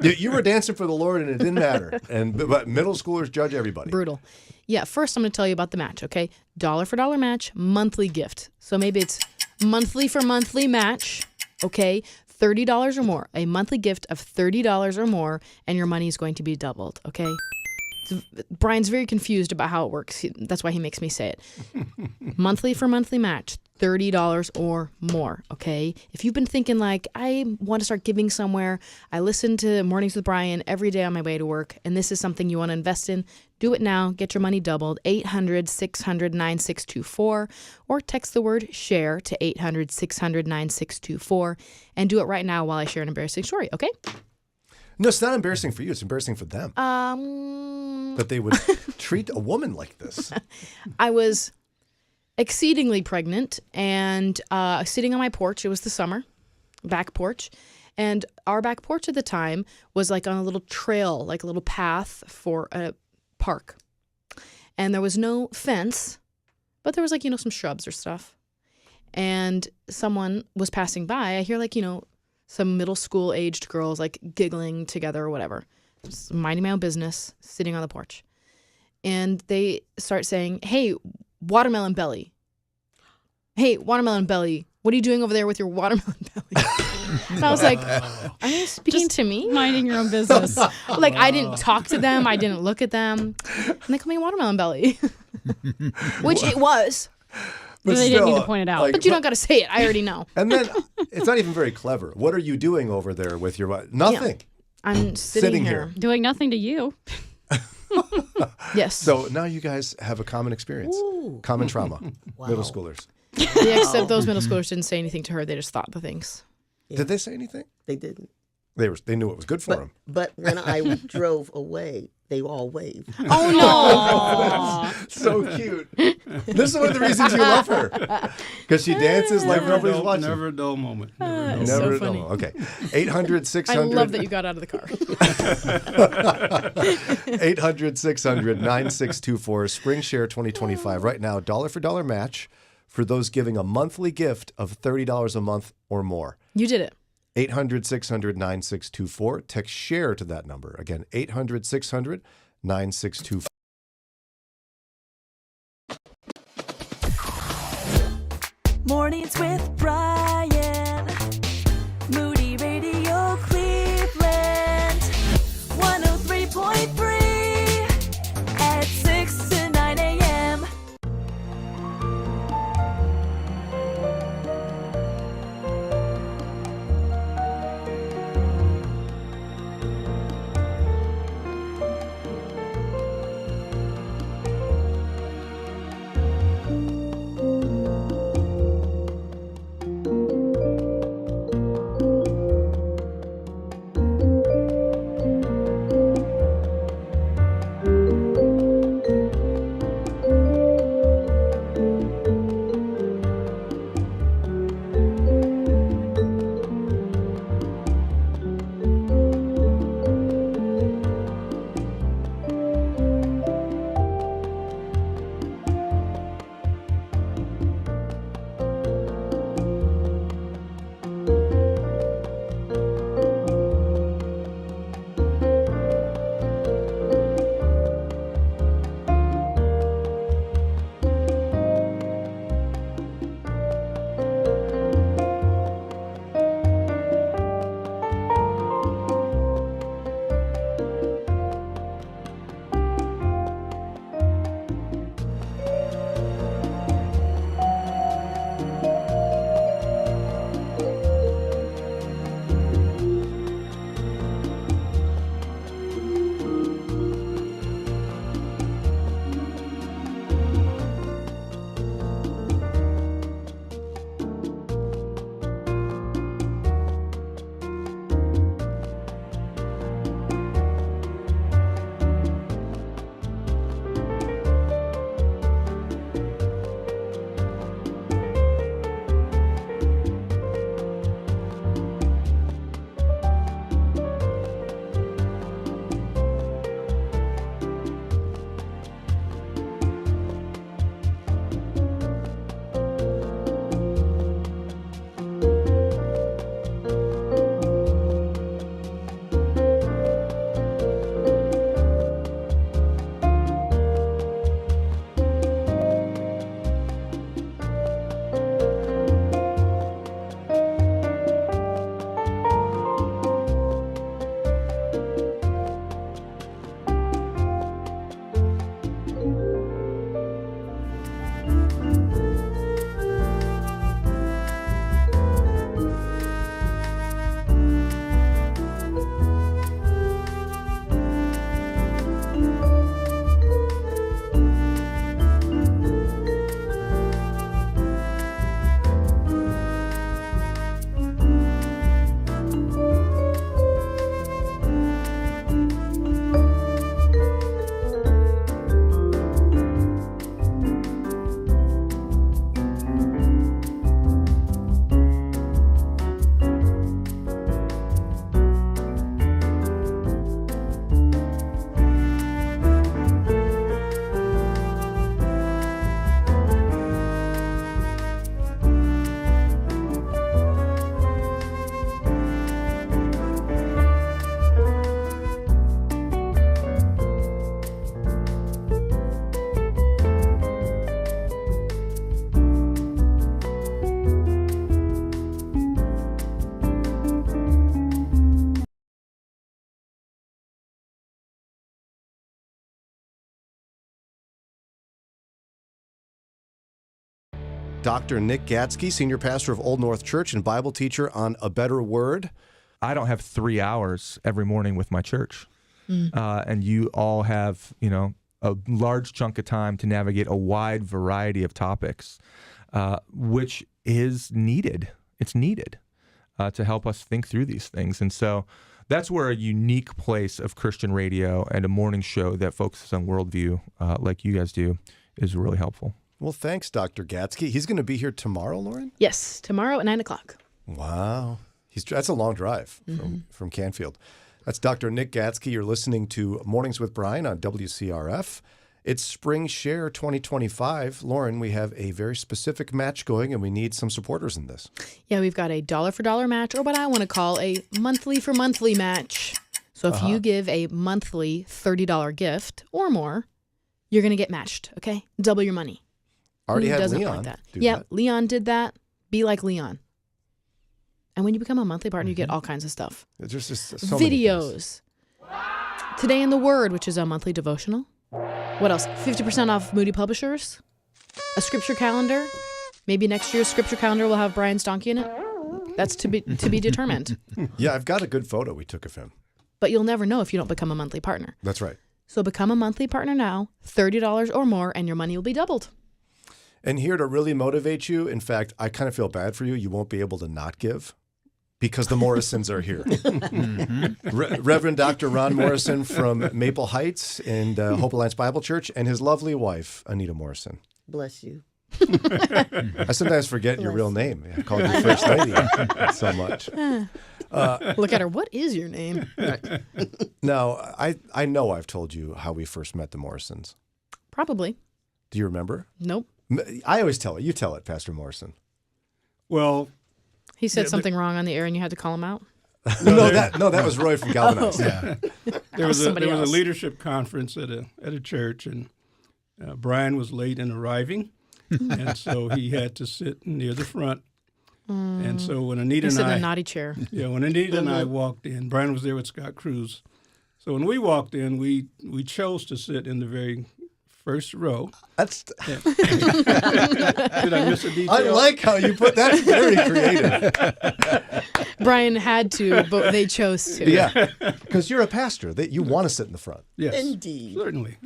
You were dancing for the Lord and it didn't matter. But middle schoolers judge everybody. Brutal. Yeah, first I'm going to tell you about the match, okay? $1 for $1 match, monthly gift. So maybe it's monthly for monthly match, okay? $30 or more, a monthly gift of $30 or more, and your money is going to be doubled, okay? Brian's very confused about how it works. That's why he makes me say it. Monthly for monthly match, $30 or more, okay? If you've been thinking like, I want to start giving somewhere, I listen to Mornings with Brian every day on my way to work, and this is something you want to invest in, do it now. Get your money doubled. 800-600-9624 or text the word share to 800-600-9624 and do it right now while I share an embarrassing story, okay? No, it's not embarrassing for you. It's embarrassing for them. That they would treat a woman like this. I was exceedingly pregnant and sitting on my porch. It was the summer, back porch. And our back porch at the time was like on a little trail, like a little path for a park. And there was no fence, but there was like, some shrubs or stuff. And someone was passing by. I hear some middle school aged girls like giggling together or whatever. Just minding my own business, sitting on the porch. And they start saying, hey, watermelon belly. Hey, watermelon belly. What are you doing over there with your watermelon belly? And I was like, are you speaking to me? Minding your own business. Like, I didn't talk to them. I didn't look at them. And they call me watermelon belly. Which it was. But they didn't need to point it out. But you don't got to say it. I already know. And then it's not even very clever. What are you doing over there with your wife? Nothing. Yeah. I'm sitting here. Doing nothing to you. Yes. So now you guys have a common experience. Ooh. Common trauma. Wow. Middle schoolers. Yeah, except those middle schoolers didn't say anything to her. They just thought the things. Yeah. Did they say anything? They didn't. They knew it was good for them. But when I drove away, they all waved. Oh, no. So cute. This is one of the reasons you love her. Because she dances like nobody's watching. Never a dull moment. Never so a dull moment. Okay. 800-600. I love that you got out of the car. 800-600-9624. Spring Share 2025. Right now, $1 for $1 match for those giving a monthly gift of $30 a month or more. You did it. 800-600-9624. Text share to that number. Again, 800-600-9624. Mornings with Brian. Moody Radio Cleveland. 103.3 at 6 to 9 a.m. Dr. Nick Gatzke, senior pastor of Old North Church and Bible teacher on A Better Word. I don't have 3 hours every morning with my church. And you all have, a large chunk of time to navigate a wide variety of topics, which is needed. It's needed to help us think through these things. And so that's where a unique place of Christian radio and a morning show that focuses on worldview, like you guys do, is really helpful. Well, thanks, Dr. Gatzke. He's going to be here tomorrow, Lauren? Yes, tomorrow at 9 o'clock. Wow. That's a long drive from Canfield. That's Dr. Nick Gatzke. You're listening to Mornings with Brian on WCRF. It's Spring Share 2025. Lauren, we have a very specific match going, and we need some supporters in this. Yeah, we've got a dollar for dollar match, or what I want to call a monthly for monthly match. So if you give a monthly $30 gift or more, you're going to get matched, okay? Double your money. Already Who had doesn't Leon like that? do Yeah, that. Leon did that. Be like Leon. And when you become a monthly partner, you get all kinds of stuff. There's just so many Videos. Today in the Word, which is a monthly devotional. What else? 50% off Moody Publishers. A scripture calendar. Maybe next year's scripture calendar will have Brian's donkey in it. That's to be determined. Yeah, I've got a good photo we took of him. But you'll never know if you don't become a monthly partner. That's right. So become a monthly partner now, $30 or more, and your money will be doubled. And here to really motivate you, in fact, I kind of feel bad for you. You won't be able to not give because the Morrisons are here. Reverend Dr. Ron Morrison from Maple Heights and Hope Alliance Bible Church, and his lovely wife, Anita Morrison. Bless you. I sometimes forget your real name. I call you First Lady so much. Look at her. What is your name? Now, I know I've told you how we first met the Morrisons. Probably. Do you remember? Nope. I always tell it. You tell it, Pastor Morrison. Well, He said something wrong on the air and you had to call him out? that was Roy from Galvanize. Yeah. There was a leadership conference at a church, and Brian was late in arriving, and so he had to sit near the front. And so when Anita and He I sit in a naughty chair. Yeah, when Anita and I walked in, Brian was there with Scott Cruz. So when we walked in, we chose to sit in the very first row. That's Did I miss a detail? I like how you put that. Very creative. Brian had to, but they chose to. Yeah, because you're a pastor. That you want to sit in the front. Yes, Indeed. Certainly.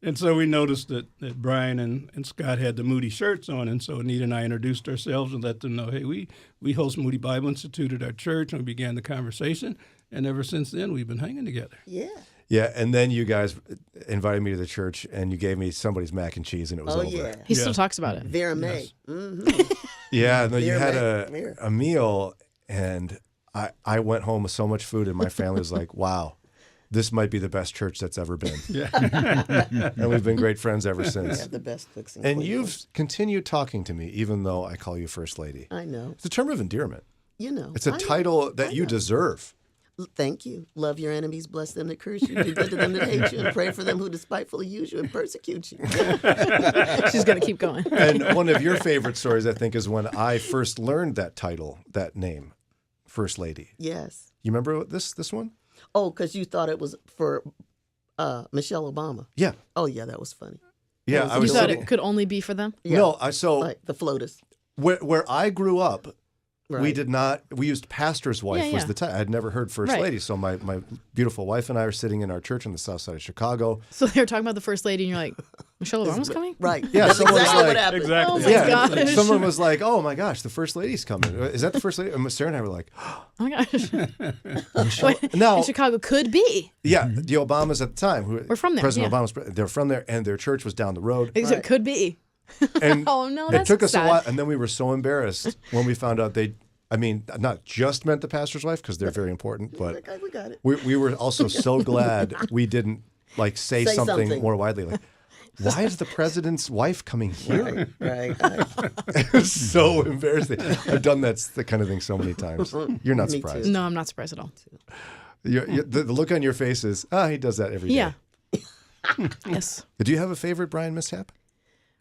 And so we noticed that Brian and Scott had the Moody shirts on, and so Anita and I introduced ourselves and let them know, hey, we host Moody Bible Institute at our church, and we began the conversation. And ever since then, we've been hanging together. Yeah. Yeah, and then you guys invited me to the church, and you gave me somebody's mac and cheese, and it was over. Yeah. He still talks about it. Vera May. Yes. Mm-hmm. Yeah, no, you Vera had May. a meal, and I went home with so much food, and my family was like, wow, this might be the best church that's ever been. Yeah. And we've been great friends ever We since. have the best cooks. And you've continued talking to me, even though I call you First Lady. I know. It's a term of endearment. You know. It's a title that you deserve. Thank you. Love your enemies, bless them that curse you, do good to them that hate you, and pray for them who despitefully use you and persecute you. She's going to keep going. And one of your favorite stories, I think, is when I first learned that title, that name, First Lady. Yes. You remember this one? Oh, because you thought it was for Michelle Obama. Yeah. Oh, yeah, that was funny. Yeah, was I was You thought sitting- it could only be for them? Yeah. No, Like the floaters. where I grew up, we Right. did not. We used pastor's wife Yeah, was yeah. the title. I had never heard First Right. Lady. So my beautiful wife and I are sitting in our church on the south side of Chicago. So they were talking about the first lady, and you're like, Michelle Obama's coming? Right. Yeah, That's someone was exactly like, what happened. Exactly. Oh, my yeah, gosh. someone was like, "Oh my gosh, the First Lady's coming. Is that the First Lady?" And Sarah and I were like, Oh my gosh. Wait, "No." in Chicago could be. Yeah, the Obamas at the time, who We're from there, President yeah. Obama's, they're from there, and their church was down the road. Except could be. And Oh, no, it that's took us sad. a while, and then we were so embarrassed when we found out not just meant the pastor's wife, because they're very important, but We got it. we were also so glad we didn't say something more widely, like, why is the president's wife coming here? Right. It was so embarrassing. I've done the kind of thing so many times. You're not Me surprised. too. No, I'm not surprised at all. The look on your face is, he does that every day. Yeah. Yes. Do you have a favorite Brian mishap?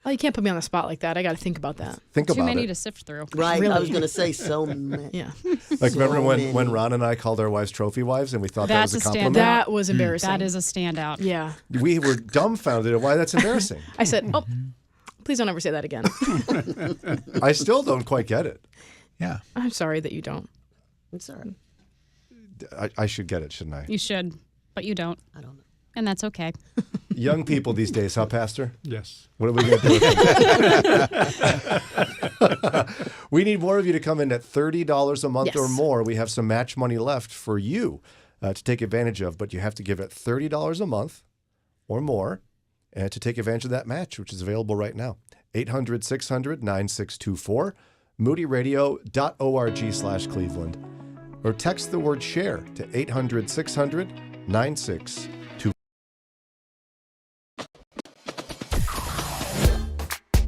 Oh, you can't put me on the spot like that. I got to think about that. Think Too about many it. to sift through. Right. Really? I was going to say so many. Yeah. Like, remember So when many. Ron and I called our wives trophy wives, and we thought That's that was a a compliment? That was embarrassing. That is a standout. Yeah. We were dumbfounded at why that's embarrassing. I said, Please don't ever say that again. I still don't quite get it. Yeah. I'm sorry that you don't. I'm sorry. I should get it, shouldn't I? You should, but you don't. I don't know. And that's okay. Young people these days, huh, Pastor? Yes. What are we going to do with them? We need more of you to come in at $30 a month or more. We have some match money left for you to take advantage of, but you have to give it $30 a month or more to take advantage of that match, which is available right now. 800-600-9624, moodyradio.org/Cleveland, or text the word share to 800-600-9624.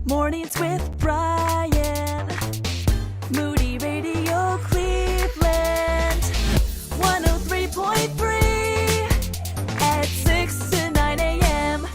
Mornings with Brian. Moody Radio Cleveland. 103.3 at 6 to 9 a.m.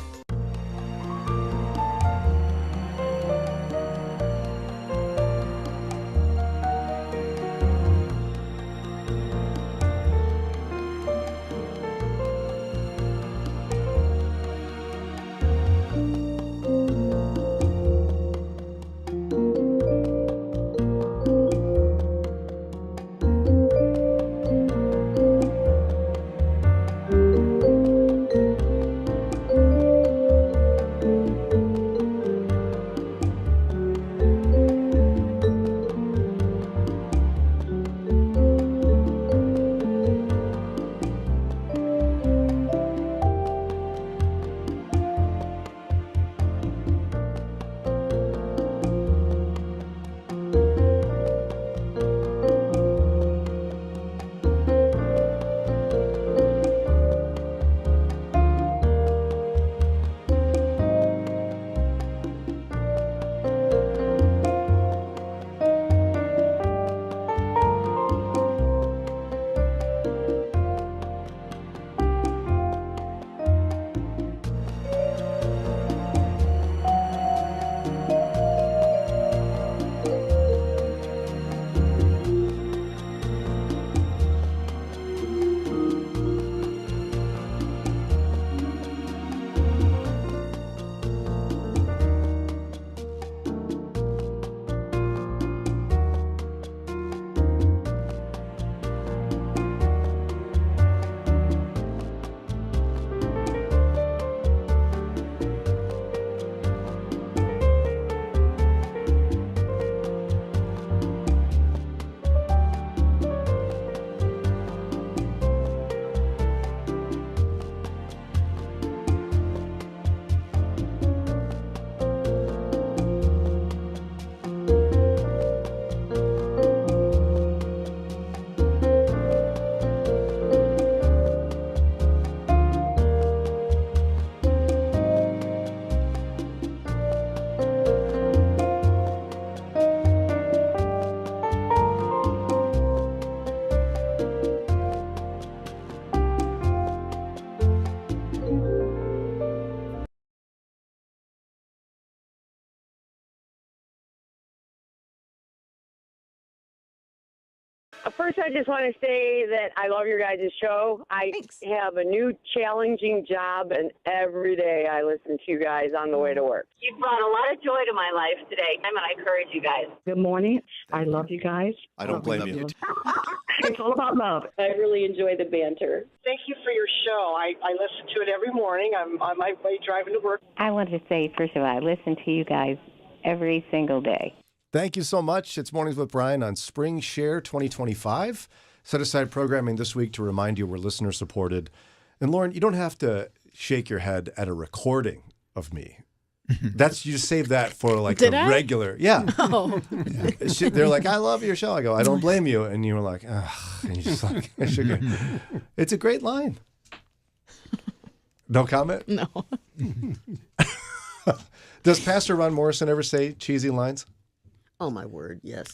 First, I just want to say that I love your guys' show. I have a new challenging job, and every day I listen to you guys on the way to work. You've brought a lot of joy to my life today, and I encourage you guys. Good morning. I love you guys. I don't blame you. It's all about love. I really enjoy the banter. Thank you for your show. I listen to it every morning. I'm on my way driving to work. I wanted to say, first of all, I listen to you guys every single day. Thank you so much. It's Mornings with Brian on Spring Share 2025. Set aside programming this week to remind you we're listener supported. And Lauren, you don't have to shake your head at a recording of me. That's you just save that for like Did a I? regular. Yeah. Oh. They're like, I love your show. I go, I don't blame you. And you were like, ugh. And you just like, I shook your... It's a great line. No comment? No. Does Pastor Ron Morrison ever say cheesy lines? Oh, my word, yes.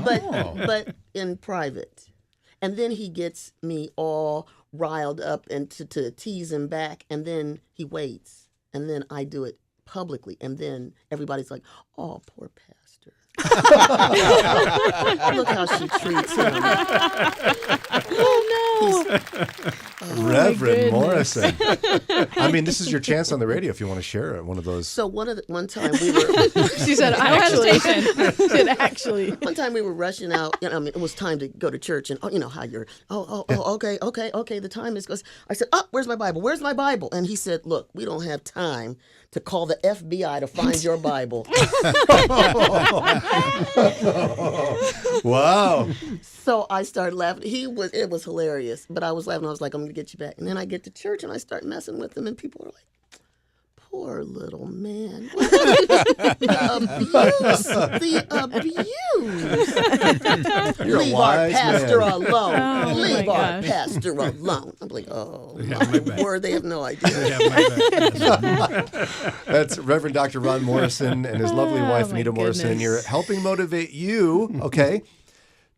But in private. And then he gets me all riled up and to tease him back, and then he waits. And then I do it publicly, and then everybody's like, oh, poor pastor. Look how she treats him. Oh, Reverend Morrison. I mean, this is your chance on the radio if you want to share one of those. So one time we were. She said, "Actually." She said, "Actually." One time we were rushing out. You know, I mean, it was time to go to church, and you know how you're. Okay. The time is. I said, "Where's my Bible? Where's my Bible?" And he said, "Look, we don't have time to call the FBI to find your Bible." Wow. So I started laughing. It was hilarious, but I was laughing. I was like, "I'm going to get you back." And then I get to church and I start messing with him, and people are like, "Poor little man." The abuse. You're Leave a our wise pastor man. alone. Oh, Leave my our gosh. pastor alone. I'm like, oh, have my back. word, they have no idea. They have my back. That's Reverend Dr. Ron Morrison and his lovely wife, my Anita Morrison, goodness. here helping motivate you, okay,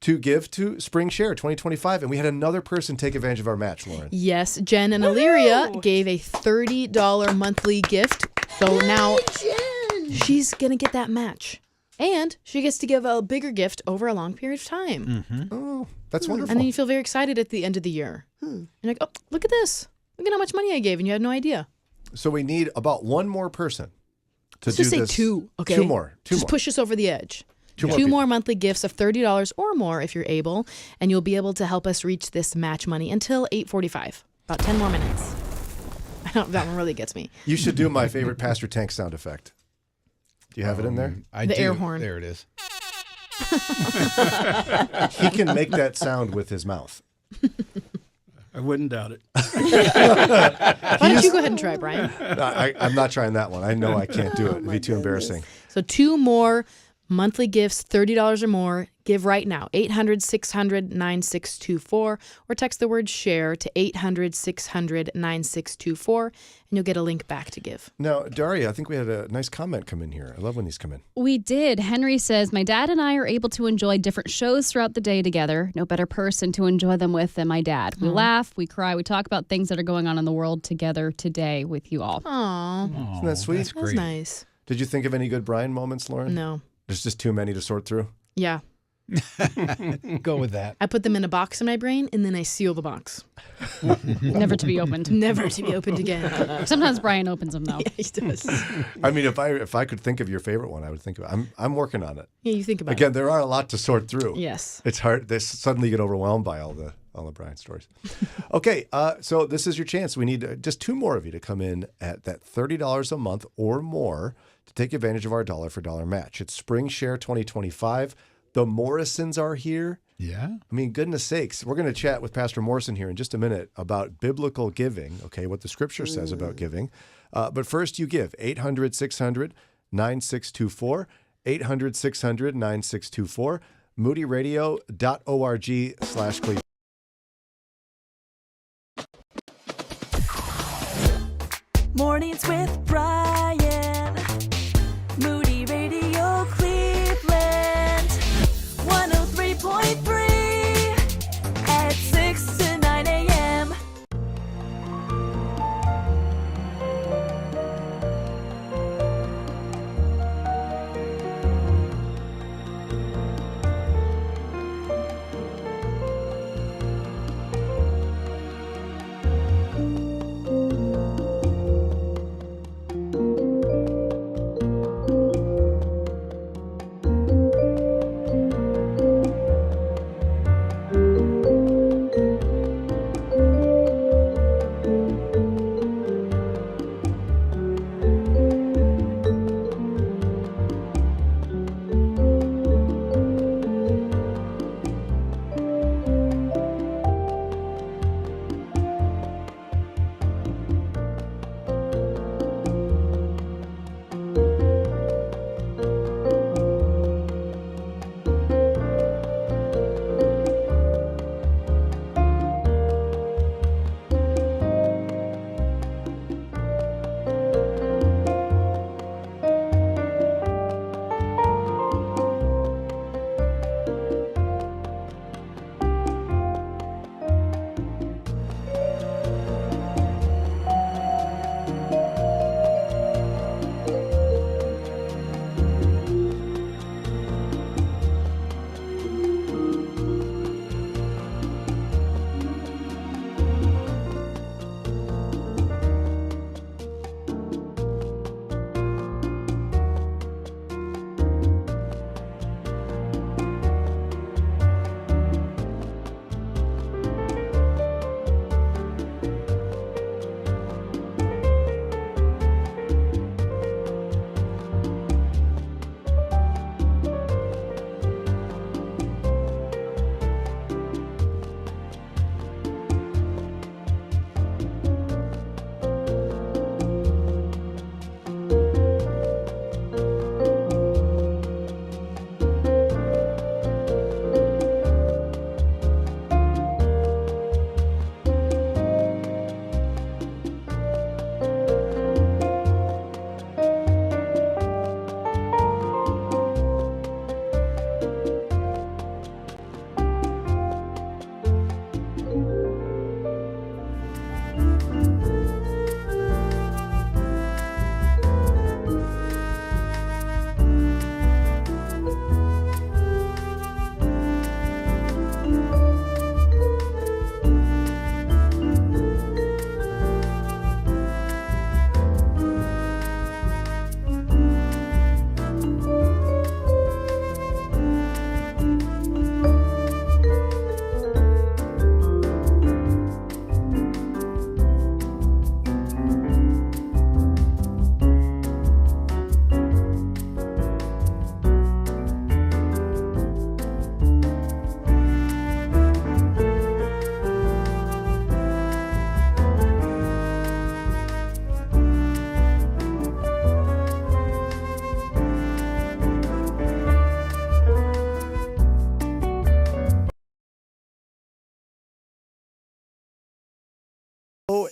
to give to Spring Share 2025. And we had another person take advantage of our match, Lauren. Yes, Jen and Illyria gave a $30 monthly gift. So now she's going to get that match. And she gets to give a bigger gift over a long period of time. Oh, that's wonderful. And then you feel very excited at the end of the year. You're like, oh, look at this. Look at how much money I gave, and you had no idea. So we need about one more person to Let's do just say this. 2, okay? Two more. Just push us over the edge. Two more Two people. more monthly gifts of $30 or more if you're able, and you'll be able to help us reach this match money until 8:45. About 10 more minutes. I don't. That one really gets me. You should do my favorite Pastor Tank sound effect. Do you have it in there? I The do. air horn. There it is. He can make that sound with his mouth. I wouldn't doubt it. Why don't you go ahead and try, Brian? I'm not trying that one. I know I can't do it. It'd be too embarrassing. So 2 more monthly gifts, $30 or more. Give right now, 800-600-9624, or text the word SHARE to 800-600-9624, and you'll get a link back to give. Now, Daria, I think we had a nice comment come in here. I love when these come in. We did. Henry says, my dad and I are able to enjoy different shows throughout the day together. No better person to enjoy them with than my dad. We laugh, we cry, we talk about things that are going on in the world together today with you all. Aww. Isn't that sweet? That's great. That's nice. Did you think of any good Brian moments, Lauren? No. There's just too many to sort through. Yeah. Go with that. I put them in a box in my brain, and then I seal the box. Never to be opened. Never to be opened again. Sometimes Brian opens them, though. Yeah, he does. I mean, if I could think of your favorite one, I would think of it. I'm working on it. Yeah, you think about Again, there are a lot to sort through. Yes. It's hard. They suddenly get overwhelmed by all the Brian stories. Okay, so this is your chance. We need just 2 more of you to come in at that $30 a month or more to take advantage of our dollar for dollar match. It's Spring Share 2025. The Morrisons are here. Yeah. I mean, goodness sakes. We're going to chat with Pastor Morrison here in just a minute about biblical giving, okay, what the scripture says about giving. But first, you give 800-600-9624, 800-600-9624, moodyradio.org/Cleveland. Mornings with Brian. Moody Radio Cleveland. 103.3 at 6 to 9 a.m.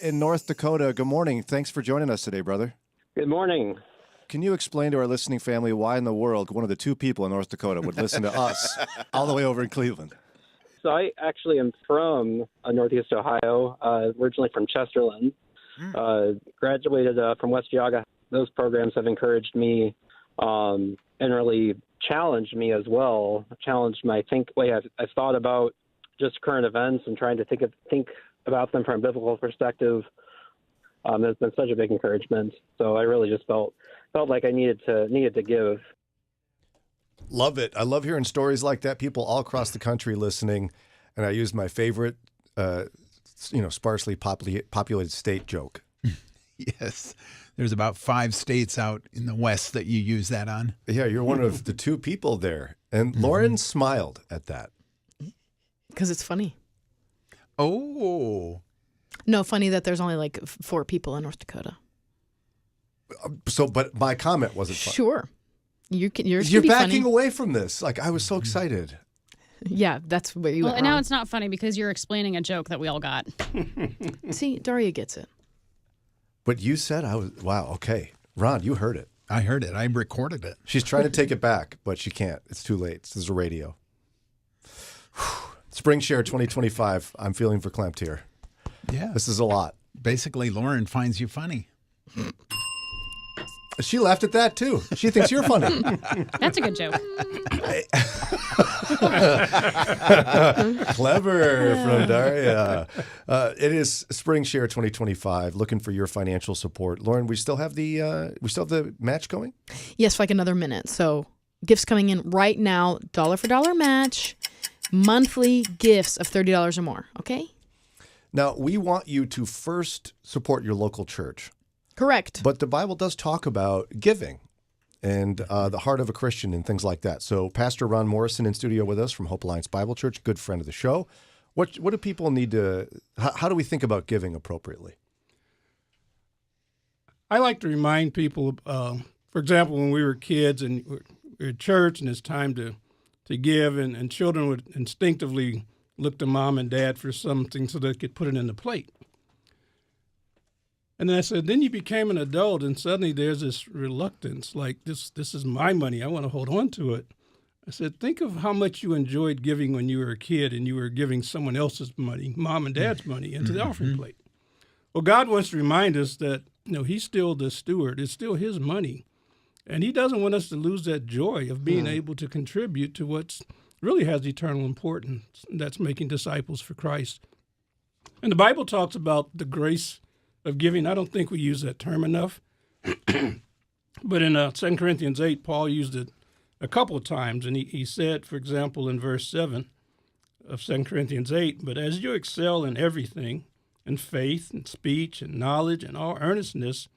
in North Dakota. Good morning. Thanks for joining us today, brother. Good morning. Can you explain to our listening family why in the world one of the two people in North Dakota would listen to us all the way over in Cleveland? So I actually am from Northeast Ohio, originally from Chesterland. Graduated from West Geauga. Those programs have encouraged me and really challenged me as well. Challenged my way I've thought about just current events and trying to think about them from a biblical perspective. Has been such a big encouragement. So I really just felt like I needed to give. Love it. I love hearing stories like that. People all across the country listening, and I used my favorite, sparsely populated state joke. Yes. There's about 5 states out in the West that you use that on. Yeah, you're one of the 2 people there. And Lauren smiled at that. Because it's funny. Oh. No, funny that there's only like 4 people in North Dakota. But my comment wasn't funny. Sure. You're backing away from this. Like, I was so excited. Yeah, that's what you Well, went and now wrong. it's not funny because you're explaining a joke that we all got. See, Daria gets it. But you said wow, okay. Ron, you heard it. I heard it. I recorded it. She's trying to take it back, but she can't. It's too late. This is a radio. Spring Share 2025. I'm feeling verklempt here. Yeah. This is a lot. Basically, Lauren finds you funny. She laughed at that, too. She thinks you're funny. That's a good joke. Clever from Daria. It is Spring Share 2025. Looking for your financial support. Lauren, we still have the match going? Yes, for like another minute. So gifts coming in right now, dollar for dollar match, monthly gifts of $30 or more. Okay? Now, we want you to first support your local church. Correct. But the Bible does talk about giving and the heart of a Christian and things like that. So Pastor Ron Morrison in studio with us from Hope Alliance Bible Church, good friend of the show. What do people need to, how do we think about giving appropriately? I like to remind people, for example, when we were kids and we were at church and it's time to give, and children would instinctively look to mom and dad for something so they could put it in the plate. And then I said, then you became an adult, and suddenly there's this reluctance, like this is my money. I want to hold on to it. I said, think of how much you enjoyed giving when you were a kid and you were giving someone else's money, mom and dad's money, into the offering plate. Well, God wants to remind us that He's still the steward. It's still His money. And He doesn't want us to lose that joy of being able to contribute to what's really has eternal importance. That's making disciples for Christ. And the Bible talks about the grace of giving. I don't think we use that term enough. But in 2 Corinthians 8, Paul used it a couple of times. And he said, for example, in verse 7 of 2 Corinthians 8, but as you excel in everything, in faith and speech and knowledge and all earnestness,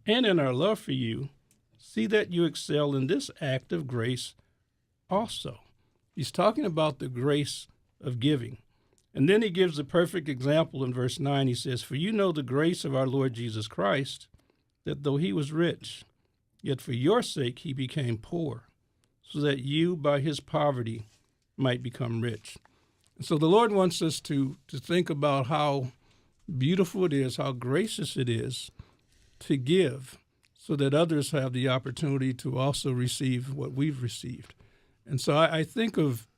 and in our love for you, see that you excel in this act of grace also. He's talking about the grace of giving. And then he gives the perfect example in verse 9. He says, for you know the grace of our Lord Jesus Christ, that though he was rich, yet for your sake he became poor, so that you by his poverty might become rich. And so the Lord wants us to think about how beautiful it is, how gracious it is to give, so that others have the opportunity to also receive what we've received. And so I think of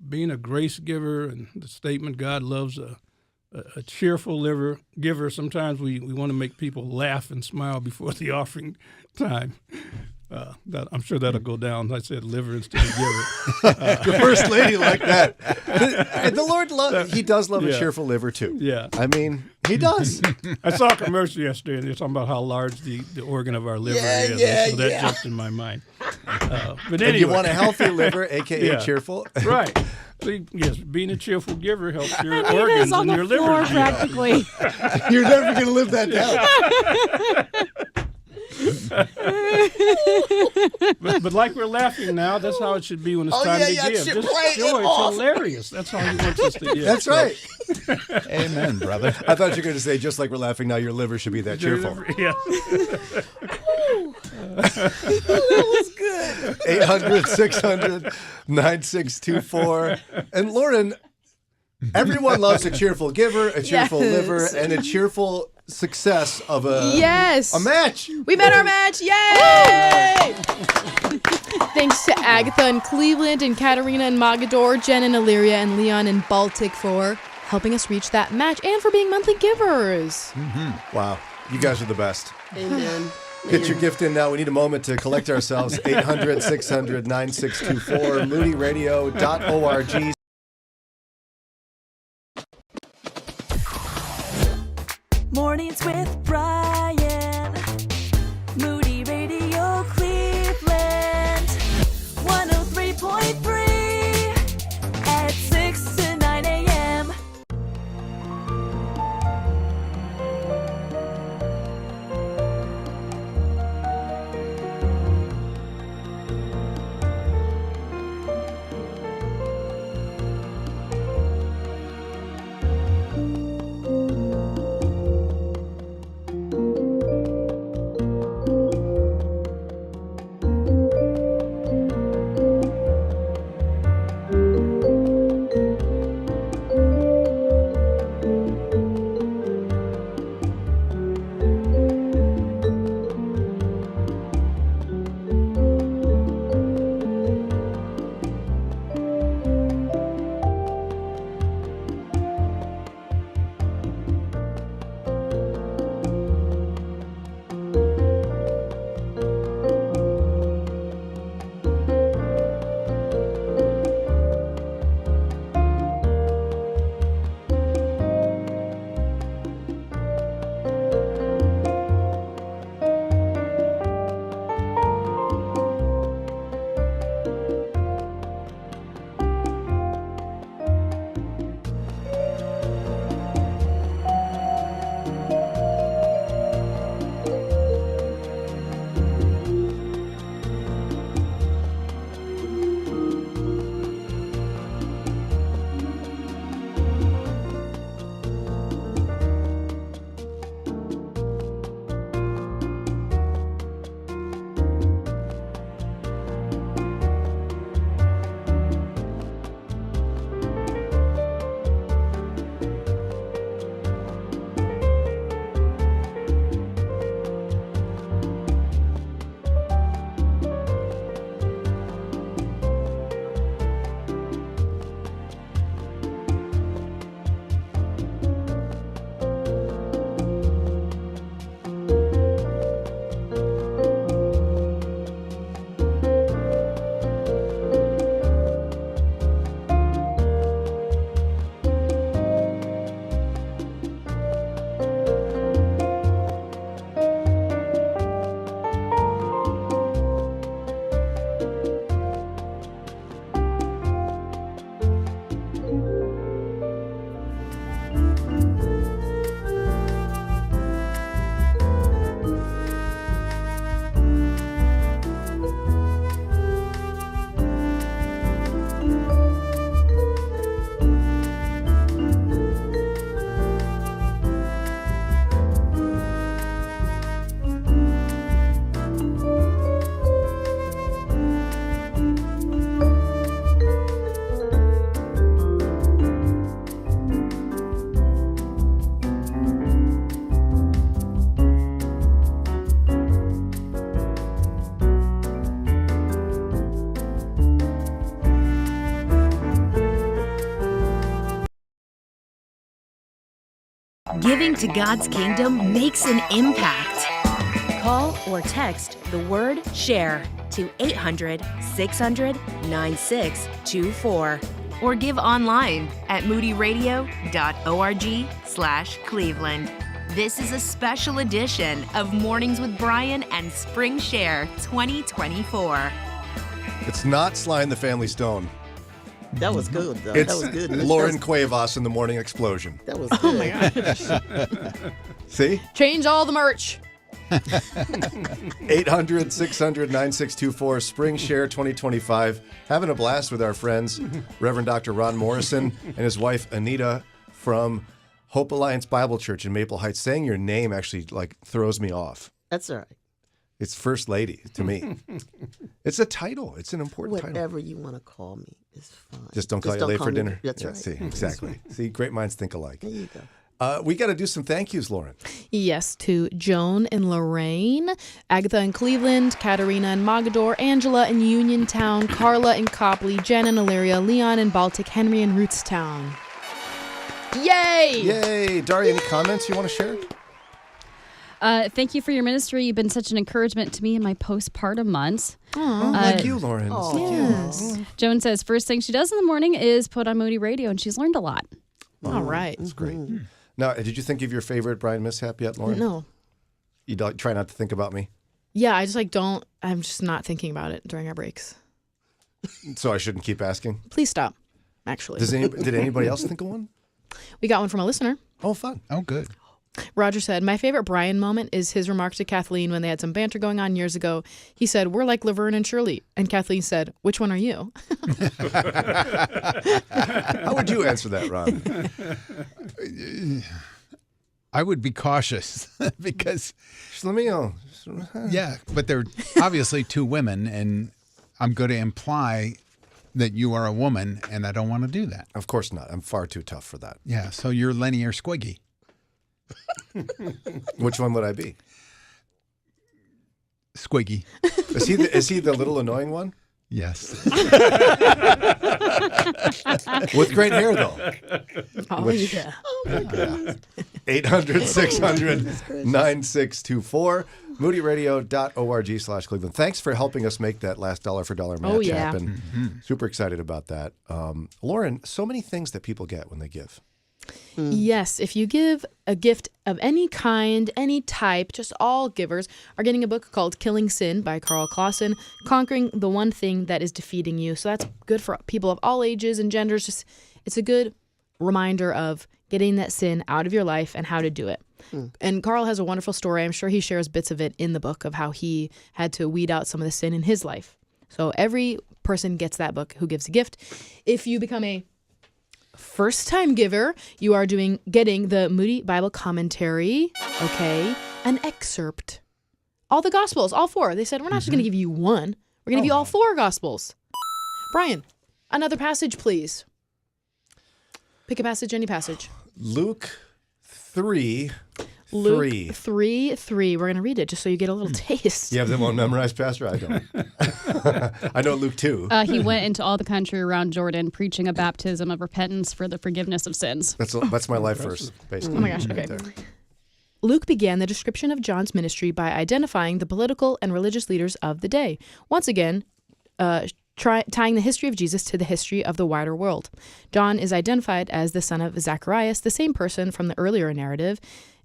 being a grace giver, and the statement, God loves a cheerful giver. Sometimes we want to make people laugh and smile before the offering time. I'm sure that'll go down. I said liver instead of giver. Your first lady like that. And the Lord He does love a cheerful liver too. Yeah. I mean, He does. I saw a commercial yesterday, and they're talking about how large the organ of our liver is. So that jumped in my mind. But anyway. And you want a healthy liver, a.k.a. cheerful? Right. So, yes, being a cheerful giver helps your organs and your liver. Practically. You're never going to live that down. but like we're laughing now, that's how it should be when it's time to give. Just joy. It's hilarious. That's how He wants us to give. That's right. Amen, brother. I thought you were going to say, just like we're laughing now, your liver should be that cheerful. Yeah. That was good. 800-600-9624. And Lauren, everyone loves a cheerful giver, a cheerful liver, and a cheerful success of a match. We met our match. Yay! Thanks to Agatha in Cleveland and Katarina in Mogador, Jen in Illyria, and Leon in Baltic for helping us reach that match and for being monthly givers. Wow. You guys are the best. Amen. Get your gift in now. We need a moment to collect ourselves. 800-600-9624, moodyradio.org. Mornings with Brian. Moody Radio Cleveland. 103.3 at 6 to 9 a.m. Giving to God's kingdom makes an impact. Call or text the word SHARE to 800-600-9624 or give online at moodyradio.org/Cleveland. This is a special edition of Mornings with Brian and Spring Share 2024. It's not Sly and the Family Stone. That was good, though. It's That was good. Lauren Cuevas in the Morning Explosion. That was good. Oh my gosh. See? Change all the merch. 800-600-9624, Spring Share 2025. Having a blast with our friends, Reverend Dr. Ron Morrison and his wife, Anita, from Hope Alliance Bible Church in Maple Heights. Saying your name actually throws me off. That's all right. It's First Lady to me. It's a title. It's an important title. Whatever you want to call me is fine. Just don't call you late for dinner. That's yeah, right. See, exactly. See, great minds think alike. There you go. We got to do some thank yous, Lauren. Yes, to Joan and Lorraine, Agatha in Cleveland, Katerina in Mogador, Angela in Uniontown, Carla in Copley, Jen in Elyria, Leon in Baltic, Henry in Rootstown. Yay! Yay! Daria, any comments you want to share? Thank you for your ministry. You've been such an encouragement to me in my postpartum months. Like you, Lauren. Yes. Joan says first thing she does in the morning is put on Moody Radio, and she's learned a lot. All right. That's great. Now, did you think of your favorite Brian mishap yet, Lauren? No. You try not to think about me? Yeah, I just don't. I'm just not thinking about it during our breaks. So I shouldn't keep asking? Please stop, actually. Did anybody else think of one? We got one from a listener. Oh, fun. Oh, good. Roger said, my favorite Brian moment is his remark to Kathleen when they had some banter going on years ago. He said, we're like Laverne and Shirley. And Kathleen said, which one are you? How would you answer that, Ron? I would be cautious because... Let me know. Yeah, but they're obviously two women, and I'm going to imply that you are a woman, and I don't want to do that. Of course not. I'm far too tough for that. Yeah, so you're Lenny or Squiggy. Which one would I be? Squiggy. Is he the little annoying one? Yes. With great hair, though. Oh, yeah. Oh, my goodness. 800-600-9624. MoodyRadio.org/Cleveland. Thanks for helping us make that last dollar for dollar match happen. Super excited about that. Lauren, so many things that people get when they give. Yes, if you give a gift of any kind, any type, just all givers are getting a book called Killing Sin by Carl Clausen, Conquering the One Thing That Is Defeating You. So that's good for people of all ages and genders. Just it's a good reminder of getting that sin out of your life and how to do it. And Carl has a wonderful story. I'm sure he shares bits of it in the book of how he had to weed out some of the sin in his life. So every person gets that book who gives a gift. If you become a first-time giver, you are getting the Moody Bible Commentary, okay, an excerpt. All the Gospels, all four. They said, we're not just going to give you one. We're going to give you all four Gospels. Brian, another passage, please. Pick a passage, any passage. Luke 3. Luke 3:3. We're going to read it just so you get a little taste. You have them all memorized, Pastor? I don't. I know Luke 2. He went into all the country around Jordan preaching a baptism of repentance for the forgiveness of sins. That's my life verse, basically. Oh my gosh, okay. Luke began the description of John's ministry by identifying the political and religious leaders of the day. Once again, tying the history of Jesus to the history of the wider world. John is identified as the son of Zacharias, the same person from the earlier narrative,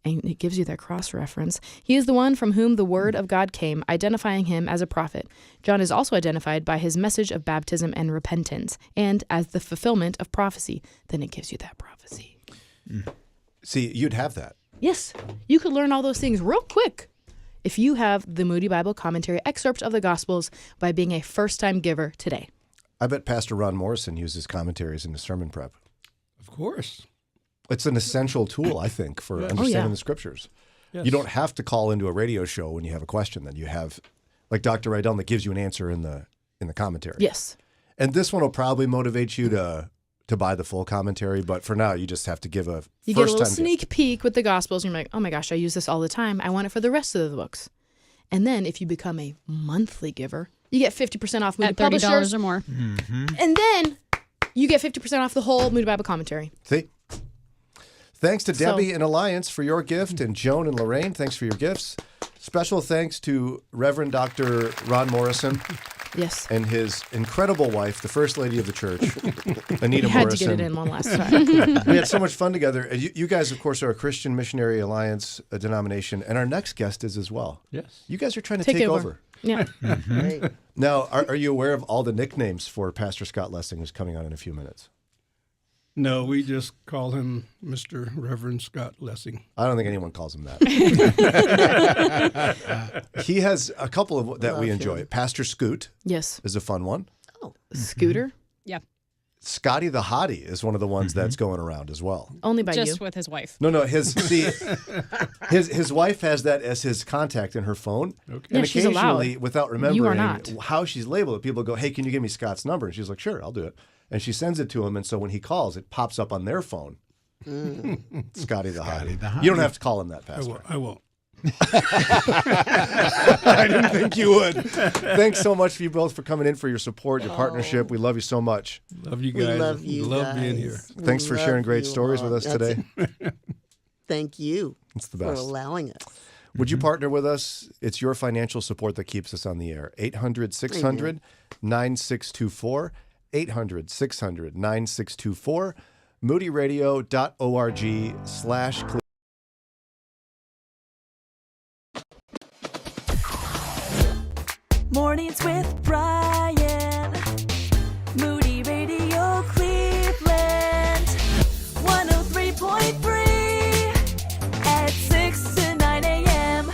and it gives you that cross-reference. He is the one from whom the word of God came, identifying him as a prophet. John is also identified by his message of baptism and repentance, and as the fulfillment of prophecy. Then it gives you that prophecy. See, you'd have that. Yes, you could learn all those things real quick if you have the Moody Bible Commentary excerpt of the Gospels by being a first-time giver today. I bet Pastor Ron Morrison uses commentaries in his sermon prep. Of course. It's an essential tool, I think, for understanding the scriptures. Yes. You don't have to call into a radio show when you have a question. Then you have, like Dr. Rydell, that gives you an answer in the commentary. Yes. And this one will probably motivate you to buy the full commentary, but for now, you just have to give a You get a little sneak peek with the Gospels, and you're like, oh my gosh, I use this all the time. I want it for the rest of the books. And then if you become a monthly giver, you get 50% off Moody at $30 Publishers. or more. And then you get 50% off the whole Moody Bible Commentary. See? Thanks to Debbie and Alliance for your gift, and Joan and Lorraine, thanks for your gifts. Special thanks to Reverend Dr. Ron Morrison. Yes. And his incredible wife, the First Lady of the Church, Anita Morrison. Had to get it in one last time. We had so much fun together. You guys, of course, are a Christian Missionary Alliance denomination, and our next guest is as well. Yes. You guys are trying to take over. Yeah. Now, are you aware of all the nicknames for Pastor Scott Lessing, who's coming on in a few minutes? No, we just call him Mr. Reverend Scott Lessing. I don't think anyone calls him that. He has a couple of that we enjoy. Him. Pastor Scoot. Yes. Is a fun one. Oh. Scooter? Yeah. Scotty the Hottie is one of the ones that's going around as well. Only by Just you. with his wife. No, his wife has that as his contact in her phone. Okay. And she's occasionally, allowed. without remembering You are not. how she's labeled it, people go, hey, can you give me Scott's number? And she's like, sure, I'll do it. And she sends it to him, and so when he calls, it pops up on their phone. Scotty the Hottie. the Hottie. You don't have to call him that, Pastor. I won't. I didn't think you would. Thanks so much for you both for coming in, for your support, your partnership. We love you so much. Love you guys. We love you Love being here. Thanks for sharing great stories with us today. Thank you It's the for best. allowing us. Would you partner with us? It's your financial support that keeps us on the air. 800-600-9624. 800-600-9624. moodyradio.org/. Mornings with Brian. Moody Radio Cleveland. 103.3 at 6 to 9 a.m.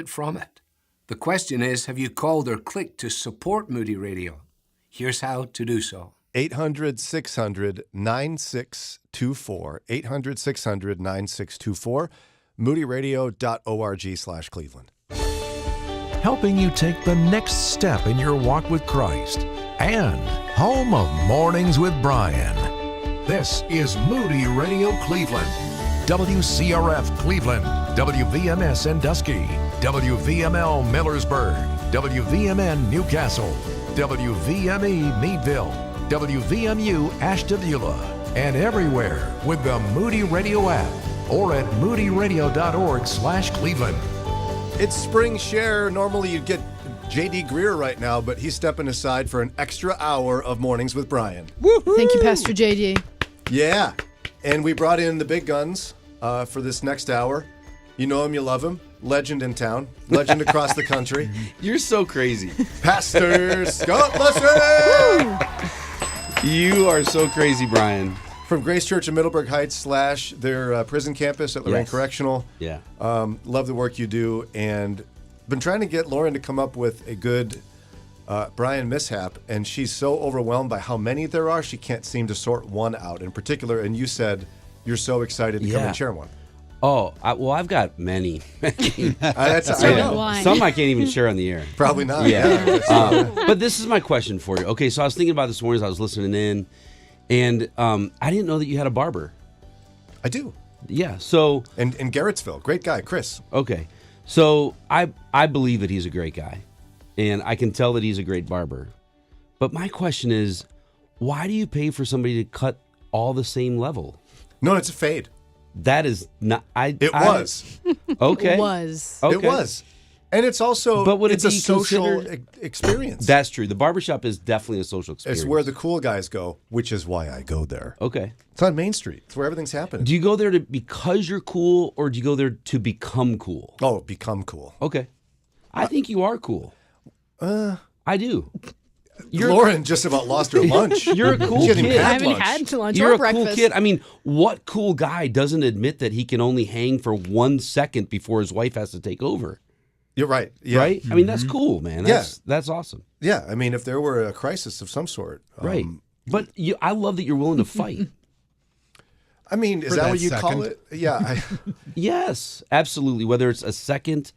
From it. The question is, have you called or clicked to support Moody Radio? Here's how to do so. 800-600-9624. 800-600-9624. moodyradio.org/Cleveland. Helping you take the next step in your walk with Christ. And home of Mornings with Brian. This is Moody Radio Cleveland. WCRF Cleveland. WVMS Sandusky. WVML Millersburg. WVMN Newcastle. WVME Meadville. WVMU Ashtabula. And everywhere with the Moody Radio app or at moodyradio.org/Cleveland. It's Spring Share. Normally you'd get J.D. Greer right now, but he's stepping aside for an extra hour of Mornings with Brian. Woo-hoo! Thank you, Pastor J.D. Yeah. And we brought in the big guns for this next hour. You know him, you love him. Legend in town. Legend across the country. You're so crazy. Pastor Scott Lesser! You are so crazy, Brian. From Grace Church in Middleburg Heights / their prison campus at Lorraine Correctional. Yeah. Love the work you do, and been trying to get Lauren to come up with a good Brian mishap, and she's so overwhelmed by how many there are, she can't seem to sort one out in particular, and you said you're so excited to come and share one. Oh, I've got many. That's I know. Some I can't even share on the air. Probably not. Yeah. But this is my question for you. Okay, so I was thinking about this morning as I was listening in, and I didn't know that you had a barber. I do. Yeah. So in Garrettsville, great guy, Chris. Okay, so I believe that he's a great guy, and I can tell that he's a great barber. But my question is, why do you pay for somebody to cut all the same level? No, it's a fade. That is not. It was. Okay. It was. Okay. It was. And it's also, but would it's it a be social experience. That's true. The barbershop is definitely a social experience. It's where the cool guys go, which is why I go there. Okay. It's on Main Street. It's where everything's happening. Do you go there because you're cool, or do you go there to become cool? Oh, become cool. Okay. I think you are cool. I do. Lauren just about lost her lunch. You're a cool She hasn't kid. even I haven't had lunch You're or a breakfast. cool kid. I mean, what cool guy doesn't admit that he can only hang for 1 second before his wife has to take over? You're right. Yeah. Right? I mean, that's cool, man. That's awesome. Yeah. I mean, if there were a crisis of some sort. Right. But I love that you're willing to fight. I mean, is that what you call it? Yeah. Yes, absolutely. Whether it's a second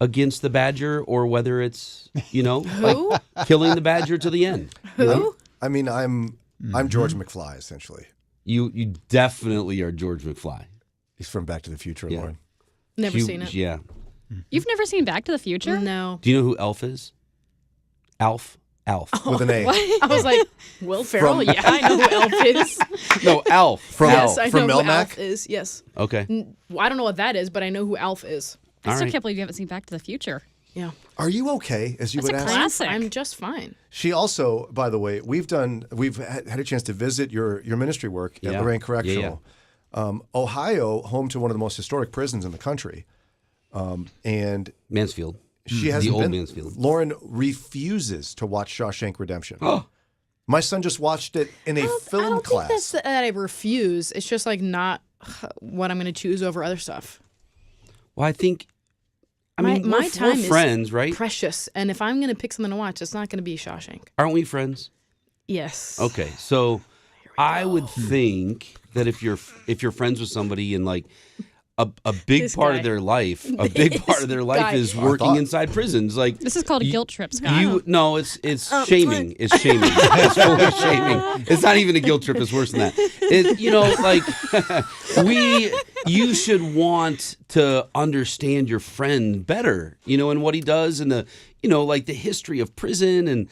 against the badger or whether it's, like killing the badger to the end. Who? I mean, I'm George McFly, essentially. You definitely are George McFly. He's from Back to the Future, Lauren. Never seen it. Yeah. You've never seen Back to the Future? No. Do you know who Elf is? Alf. With an A. I was like, Will Ferrell? Yeah, I know who Elf is. No, Alf. Yes, I from know who Melmac? Alf is. Yes. Okay. I don't know what that is, but I know who Alf is. I still can't believe you haven't seen Back to the Future. Yeah. Are you okay, as you That's would a ask? classic. I'm just fine. She also, by the way, we've had a chance to visit your ministry work at Lorraine Correctional. Ohio, home to one of the most historic prisons in the country. And Mansfield. She hasn't the old been. Mansfield. Lauren refuses to watch Shawshank Redemption. Oh. My son just watched it in a film I don't class. think that's that I refuse. It's just like not what I'm going to choose over other stuff. Well, I think, my time we're friends, is right? precious, and if I'm going to pick something to watch, it's not going to be Shawshank. Aren't we friends? Yes. Okay, so I would think that if you're friends with somebody and like a big This part guy. of their life, guy. is working inside prisons. Like This is called a guilt trip, Scott. No, it's shaming. It's shaming. It's fully shaming. It's not even a guilt trip. It's worse than that. You should want to understand your friend better, and what he does, and the history of prison, and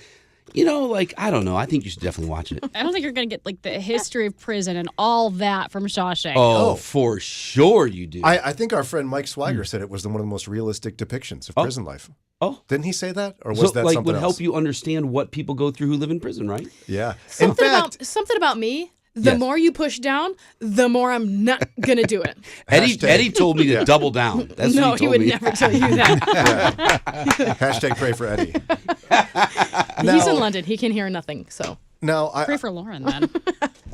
I don't know. I think you should definitely watch it. I don't think you're going to get like the history of prison and all that from Shawshank. Oh, for sure you do. I think our friend Mike Swiger said it was one of the most realistic depictions of prison life. Oh. Didn't he say that? Or was that something would else? help you understand what people go through who live in prison, right? Yeah. Something about me. The more you push down, the more I'm not gonna do it. Eddie told me to double down. That's no, what he would never tell you that. Hashtag pray for Eddie. He's in London. He can hear nothing. So now, pray for Lauren then.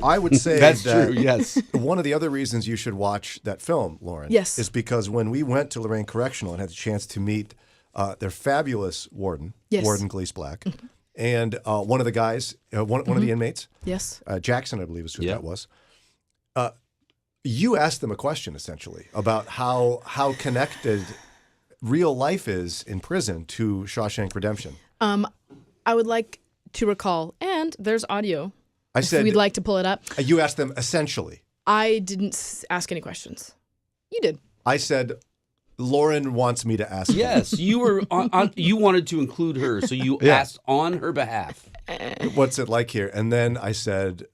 I would say that's that true. Yes. One of the other reasons you should watch that film, Lauren, yes, is because when we went to Lorraine Correctional and had the chance to meet their fabulous warden, Warden Gleese Black. And one of the guys, one of the inmates, yes, Jackson, I believe is who that was. You asked them a question essentially about how connected real life is in prison to Shawshank Redemption. I would like to recall, and there's audio. I said we'd like to pull it up. You asked them essentially. I didn't ask any questions. You did. I said, Lauren wants me to ask. Yes, you were. You wanted to include her, so you asked on her behalf. What's it like here? And then I said,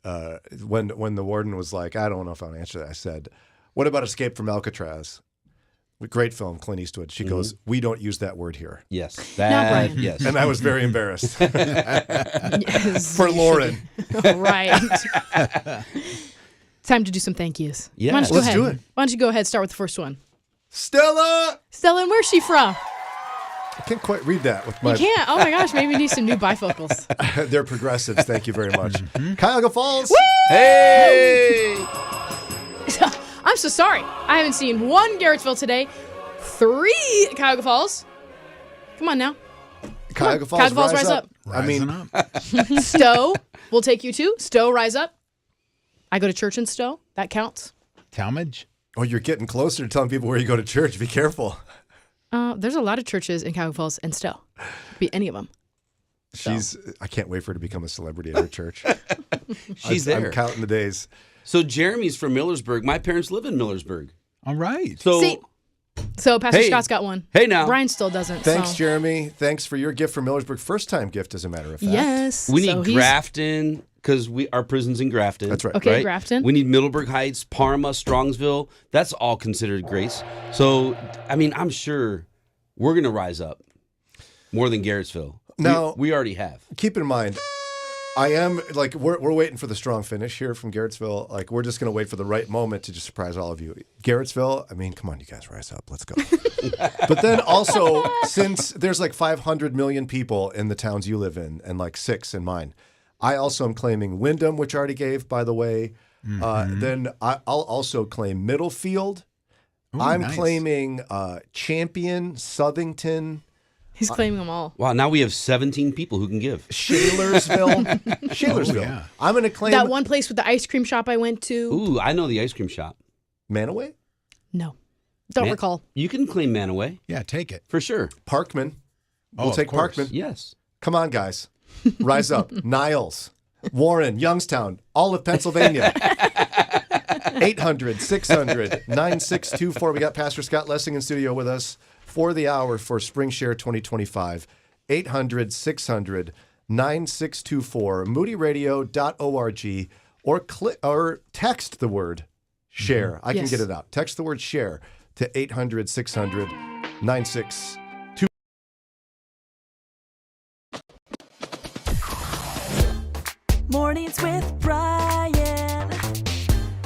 when the warden was like, I don't know if I'll answer that. I said, what about Escape from Alcatraz? Great film, Clint Eastwood. She goes, we don't use that word here. Yes, yes. And I was very embarrassed. Yes, for Lauren. Right. Time to do some thank yous. Yeah, Why don't you let's do it. Why don't you go ahead? Start with the first one. Stella! Stella, and where's she from? I can't quite read that with my... You can't? Oh my gosh, maybe we need some new bifocals. They're progressives. Thank you very much. Cuyahoga Falls. Woo! Hey! I'm so sorry. I haven't seen one Garrettsville today. 3 Cuyahoga Falls. Come on now. Cuyahoga Falls, Cuyahoga Falls, rise up. Stowe, we'll take you too. Stowe, rise up. I go to church in Stowe. That counts. Talmadge? Oh, you're getting closer to telling people where you go to church. Be careful. There's a lot of churches in Cuyahoga Falls and Stowe. Could be any of them. I can't wait for her to become a celebrity at her church. She's there. I'm counting the days. So Jeremy's from Millersburg. My parents live in Millersburg. All right. So Pastor Scott's got one. Hey now. Brian still doesn't. Thanks, so. Jeremy. Thanks for your gift from Millersburg. First time gift, as a matter of fact. Yes. We need Grafton because our prison's in Grafton. That's right. Okay, Grafton. We need Middleburg Heights, Parma, Strongsville. That's all considered grace. So, I mean, I'm sure we're going to rise up more than Garrettsville. Now, we already have. Keep in mind, I am like we're waiting for the strong finish here from Garrettsville. Like we're just going to wait for the right moment to just surprise all of you. Garrettsville, I mean, come on, you guys, rise up, let's go. But then also, since there's like 500 million people in the towns you live in, and like 6 in mine, I also am claiming Wyndham, which I already gave, by the way. Then I'll also claim Middlefield. Ooh, I'm nice. claiming Champion, Southington. He's claiming them all. Wow, now we have 17 people who can give. Shalersville. Oh, yeah. I'm going to claim That one place with the ice cream shop I went to. Ooh, I know the ice cream shop. Manaway? No. Don't recall. You can claim Manaway. Yeah, take it. For sure. Parkman. Oh, We'll of take course. Parkman. Yes. Come on, guys. Rise up. Niles, Warren, Youngstown, all of Pennsylvania. 800-600-9624. We got Pastor Scott Lessing in studio with us for the hour for Spring Share 2025. 800-600-9624. moodyradio.org or text the word share. I can Yes. get it out. Text the word share to 800-600-9624. Mornings with Brian.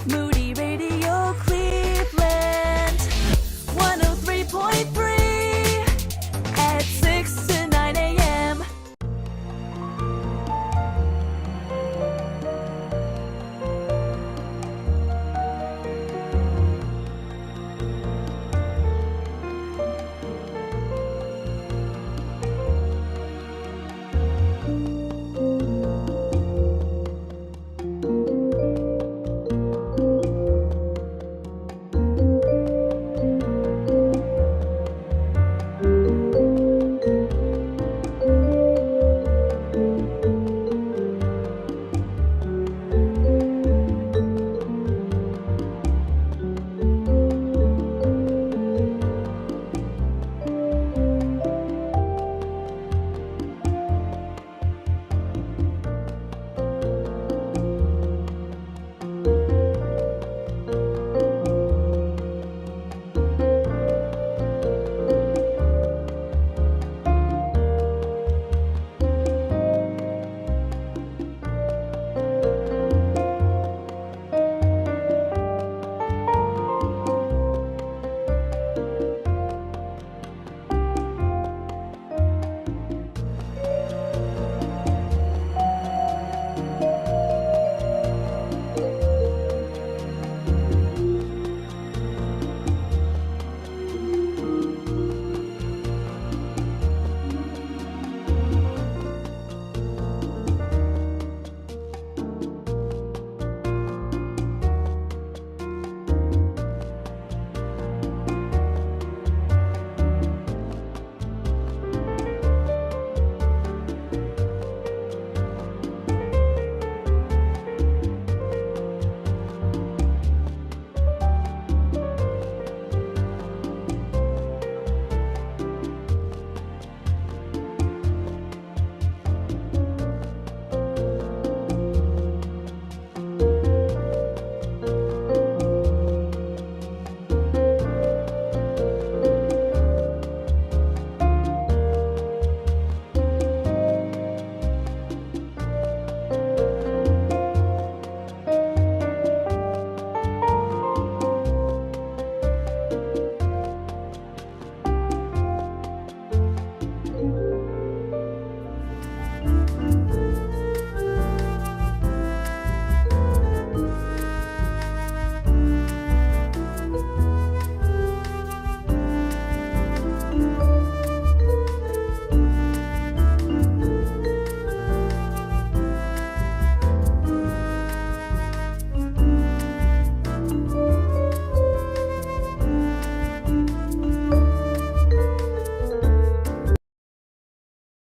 Moody Radio Cleveland. 103.3 at 6 to 9 a.m.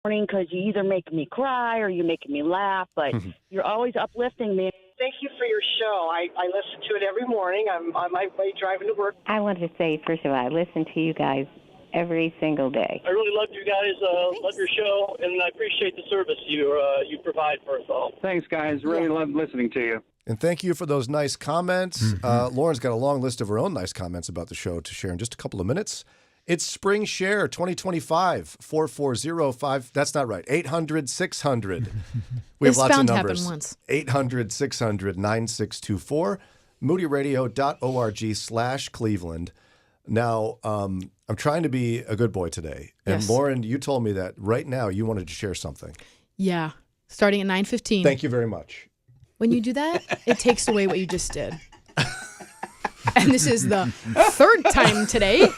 because you either make me cry or you're making me laugh, but you're always uplifting me. Thank you for your show. I listen to it every morning. I'm on my way driving to work. I wanted to say, first of all, I listen to you guys every single day. I really love you guys, love your show, and I appreciate the service you provide for us all. Thanks, guys. Really love listening to you. And thank you for those nice comments. Lauren's got a long list of her own nice comments about the show to share in just a couple of minutes. It's Spring Share 2025, 4405. That's not right. 800-600. We have This lots of bound to numbers. happen once. 800-600-9624. moodyradio.org/Cleveland. Now, I'm trying to be a good boy today. And Yes. Lauren, you told me that right now you wanted to share something. Yeah. Starting at 9:15. Thank you very much. When you do that, it takes away what you just did. And this is the third time today.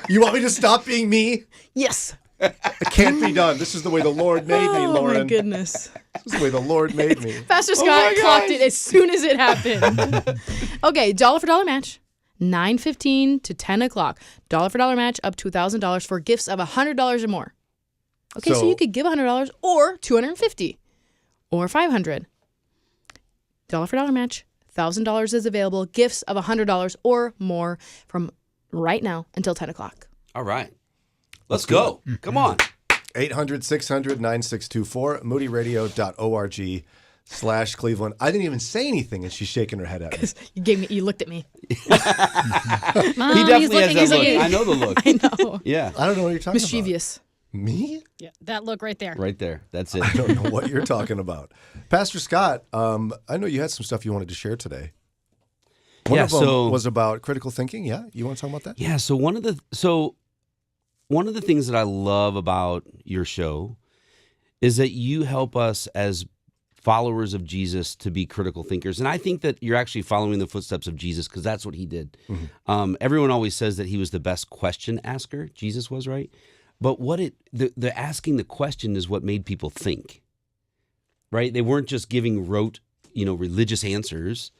You want me to stop being me? Yes. It can't be done. This is the way the Lord made me, Lauren. Oh, my goodness. This is the way the Lord made me. Pastor Scott my clocked gosh. it as soon as it happened. Okay, dollar for dollar match. 9:15 to 10 o'clock. Dollar for dollar match up to $1,000 for gifts of $100 or more. Okay, so you could give $100 or $250 or $500. Dollar for dollar match. $1,000 is available. Gifts of $100 or more from right now until 10 o'clock. All right. Let's go. Come on. 800-600-9624, moodyradio.org/Cleveland. I didn't even say anything, and she's shaking her head at me. You looked at me. He definitely has that look. I know the look. I know. Yeah. I don't know what you're talking Mischievous. about. Me? Yeah, that look right there. Right there. That's it. I don't know what you're talking about. Pastor Scott, I know you had some stuff you wanted to share today. One of them was about critical thinking. Yeah, you want to talk about that? Yeah. So one of the things that I love about your show is that you help us as followers of Jesus to be critical thinkers, and I think that you're actually following the footsteps of Jesus because that's what he did. Everyone always says that he was the best question asker. Jesus was, right? But the asking the question is what made people think, right? They weren't just giving rote, religious answers.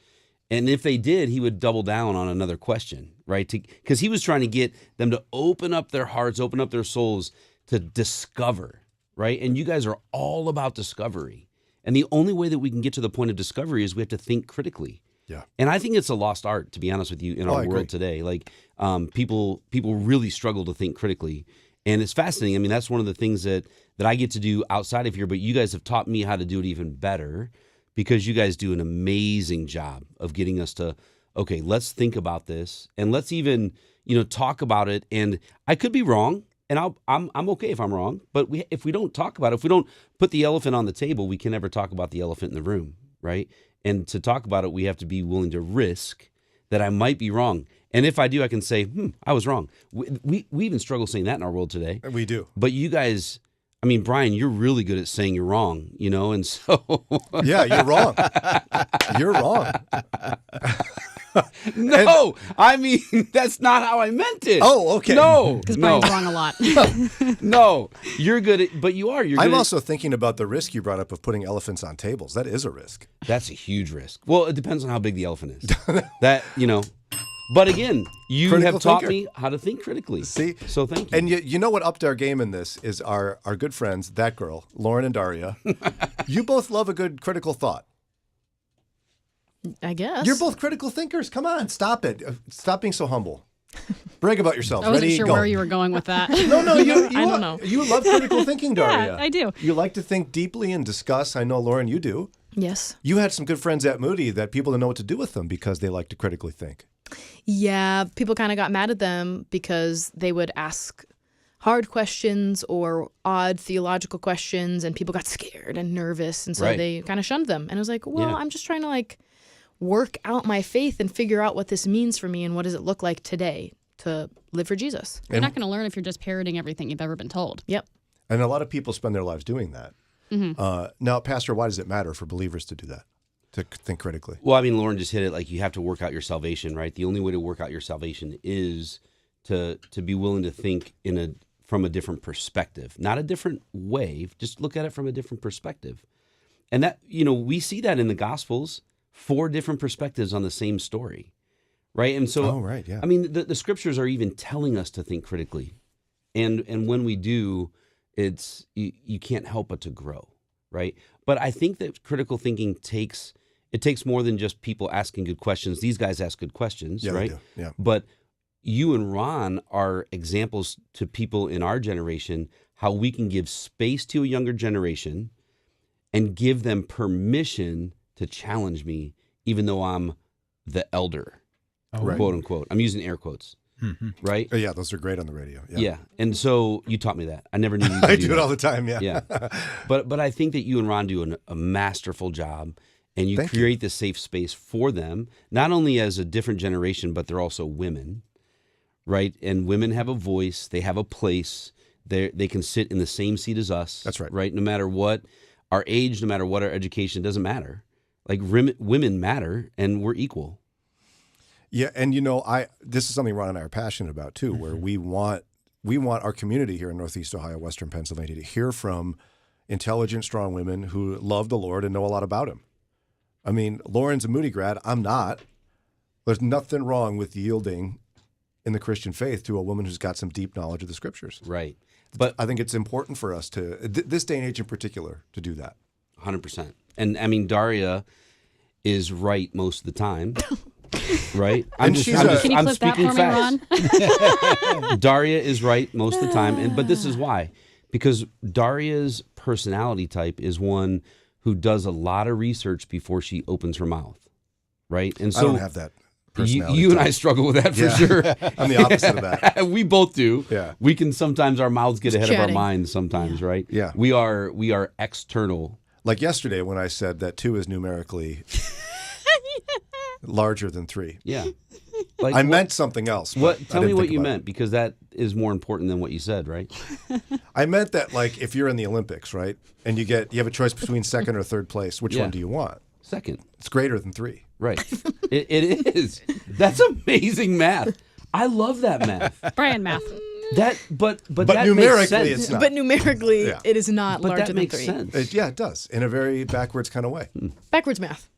And if they did, he would double down on another question, right? Because he was trying to get them to open up their hearts, open up their souls to discover, right? And you guys are all about discovery. And the only way that we can get to the point of discovery is we have to think critically. Yeah. And I think it's a lost art, to be honest with you, in our world today. Like people really struggle to think critically. And it's fascinating. I mean, that's one of the things that I get to do outside of here, but you guys have taught me how to do it even better because you guys do an amazing job of getting us to, okay, let's think about this and let's even, talk about it. And I could be wrong, and I'm okay if I'm wrong, but if we don't talk about it, if we don't put the elephant on the table, we can never talk about the elephant in the room, right? And to talk about it, we have to be willing to risk that I might be wrong. And if I do, I can say, I was wrong. We even struggle saying that in our world today. We do. But you guys, I mean, Brian, you're really good at saying you're wrong, and so. Yeah, you're wrong. You're wrong. No, I mean, that's not how I meant it. Oh, okay. No. Because Brian's wrong a lot. No, you're good at, but you are. I'm also thinking about the risk you brought up of putting elephants on tables. That is a risk. That's a huge risk. Well, it depends on how big the elephant is. But again, you Critical have taught thinker. me how to think critically. See? So thank you. And you know what upped our game in this is our good friends, that girl, Lauren and Daria. You both love a good critical thought. I guess. You're both critical thinkers. Come on, stop it. Stop being so humble. Brag about yourselves. I wasn't Ready? sure Go. where you were going with that. No, you I don't know. You love critical thinking, Daria. Yeah, I do. You like to think deeply and discuss. I know, Lauren, you do. Yes. You had some good friends at Moody that people didn't know what to do with them because they like to critically think. Yeah, people kind of got mad at them because they would ask hard questions or odd theological questions, and people got scared and nervous, and so they kind of shunned them. And I was like, well, I'm just trying to work out my faith and figure out what this means for me and what does it look like today to live for Jesus. You're not going to learn if you're just parroting everything you've ever been told. Yep. And a lot of people spend their lives doing that. Now, Pastor, why does it matter for believers to do that, to think critically? Well, I mean, Lauren just hit it. Like, you have to work out your salvation, right? The only way to work out your salvation is to be willing to think from a different perspective, not a different way. Just look at it from a different perspective. And that, we see that in the Gospels, 4 different perspectives on the same story, right? And so, I mean, the scriptures are even telling us to think critically. And when we do, you can't help but to grow, right? But I think that critical thinking takes more than just people asking good questions. These guys ask good questions, Yeah, they right? do. Yeah. But you and Ron are examples to people in our generation how we can give space to a younger generation and give them permission to challenge me, even though I'm the elder, quote unquote. I'm using air quotes, right? Oh, yeah, those are great on the radio. Yeah. And so you taught me that. I never knew you could I do do it that. all the time, yeah. Yeah. But I think that you and Ron do a masterful job, and you Thank you. create this safe space for them, not only as a different generation, but they're also women, right? And women have a voice. They have a place. They can sit in the same seat as us. That's right. Right? No matter what our age, no matter what our education, it doesn't matter. Like women matter, and we're equal. Yeah, and this is something Ron and I are passionate about too, where we want our community here in Northeast Ohio, Western Pennsylvania, to hear from intelligent, strong women who love the Lord and know a lot about Him. I mean, Lauren's a Moody grad. I'm not. There's nothing wrong with yielding in the Christian faith to a woman who's got some deep knowledge of the Scriptures. Right. But I think it's important for us to, this day and age in particular, to do that. 100%. And I mean, Daria is right most of the time. Right? Can you flip that for me, Ron? Daria is right most of the time. But this is why. Because Daria's personality type is one who does a lot of research before she opens her mouth. Right? And so I don't have that personality. You and I struggle with that for sure. I'm the opposite of that. We both do. Yeah. We can sometimes, our mouths get ahead of our chatting. minds sometimes, right? Yeah. We are external. Like yesterday when I said that 2 is numerically larger than 3. Yeah. Like I meant something else. What? but I Tell me didn't what think you about meant, because that is more important than what you said, right? it. I meant that, like, if you're in the Olympics, right, and you have a choice between second or third place, which Yeah. one do you want? Second. It's greater than 3. Right. It is. That's amazing math. I love that math. Brian math. But that numerically, makes sense. it's not. But numerically, Yeah. it is not But larger that than makes 3. sense. Yeah, it does, in a very backwards kind of way. Backwards math.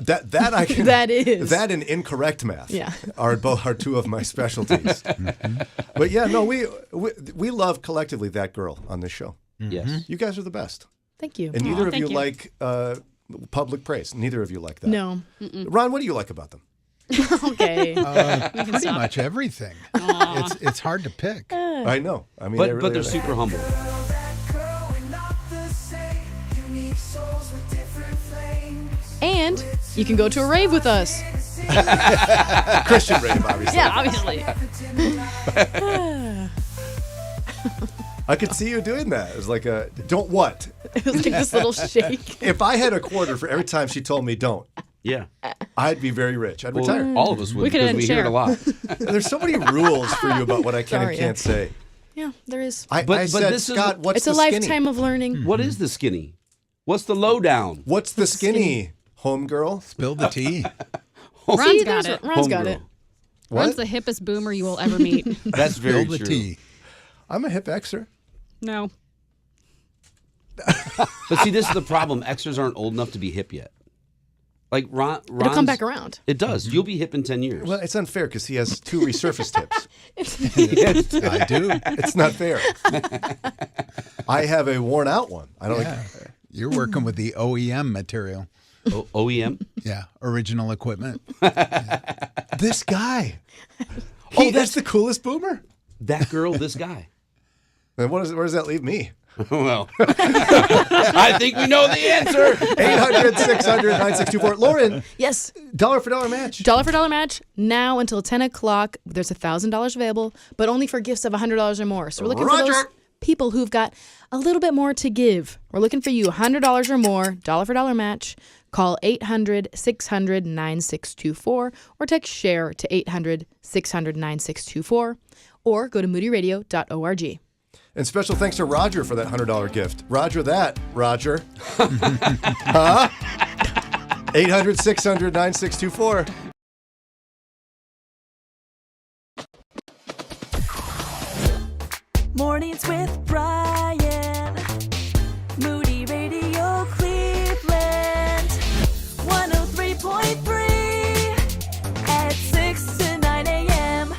That I can. That is. That and incorrect math. Yeah. Are 2 of my specialties. But yeah, no, we love collectively that girl on this show. Yes. You guys are the best, Thank you. and neither of thank you you. like public praise. Neither of you like that. No. Ron, what do you like about them? Okay. Pretty stop. much everything. It's hard to pick. I know. I mean, But they're super humble. And you can go to a rave with us. Christian rave, obviously. Yeah, obviously. I could see you doing that. It was like a don't what? It was like this little shake. If I had a quarter for every time she told me don't, Yeah. I'd be very rich. I'd retire. All of us would, We could because we hear share. it a lot. There's so many rules for you about what I can Sorry, and can't say. Yeah, there is. I But said, this is- Scott, what's It's the a skinny? lifetime of learning. What is the skinny? What's the lowdown? What's the skinny, homegirl? Spill the tea. Ron's got it. Ron's got Homegirl. it. Ron's What? the hippest boomer you will ever meet. That's very Spill the true. tea. I'm a hip Xer. No. But see, this is the problem. Xers aren't old enough to be hip yet. Like Ron's, It'll come back around. It does. You'll be hip in 10 years. Well, it's unfair because he has 2 resurfaced hips. I do. It's not fair. I have a worn out one. I don't Yeah. You're working with the OEM material. OEM? Yeah, original equipment. This guy. That's the coolest boomer. That girl, this guy. Then where does that leave me? Well, I think we know the answer. 800-600-9624. Lauren, Yes. dollar for dollar match. Dollar for dollar match now until 10 o'clock. There's $1,000 available, but only for gifts of $100 or more. So we're looking for those people who've got a little bit more to give. We're looking for you, $100 or more, dollar for dollar match. Call 800-600-9624 or text SHARE to 800-600-9624 or go to moodyradio.org. And special thanks to Roger for that $100 gift. Roger that, Roger. Huh? 800-600-9624. Mornings with Brian. Moody Radio Cleveland. 103.3 at 6 to 9 a.m.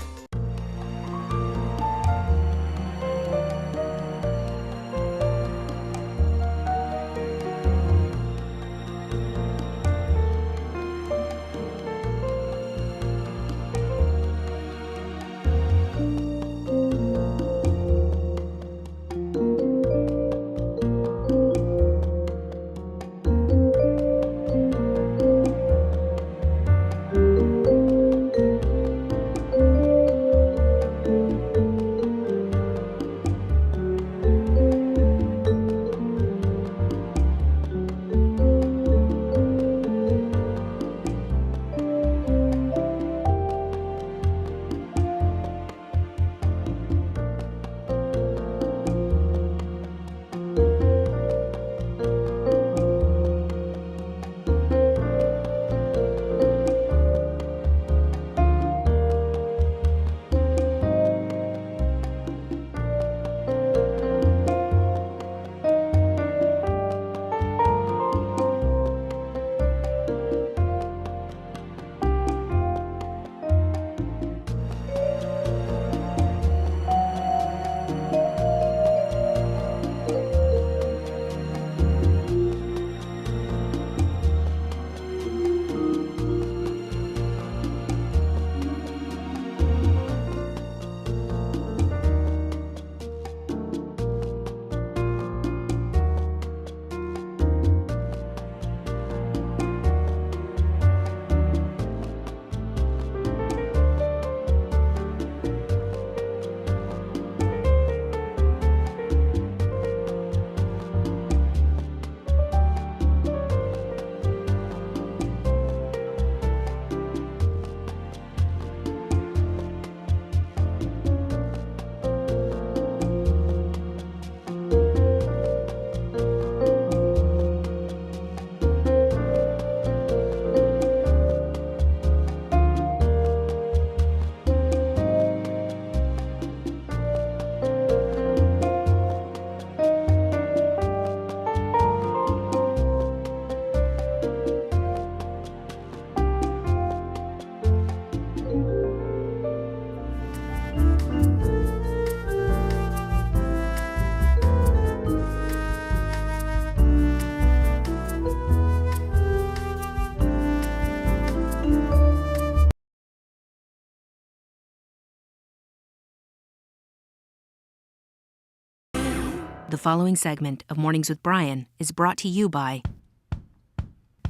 The following segment of Mornings with Brian is brought to you by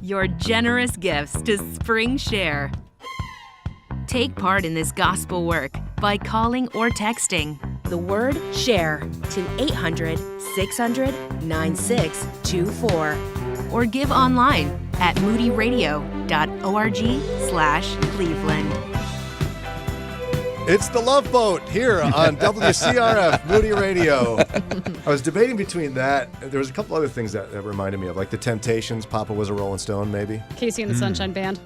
your generous gifts to Spring Share. Take part in this gospel work by calling or texting the word SHARE to 800-600-9624 or give online at moodyradio.org/Cleveland. It's the Love Boat here on WCRF Moody Radio. I was debating between that. There was a couple other things that reminded me of, like the Temptations. Papa was a Rolling Stone, maybe. Casey and the Sunshine Band.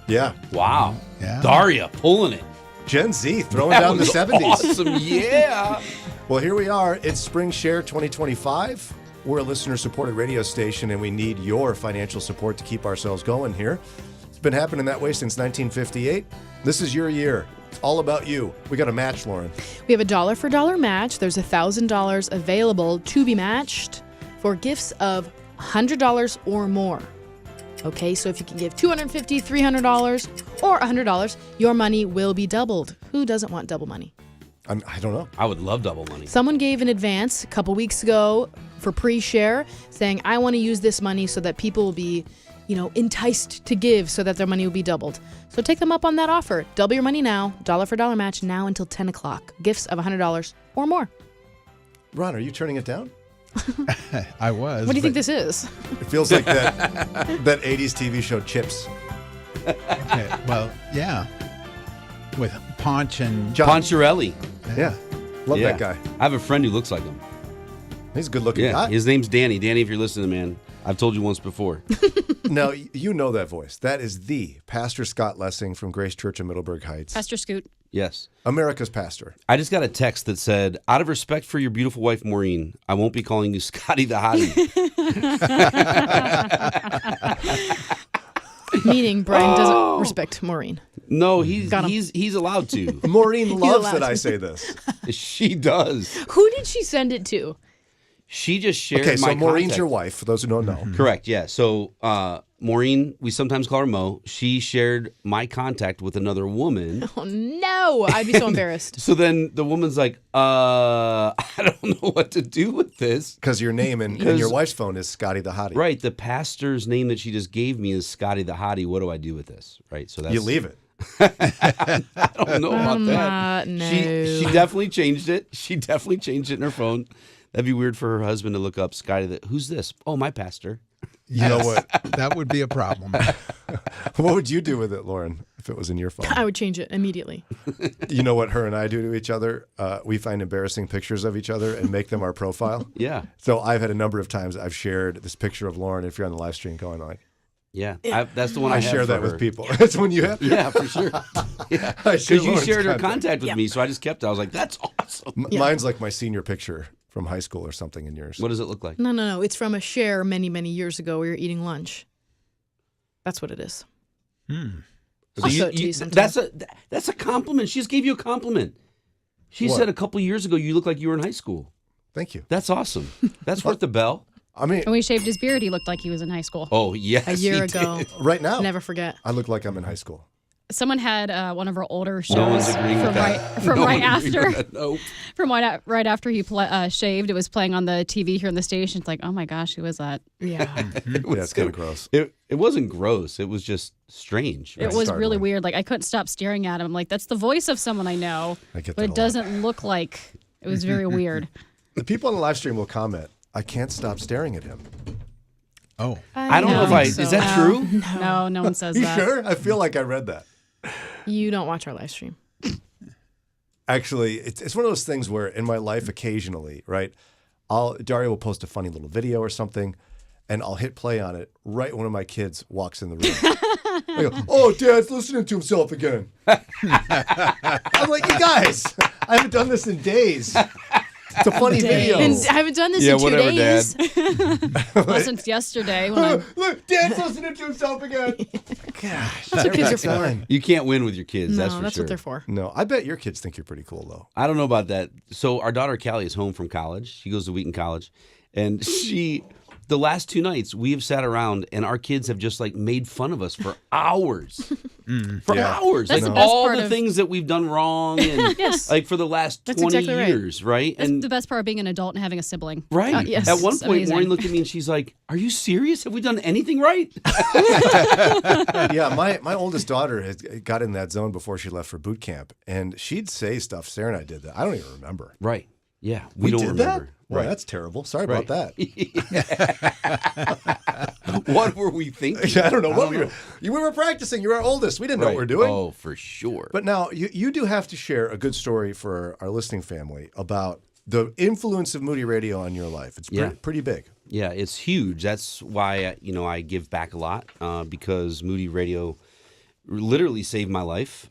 Yeah. Wow. Yeah. Daria pulling it. Gen Z throwing That down the was 70s. Awesome. Yeah. Well, here we are. It's Spring Share 2025. We're a listener-supported radio station, and we need your financial support to keep ourselves going here. It's been happening that way since 1958. This is your year. It's all about you. We got a match, Lauren. We have a dollar for dollar match. There's $1,000 available to be matched for gifts of $100 or more. Okay, so if you can give $250, $300, or $100, your money will be doubled. Who doesn't want double money? I don't know. I would love double money. Someone gave an advance a couple weeks ago for pre-share, saying, I want to use this money so that people will be, enticed to give so that their money will be doubled. So take them up on that offer. Double your money now. Dollar for dollar match now until 10 o'clock. Gifts of $100 or more. Ron, are you turning it down? I was. What do you think this is? It feels like that 80s TV show Chips. Okay, well, yeah. With Ponch and Poncherelli. Yeah. Love that guy. I have a friend who looks like him. He's a good-looking guy. His name's Danny. Danny, if you're listening, man, I've told you once before. Now, you know that voice. That is the Pastor Scott Lessing from Grace Church in Middleburg Heights. Pastor Scoot. Yes. America's pastor. I just got a text that said, out of respect for your beautiful wife, Maureen, I won't be calling you Scotty the Hottie. Meaning Brian doesn't respect Maureen. No, he's allowed to. Maureen loves allowed that I to. say this. She does. Who did she send it to? She just shared Okay, so my Maureen's contact. your wife, for those who don't know. Correct, yeah. So Maureen, we sometimes call her Mo. She shared my contact with another woman. Oh, no. I'd be so embarrassed. So then the woman's like, I don't know what to do with this. Because your name and your wife's phone is Scotty the Hottie. Right. The pastor's name that she just gave me is Scotty the Hottie. What do I do with this? Right. So that's You leave it. I don't know about that. No. She definitely changed it. She definitely changed it in her phone. That'd be weird for her husband to look up Scotty. Who's this? Oh, my pastor. You know what? That would be a problem. What would you do with it, Lauren, if it was in your phone? I would change it immediately. You know what her and I do to each other? We find embarrassing pictures of each other and make them our profile. Yeah. So I've had a number of times I've shared this picture of Lauren, if you're on the live stream, going like, Yeah. That's the one I have share for that her. with people. That's when you have? Yeah, for sure. Yeah. I Because share you Lauren's shared her contact with me, so I just kept it. I was like, that's awesome. Mine's like my senior picture from high school or something in yours. What does it look like? No. It's from a share many, many years ago. We were eating lunch. That's what it is. I'll show it to you sometime. That's a compliment. She just gave you a compliment. She What? said a couple years ago you look like you were in high school. Thank you. That's awesome. That's worth the bell. I mean, When we shaved his beard, he looked like he was in high school. Oh, yes. A year he ago. did. right now, Never forget. I look like I'm in high school. Someone had one of our older shows No one's agreeing with from that. right, from No right one agreed after with that. Nope. right after he shaved. It was playing on the TV here in the station. It's like, oh my gosh, who was that? Yeah. Yeah, it's kind of gross. It wasn't gross. It was just strange. It was really startling. weird. Like I couldn't stop staring at him. I'm like, that's the voice of someone I know, I get but that it a lot. doesn't look like. It was very weird. The people on the live stream will comment, I can't stop staring at him. Oh. I don't know if so. is that true? No one says You that. sure? I feel like I read that. You don't watch our live stream. Actually, it's one of those things where in my life occasionally, right, Daria will post a funny little video or something, and I'll hit play on it right when one of my kids walks in the room. I go, oh, Dad's listening to himself again. I'm like, you guys, I haven't done this in days. It's a funny video. And I haven't done this in 2 whatever, days. Well, since yesterday when I Look, Dad's listening to himself again. Gosh, That's what kids are for. time. You can't win with your kids. No, that's for that's sure. what they're for. No, I bet your kids think you're pretty cool, though. I don't know about that. So our daughter Callie is home from college. She goes to Wheaton College, and she the last 2 nights we have sat around and our kids have just like made fun of us for hours. For hours. That's like the best all part the of- things that we've done wrong and Yes. like for the last That's 20 exactly right. years, right? That's And the best part of being an adult and having a sibling. right. yes. At one It's point, amazing. Maureen looked at me and she's like, "Are you serious? Have we done anything right?" Yeah, my oldest daughter had got in that zone before she left for boot camp, and she'd say stuff. Sarah and I did that. I don't even remember. Right. Yeah. We don't did remember. that? Well, that's terrible. Sorry about that. What were we thinking? I don't know. We were practicing. You're our oldest. We didn't know what we were doing. Oh, for sure. But now you do have to share a good story for our listening family about the influence of Moody Radio on your life. It's pretty big. Yeah, it's huge. That's why I give back a lot because Moody Radio literally saved my life.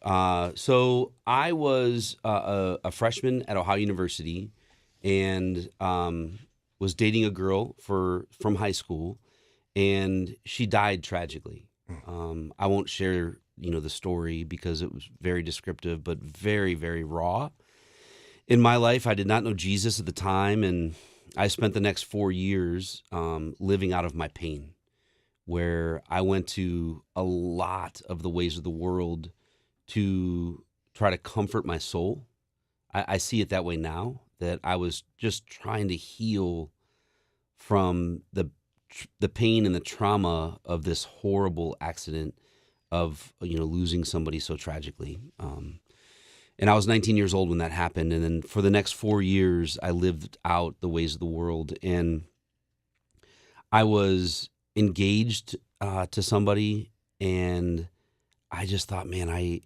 So I was a freshman at Ohio University and was dating a girl from high school, and she died tragically. I won't share the story because it was very descriptive, but very, very raw. In my life, I did not know Jesus at the time, and I spent the next 4 years living out of my pain, where I went to a lot of the ways of the world to try to comfort my soul. I see it that way now, that I was just trying to heal from the pain and the trauma of this horrible accident of losing somebody so tragically. And I was 19 years old when that happened. And then for the next 4 years, I lived out the ways of the world. And I was engaged to somebody, and I just thought, man, I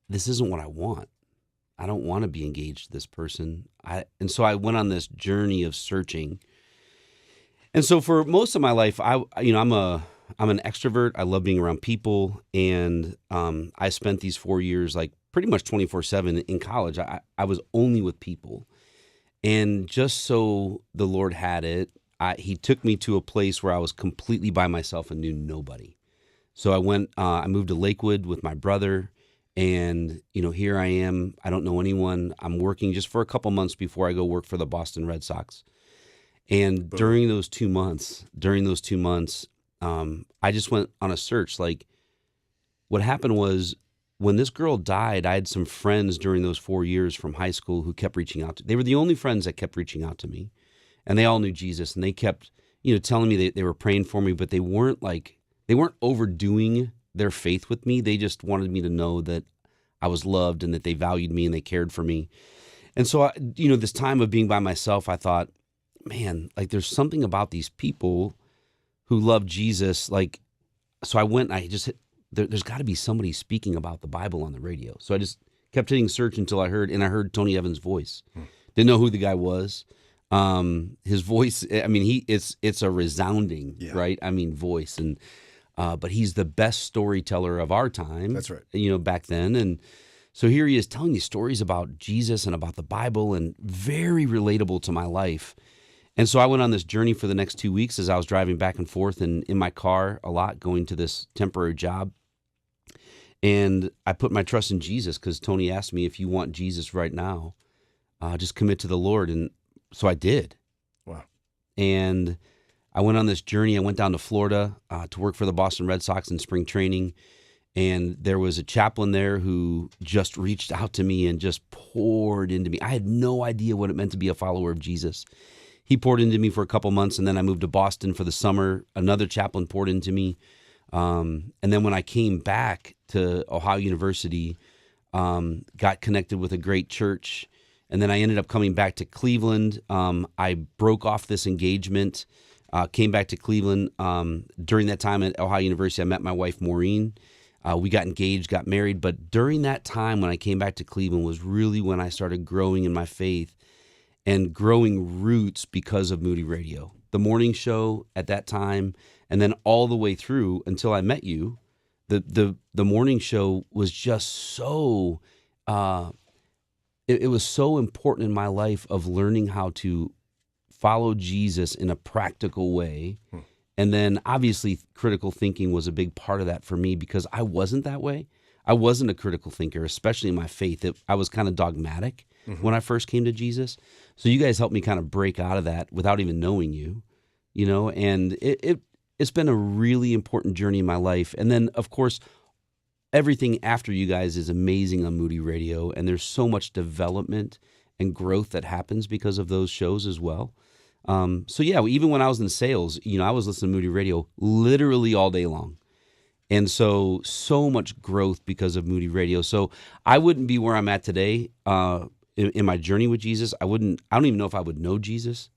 this isn't what I want. I don't want to be engaged to this person. And so I went on this journey of searching. And so for most of my life, I'm an extrovert. I love being around people, and I spent these 4 years like pretty much 24/7 in college. I was only with people, and just so the Lord had it, He took me to a place where I was completely by myself and knew nobody. So I moved to Lakewood with my brother, and here I am. I don't know anyone. I'm working just for a couple months before I go work for the Boston Red Sox. And during those 2 months, I just went on a search. Like, what happened was when this girl died, I had some friends during those 4 years from high school who kept reaching out. They were the only friends that kept reaching out to me, and they all knew Jesus, and they kept, telling me they were praying for me, but they weren't overdoing their faith with me. They just wanted me to know that I was loved and that they valued me and they cared for me. And so, this time of being by myself, I thought, man, like there's something about these people who love Jesus. Like, so I went and there's got to be somebody speaking about the Bible on the radio. So I just kept hitting search until I heard Tony Evans' voice. Didn't know who the guy was. His voice, I mean, it's a resounding, right? I mean, voice. And, but he's the best storyteller of our time. That's right. Back then. And so here he is telling these stories about Jesus and about the Bible, and very relatable to my life. And so I went on this journey for the next 2 weeks as I was driving back and forth and in my car a lot, going to this temporary job. And I put my trust in Jesus because Tony asked me, if you want Jesus right now, just commit to the Lord. And so I did. Wow. And I went on this journey. I went down to Florida to work for the Boston Red Sox in spring training. And there was a chaplain there who just reached out to me and just poured into me. I had no idea what it meant to be a follower of Jesus. He poured into me for a couple months, and then I moved to Boston for the summer. Another chaplain poured into me. And then when I came back to Ohio University, got connected with a great church. And then I ended up coming back to Cleveland. I broke off this engagement, came back to Cleveland. During that time at Ohio University, I met my wife, Maureen. We got engaged, got married. But during that time when I came back to Cleveland was really when I started growing in my faith and growing roots because of Moody Radio. The morning show at that time, and then all the way through until I met you, the morning show was just so, it was so important in my life of learning how to follow Jesus in a practical way. And then obviously critical thinking was a big part of that for me because I wasn't that way. I wasn't a critical thinker, especially in my faith. I was kind of dogmatic. when I first came to Jesus. So you guys helped me kind of break out of that without even knowing you, and it's been a really important journey in my life. And then, of course, everything after you guys is amazing on Moody Radio, and there's so much development and growth that happens because of those shows as well. So yeah, even when I was in sales, I was listening to Moody Radio literally all day long. And so much growth because of Moody Radio. So I wouldn't be where I'm at today in my journey with Jesus. I don't even know if I would know Jesus.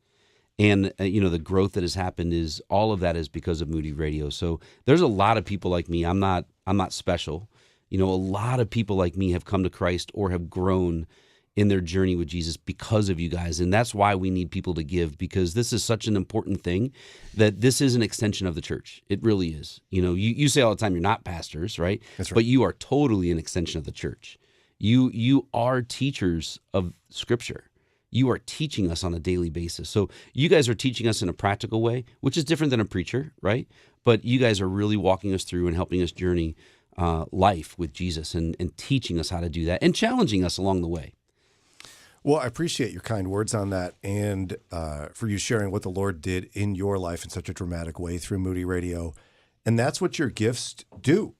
And, the growth that has happened is all of that is because of Moody Radio. So there's a lot of people like me. I'm not special. A lot of people like me have come to Christ or have grown in their journey with Jesus because of you guys. And that's why we need people to give, because this is such an important thing that this is an extension of the church. It really is. You say all the time you're not pastors, right? That's right. But you are totally an extension of the church. You are teachers of Scripture. You are teaching us on a daily basis. So you guys are teaching us in a practical way, which is different than a preacher, right? But you guys are really walking us through and helping us journey life with Jesus and teaching us how to do that and challenging us along the way. Well, I appreciate your kind words on that, and for you sharing what the Lord did in your life in such a dramatic way through Moody Radio. And that's what your gifts do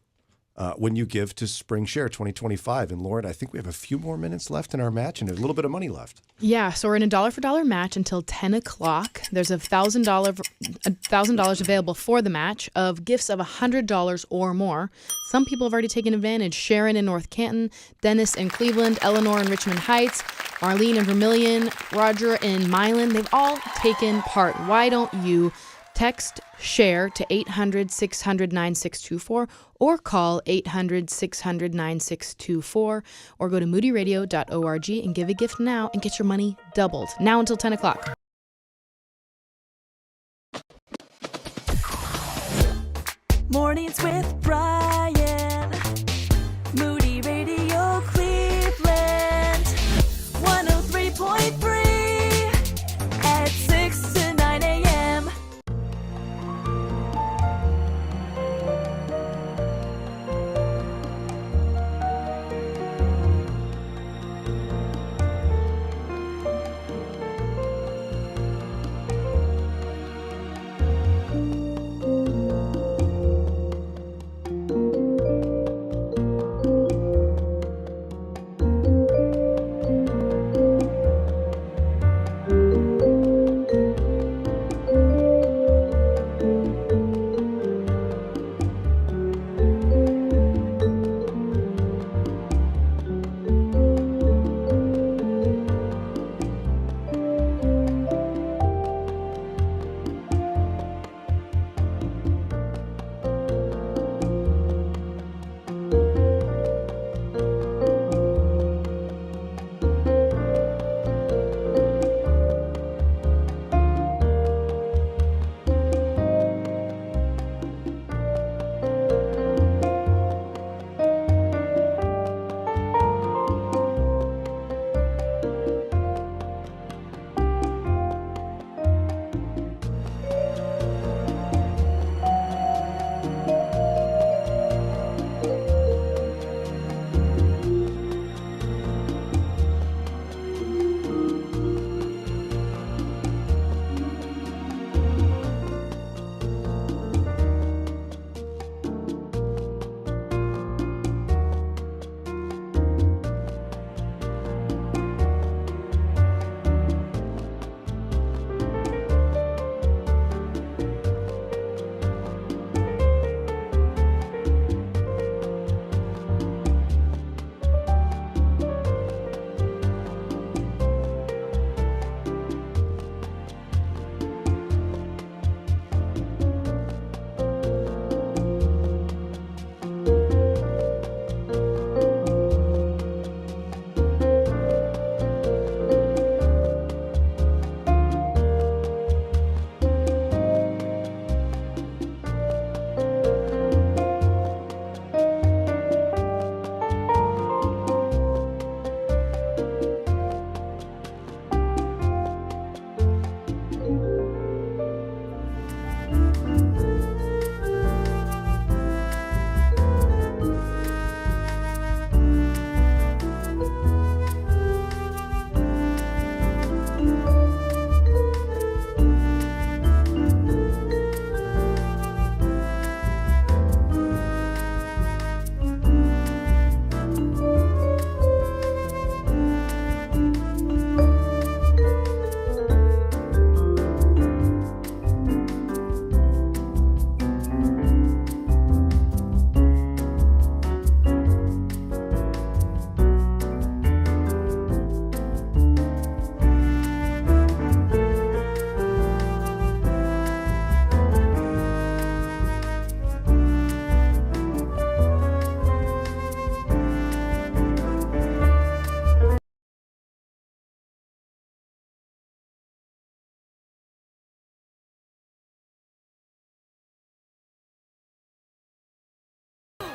when you give to Spring Share 2025. And Lord, I think we have a few more minutes left in our match and a little bit of money left. Yeah, so we're in a $1 for $1 match until 10 o'clock. There's $1,000 available for the match of gifts of $100 or more. Some people have already taken advantage. Sharon in North Canton, Dennis in Cleveland, Eleanor in Richmond Heights, Marlene in Vermilion, Roger in Milan. They've all taken part. Why don't you text SHARE to 800-600-9624 or call 800-600-9624 or go to moodyradio.org and give a gift now and get your money doubled. Now until 10 o'clock. Mornings with Brian. Moody Radio Cleveland. 103.3 at 6 to 9 a.m.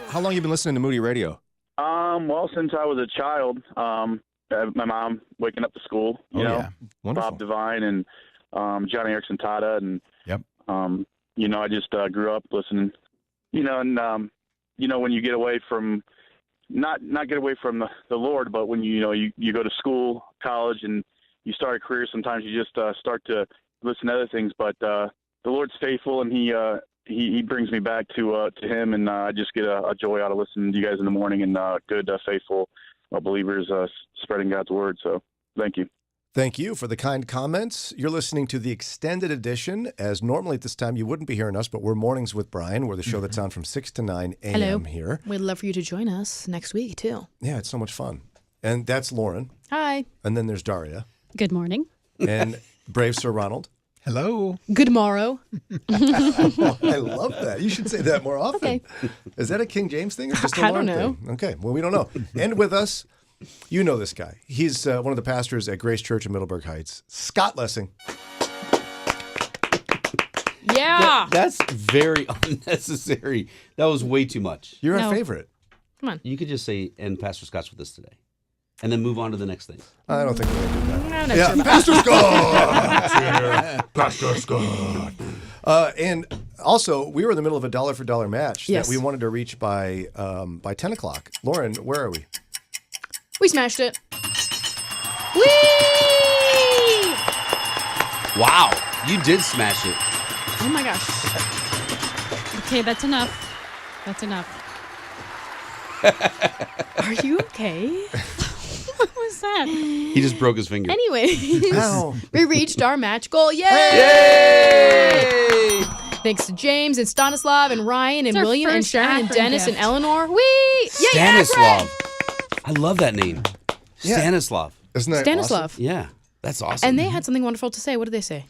How long have you been listening to Moody Radio? Well, since I was a child, my mom waking up to school, you know, yeah. Wonderful. Bob Divine and Johnny Erickson Tata, and you know, I just grew up listening, you know, and you know, when you get away from not get away from the Lord, but when you go to school, college, and you start a career, sometimes you just start to listen to other things. But the Lord's faithful, and He brings me back to Him, and I just get a joy out of listening to you guys in the morning, and good, faithful believers spreading God's word. So thank you. Thank you for the kind comments. You're listening to the extended edition, as normally at this time you wouldn't be hearing us, but we're Mornings with Brian. We're the show that's on from 6 to 9 a.m. Hello. here. We'd love for you to join us next week, too. Yeah, it's so much fun. And that's Lauren. Hi. And then there's Daria. Good morning. And brave Sir Ronald. Hello. Good morrow. I love that. You should say that more often. Okay. Is that a King James thing or just a I Lauren don't know. thing? Okay, well, we don't know. And with us, you know this guy. He's one of the pastors at Grace Church in Middleburg Heights, Scott Lessing. Yeah. That's very unnecessary. That was way too much. You're our favorite. Come on. You could just say, and Pastor Scott's with us today. And then move on to the next thing. I don't think we're going to do that. I'm not sure about Pastor that. Scott! Pastor Scott! And also, we were in the middle of a dollar for dollar match Yes. that we wanted to reach by 10 o'clock. Lauren, where are we? We smashed it. Whee! Wow. You did smash it. Oh, my gosh. Okay, that's enough. That's enough. Are you okay? What was that? He just broke his finger. Anyways, Ow. we reached our match goal. Yay! Yay! Thanks to James and Stanislav and Ryan and It's our William and first Sharon and Akron Dennis gift. and Eleanor. Whee! Yay, Stanislav. Akron! I love that name. Yeah. Stanislav. Isn't that Stanislav. awesome? Yeah, that's awesome. And they had something wonderful to say. What did they say?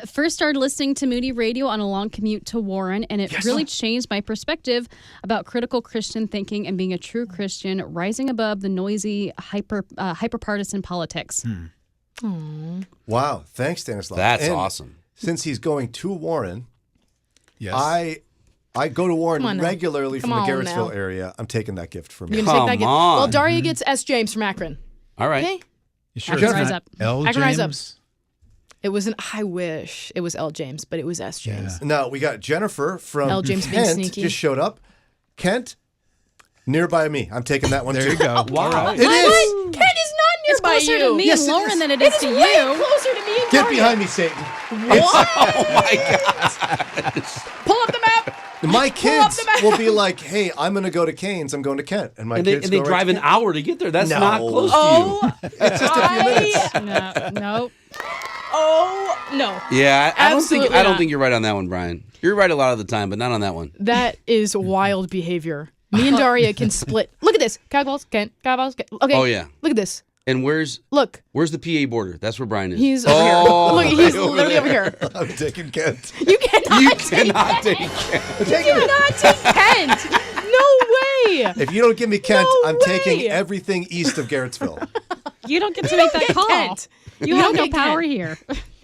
First started listening to Moody Radio on a long commute to Warren, and it really changed my perspective about critical Christian thinking and being a true Christian, rising above the noisy, hyper-partisan politics. Wow. Thanks, Stanislav. That's And awesome. Since he's going to Warren, Yes. I go to Warren Come on now. regularly Come from the on Garrettsville now. area. I'm taking that gift from You're you. going to take that gift? Come Well, on. Daria gets S. James from Akron. All right. Okay? You sure Akron it's rise not up. L. Akron rise up. James? It wasn't, I wish it was L. James, but it was S. James. Now, we got Jennifer from L. James being Kent sneaky. just showed up. Kent, nearby me. I'm taking that one There too. you go. Wow. All right. It is. What? Kent is not It's nearby closer you. to me Yes, and it Lauren is. than it is to Way you. closer to me and Get Daria. behind me, Satan. Oh my God. Pull up the map. My up kids the map. will be like, hey, I'm going to go to Canes. I'm going to Kent. And my And kids they go drive right an to Kent. hour to get there. That's No. not close to Oh, It's just a few minutes. No. no. you. Yeah, I don't Absolutely think not. you're right on that one, Brian. You're right a lot of the time, but not on that one. That is wild behavior. Me and Daria can split. Look at this. Cowballs, Kent. Cowballs, Kent. Okay. Oh, yeah. Look at this. And where's Look. the PA border? That's where Brian is. He's over Oh, here. Look, he's right over literally over there. here. I'm taking Kent. You cannot You take cannot take Kent. Kent. You cannot take Kent. No way. If you don't give me Kent, No I'm way. taking everything east of Garrettsville. You don't get to make that Get call. Kent. You have no get power Kent. here.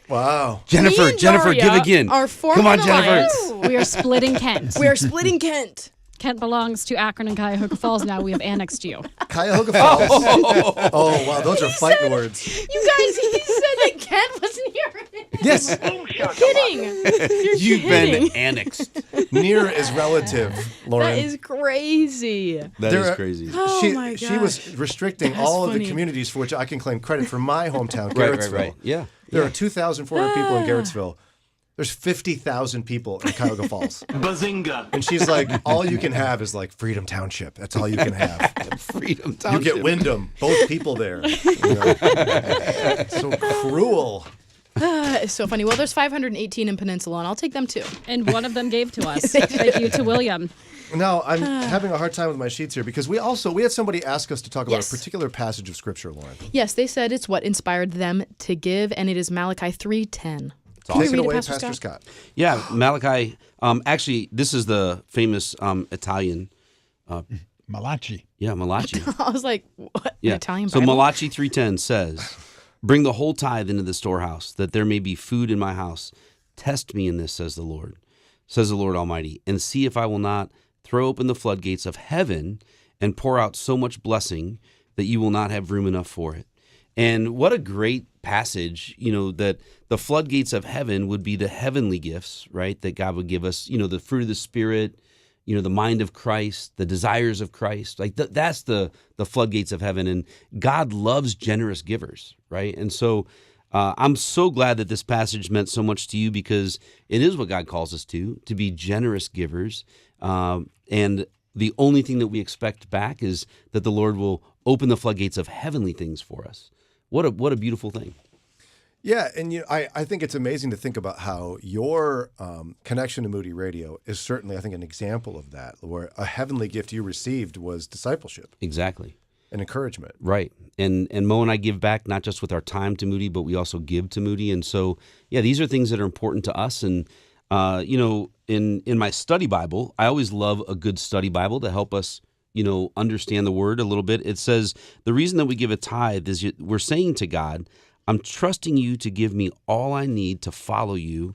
Wow. Jennifer, Me and Jennifer, Daria give again. are forming Come on, an Jennifer. alliance. We are splitting Kent. We are splitting Kent. Kent belongs to Akron and Cuyahoga Falls now. We have annexed you. Cuyahoga Falls. Oh, wow. Those are fighting words. You guys, he said that Kent wasn't here. Yes. You're kidding. You're You've kidding. been annexed. Near is relative, Lauren. That is crazy. That There is are- crazy. Oh she, my she was gosh. restricting That's all of funny. the communities for which I can claim credit for my hometown, Right, Garrettsville. right. Yeah. There are 2,400 people in Garrettsville. There's 50,000 people in Cuyahoga Falls. Bazinga. And she's like, all you can have is like Freedom Township. That's all you can have. Freedom You Township. get Wyndham, both people there. You know? So cruel. It's so funny. Well, there's 518 in Peninsula, and I'll take them too. And one of them gave to us. Thank you to William. Now, I'm having a hard time with my sheets here because we had somebody ask us to talk about Yes. a particular passage of Scripture, Lauren. Yes, they said it's what inspired them to give, and it is Malachi 3:10. Take it read it, away, Pastor Pastor Scott? Scott. Yeah, Malachi. Actually, this is the famous Italian. Malachi. Yeah, Malachi. I was like, what? Yeah. An Italian So Bible? Malachi 3:10 says, "Bring the whole tithe into the storehouse, that there may be food in my house. Test me in this," says the Lord Almighty, "and see if I will not throw open the floodgates of heaven and pour out so much blessing that you will not have room enough for it. And what a great passage, that the floodgates of heaven would be the heavenly gifts, right? That God would give us, the fruit of the Spirit, the mind of Christ, the desires of Christ. Like that's the floodgates of heaven. And God loves generous givers, right? And so I'm so glad that this passage meant so much to you, because it is what God calls us to be generous givers. And the only thing that we expect back is that the Lord will open the floodgates of heavenly things for us. What a beautiful thing. Yeah, and I think it's amazing to think about how your connection to Moody Radio is certainly, I think, an example of that, where a heavenly gift you received was discipleship. Exactly. And encouragement. Right. And Mo and I give back not just with our time to Moody, but we also give to Moody. And so, yeah, these are things that are important to us. And, in my study Bible, I always love a good study Bible to help us understand the word a little bit. It says the reason that we give a tithe is we're saying to God, I'm trusting you to give me all I need to follow you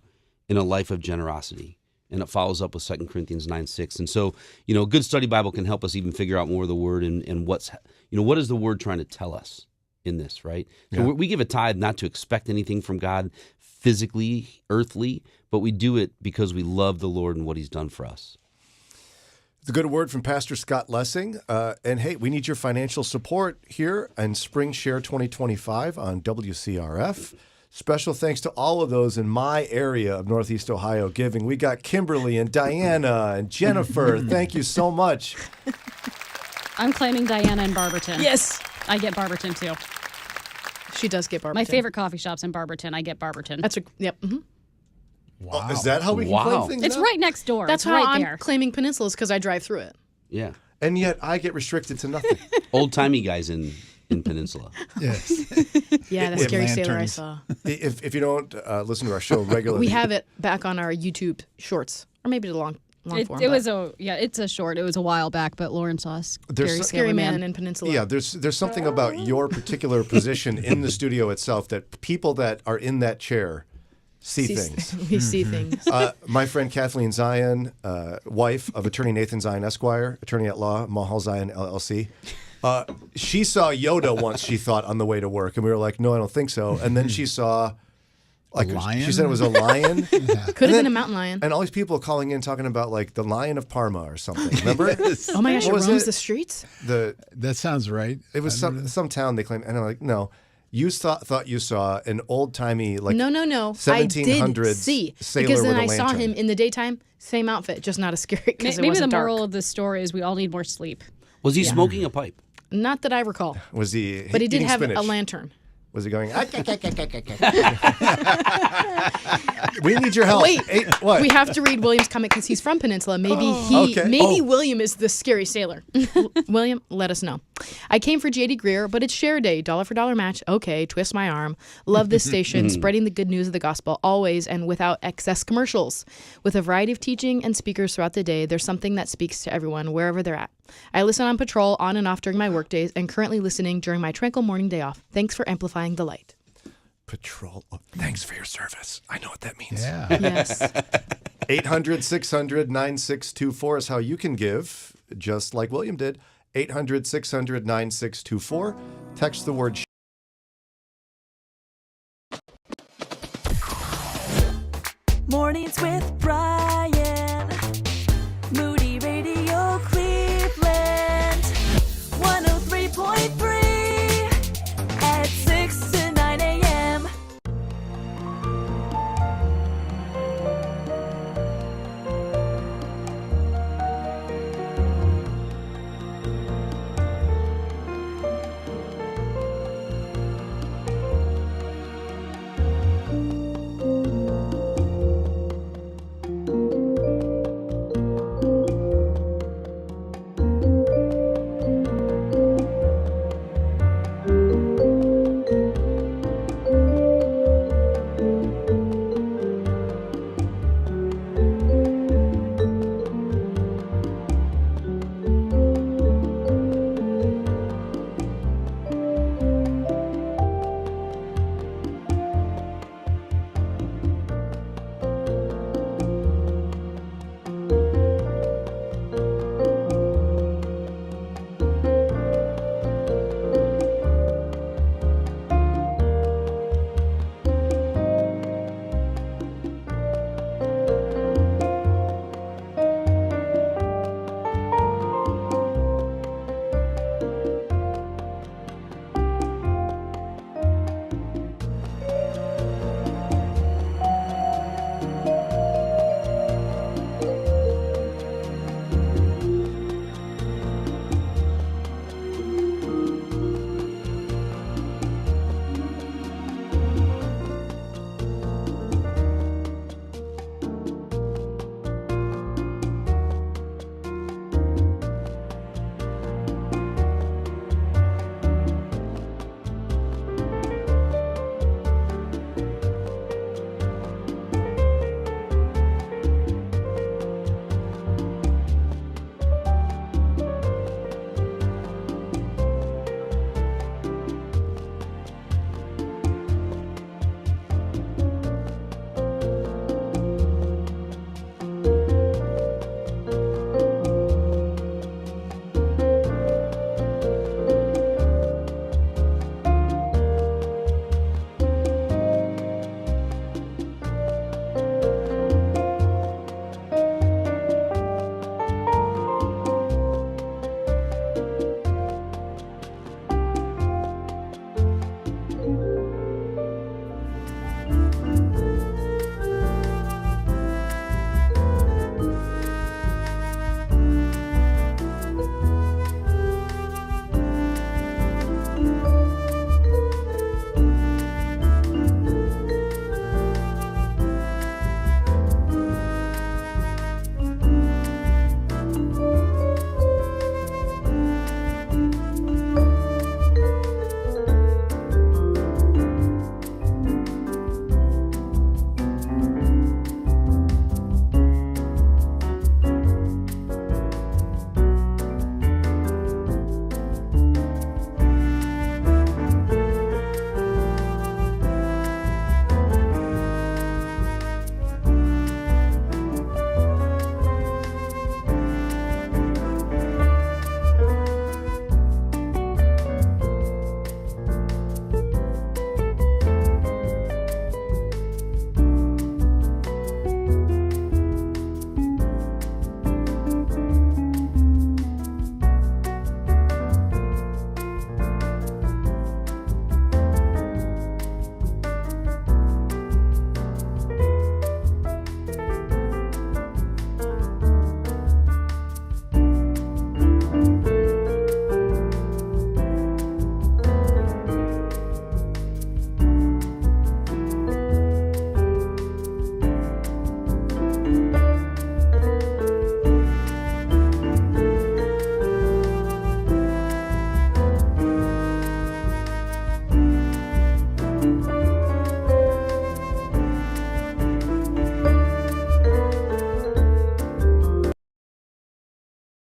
in a life of generosity. And it follows up with 2 Corinthians 9:6. And so, a good study Bible can help us even figure out more of the word and what is the word trying to tell us in this, right? So we give a tithe not to expect anything from God physically, earthly, but we do it because we love the Lord and what he's done for us. It's a good word from Pastor Scott Lessing. And hey, we need your financial support here in Spring Share 2025 on WCRF. Special thanks to all of those in my area of Northeast Ohio giving. We got Kimberly and Diana and Jennifer. Thank you so much. I'm claiming Diana in Barberton. Yes. I get Barberton too. She does get Barberton. My favorite coffee shop's in Barberton. I get Barberton. Yep. Mm-hmm. Wow. Oh, is that how we can claim things It's now? right next door. That's it's how right I'm there. claiming peninsulas, because I drive through it. Yeah. And yet I get restricted to nothing. Old-timey guys in Peninsula. Yes. Yeah, that scary sailor I saw. If you don't listen to our show regularly. We have it back on our YouTube shorts, or maybe the long form. It's a short. It was a while back, but Lauren saw us. Scary man in Peninsula. Yeah, there's something about your particular position in the studio itself that people that are in that chair see things. We see things. My friend Kathleen Zion, wife of attorney Nathan Zion Esquire, attorney at law, Mahal Zion LLC. She saw Yoda once, she thought, on the way to work, and we were like, no, I don't think so. And then she saw a lion? She said it was a lion. Could have been a mountain lion. And all these people calling in talking about like the Lion of Parma or something. Remember? Oh my gosh, it roams the streets? That sounds right. It was some town they claimed, and I'm like, no. You thought you saw an old-timey, like, no. 1700s I did see, sailor because then with a I saw lantern. him in the daytime, same outfit, just not as scary because it Maybe wasn't the dark. moral of the story is we all need more sleep. Was he smoking a pipe? Not that I recall. Was he? But he did eating have spinach? a lantern. Was he going? We need your help. Wait, what? We have to read William's comment because he's from Peninsula. Maybe William is the scary sailor. William, let us know. I came for J.D. Greer, but it's share day, dollar for dollar match. Okay, twist my arm. Love this station, spreading the good news of the gospel always and without excess commercials. With a variety of teaching and speakers throughout the day, there's something that speaks to everyone wherever they're at. I listen on patrol on and off during my work days and currently listening during my tranquil morning day off. Thanks for amplifying the light. Patrol. Thanks for your service. I know what that means. Yeah. Yes. 800-600-9624 is how you can give, just like William did. 800-600-9624. Text the word Mornings with Brian. Moody Radio Cleveland. 103.3 at 6 to 9 a.m.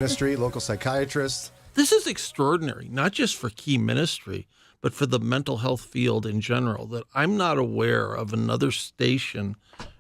ministry, local psychiatrist. This is extraordinary, not just for Key Ministry, but for the mental health field in general, that I'm not aware of another station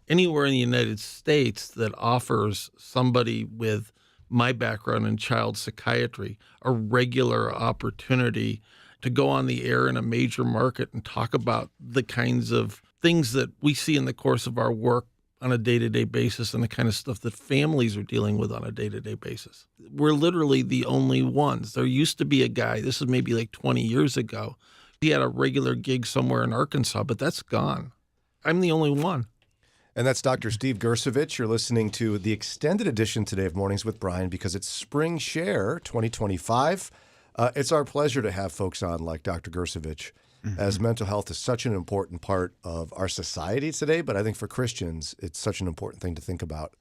anywhere in the United States that offers somebody with my background in child psychiatry a regular opportunity to go on the air in a major market and talk about the kinds of things that we see in the course of our work on a day-to-day basis and the kind of stuff that families are dealing with on a day-to-day basis. We're literally the only ones. There used to be a guy, this is maybe like 20 years ago, he had a regular gig somewhere in Arkansas, but that's gone. I'm the only one. And that's Dr. Steve Gersovich. You're listening to the extended edition today of Mornings with Brian because it's Spring Share 2025. It's our pleasure to have folks on like Dr. Gersovich, as mental health is such an important part of our society today, but I think for Christians, it's such an important thing to think about.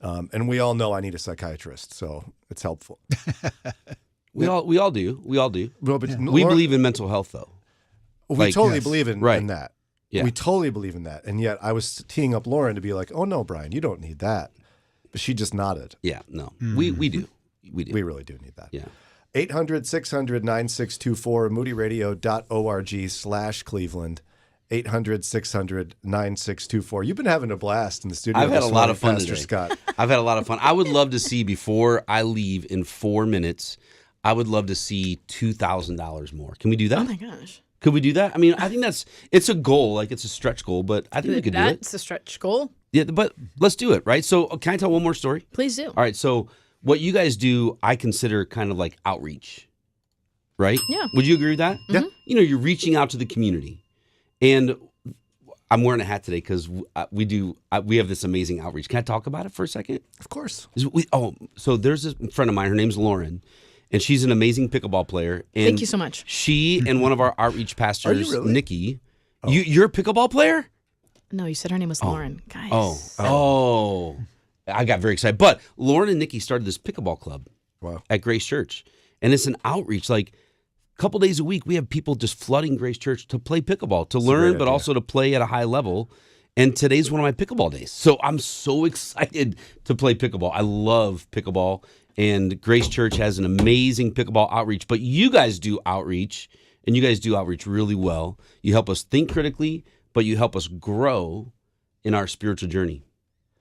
And we all know I need a psychiatrist, so it's helpful. We all do. Well, but we Laura, believe in mental health, though. We totally believe in that. Yeah. We totally believe in that. And yet I was teeing up Lauren to be like, oh, no, Brian, you don't need that. But she just nodded. Yeah, no. We do. We do. We really do need that. Yeah. 800-600-9624, moodyradio.org/Cleveland. 800-600-9624. You've been having a blast in the studio. I've had a lot of fun Pastor today. Scott. I've had a lot of fun. I would love to see, before I leave in 4 minutes, I would love to see $2,000 more. Can we do that? Oh my gosh. Could we do that? I mean, I think it's a goal, like it's a stretch goal, but I think we could do it. That's a stretch goal. Yeah, but let's do it, right? So can I tell one more story? Please do. All right, so what you guys do, I consider kind of like outreach, right? Yeah. Would you agree with that? Yeah. You know, you're reaching out to the community. And I'm wearing a hat today because we have this amazing outreach. Can I talk about it for a second? Of course. So there's this friend of mine, her name's Lauren, and she's an amazing pickleball player. And Thank you so much. She and one of our outreach pastors, really? Nikki, you're a pickleball player? No, you said her name was Lauren. Guys. Oh. I got very excited. But Lauren and Nikki started this pickleball club at Grace Church. And it's an outreach. Like a couple days a week, we have people just flooding Grace Church to play pickleball, to learn, but also to play at a high level. And today's one of my pickleball days. So I'm so excited to play pickleball. I love pickleball. And Grace Church has an amazing pickleball outreach. But you guys do outreach, and you guys do outreach really well. You help us think critically, but you help us grow in our spiritual journey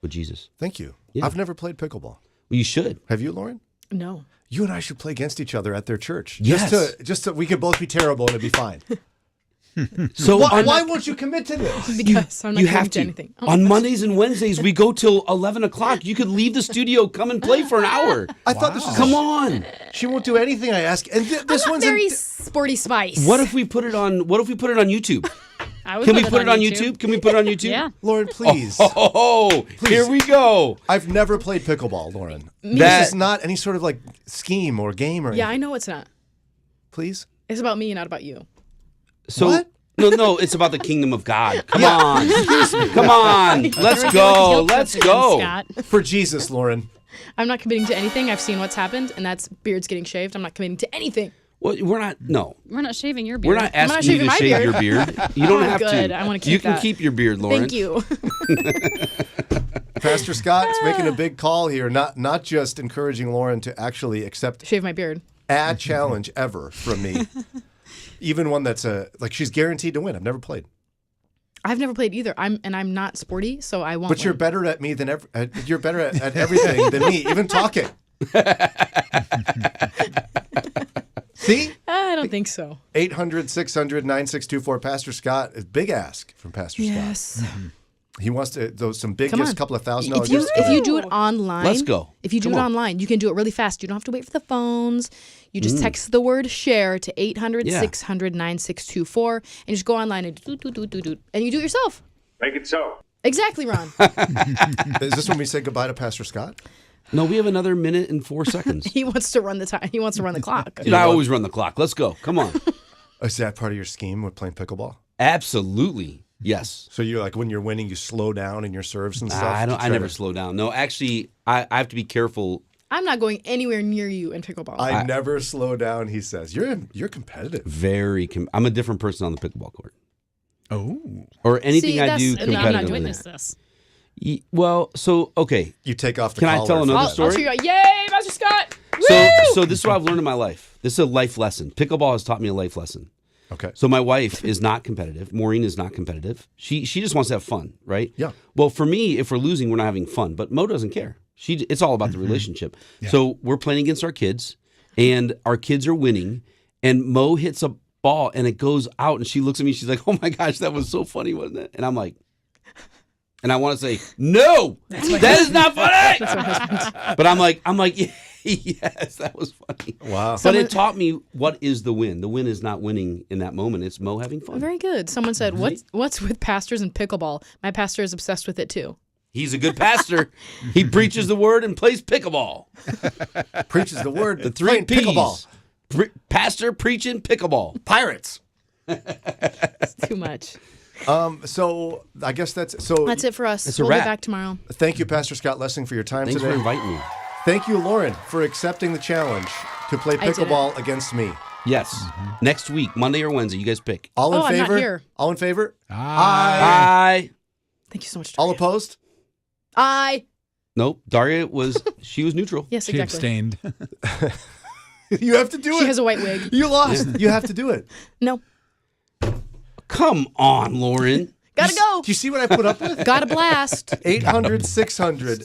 with Jesus. Thank you. Yeah. I've never played pickleball. Well, you should. Have you, Lauren? No. You and I should play against each other at their church. Yes. Just so we could both be terrible and it'd be fine. So why won't you commit to this? Because I'm not committing to anything. Oh, On Mondays and Wednesdays, we go till 11 o'clock. You could leave the studio, come and play for an hour. I thought this was... Come on. She won't do anything I ask. And this I'm one's... very sporty spice. What if we put it on YouTube? I would Can we put it on YouTube? Can we put it on YouTube? Yeah. Lauren, please. Please. Here we go. I've never played pickleball, Lauren. Me This is not any sort of like scheme or game or Yeah, anything. I know it's not. Please? It's about me, not about you. So, What? No, it's about the kingdom of God. Come Yeah. on. Excuse me. Come on. Let's go. Let's go. Scott. For Jesus, Lauren. I'm not committing to anything. I've seen what's happened, and that's beards getting shaved. I'm not committing to anything. Well, we're not. No. We're not shaving your beard. We're not I'm not asking you shaving to my shave beard. your beard. You don't Oh, have good. to. I wanna keep You can that. keep your beard, Lauren. Thank you. Pastor Scott's making a big call here, not just encouraging Lauren to actually accept Shave my beard. a challenge ever from me. Even one that's like she's guaranteed to win. I've never played. I've never played either. I'm not sporty, so I won't. But you're win. better at me than you're better at everything than me, even talking. See? I don't think so. 800-600-9624. Pastor Scott, a big ask from Pastor Yes. Scott. He wants to some big Come gifts, on. a couple of $1,000 If you gifts. do it online, Let's go. If you do Come it on. online, you can do it really fast. You don't have to wait for the phones. You just text the word share to 800-600-9624 and just go online and do, and you do it yourself. Make it so. Exactly, Ron. Is this when we say goodbye to Pastor Scott? No, we have another minute and 4 seconds. He wants to run the time. He wants to run the clock. Dude, I always run the clock. Let's go. Come on. Is that part of your scheme with playing pickleball? Absolutely. Yes. So you're like when you're winning, you slow down in your serves and stuff? I never slow down. No, actually, I have to be careful. I'm not going anywhere near you in pickleball. I never slow down, he says. You're competitive. I'm a different person on the pickleball court. Oh. Or anything See, I do that's- I'm I'm not competitively. doing this. Well, so, okay. You take off the Can I collar tell for another that. story? I'll show you. Yay, Master Scott! Woo! So this is what I've learned in my life. This is a life lesson. Pickleball has taught me a life lesson. Okay. So my wife is not competitive. Maureen is not competitive. She just wants to have fun, right? Yeah. Well, for me, if we're losing, we're not having fun. But Mo doesn't care. It's all about the relationship. Yeah. So we're playing against our kids, and our kids are winning, and Mo hits a ball, and it goes out, and she looks at me, she's like, oh my gosh, that was so funny, wasn't it? And I'm like, and I want to say, no, that is not funny. But I'm like, yes, that was funny. Wow. But it taught me what is the win. The win is not winning in that moment. It's Mo having fun. Very good. Someone said, what's with pastors and pickleball? My pastor is obsessed with it too. He's a good pastor. He preaches the word and plays pickleball. Preaches the word. The three P's. Pickleball. Pastor preaching pickleball. Pirates. It's too much. So I guess that's it for us. We'll be back tomorrow. Thank you, Pastor Scott Lessing, for your time Thanks today. for inviting me. Thank you, Lauren, for accepting the challenge to play pickleball against me. Yes. Next week, Monday or Wednesday, you guys pick. All in favor? I'm not here. All in favor? Aye. Thank you so much. All opposed? Aye. Nope. Daria was neutral. Yes, She exactly. abstained. You have to do it. She has a white wig. You lost. You have to do it. No. Come on, Lauren. Gotta go. Do you see what I put up with? Got a blast. 800-600.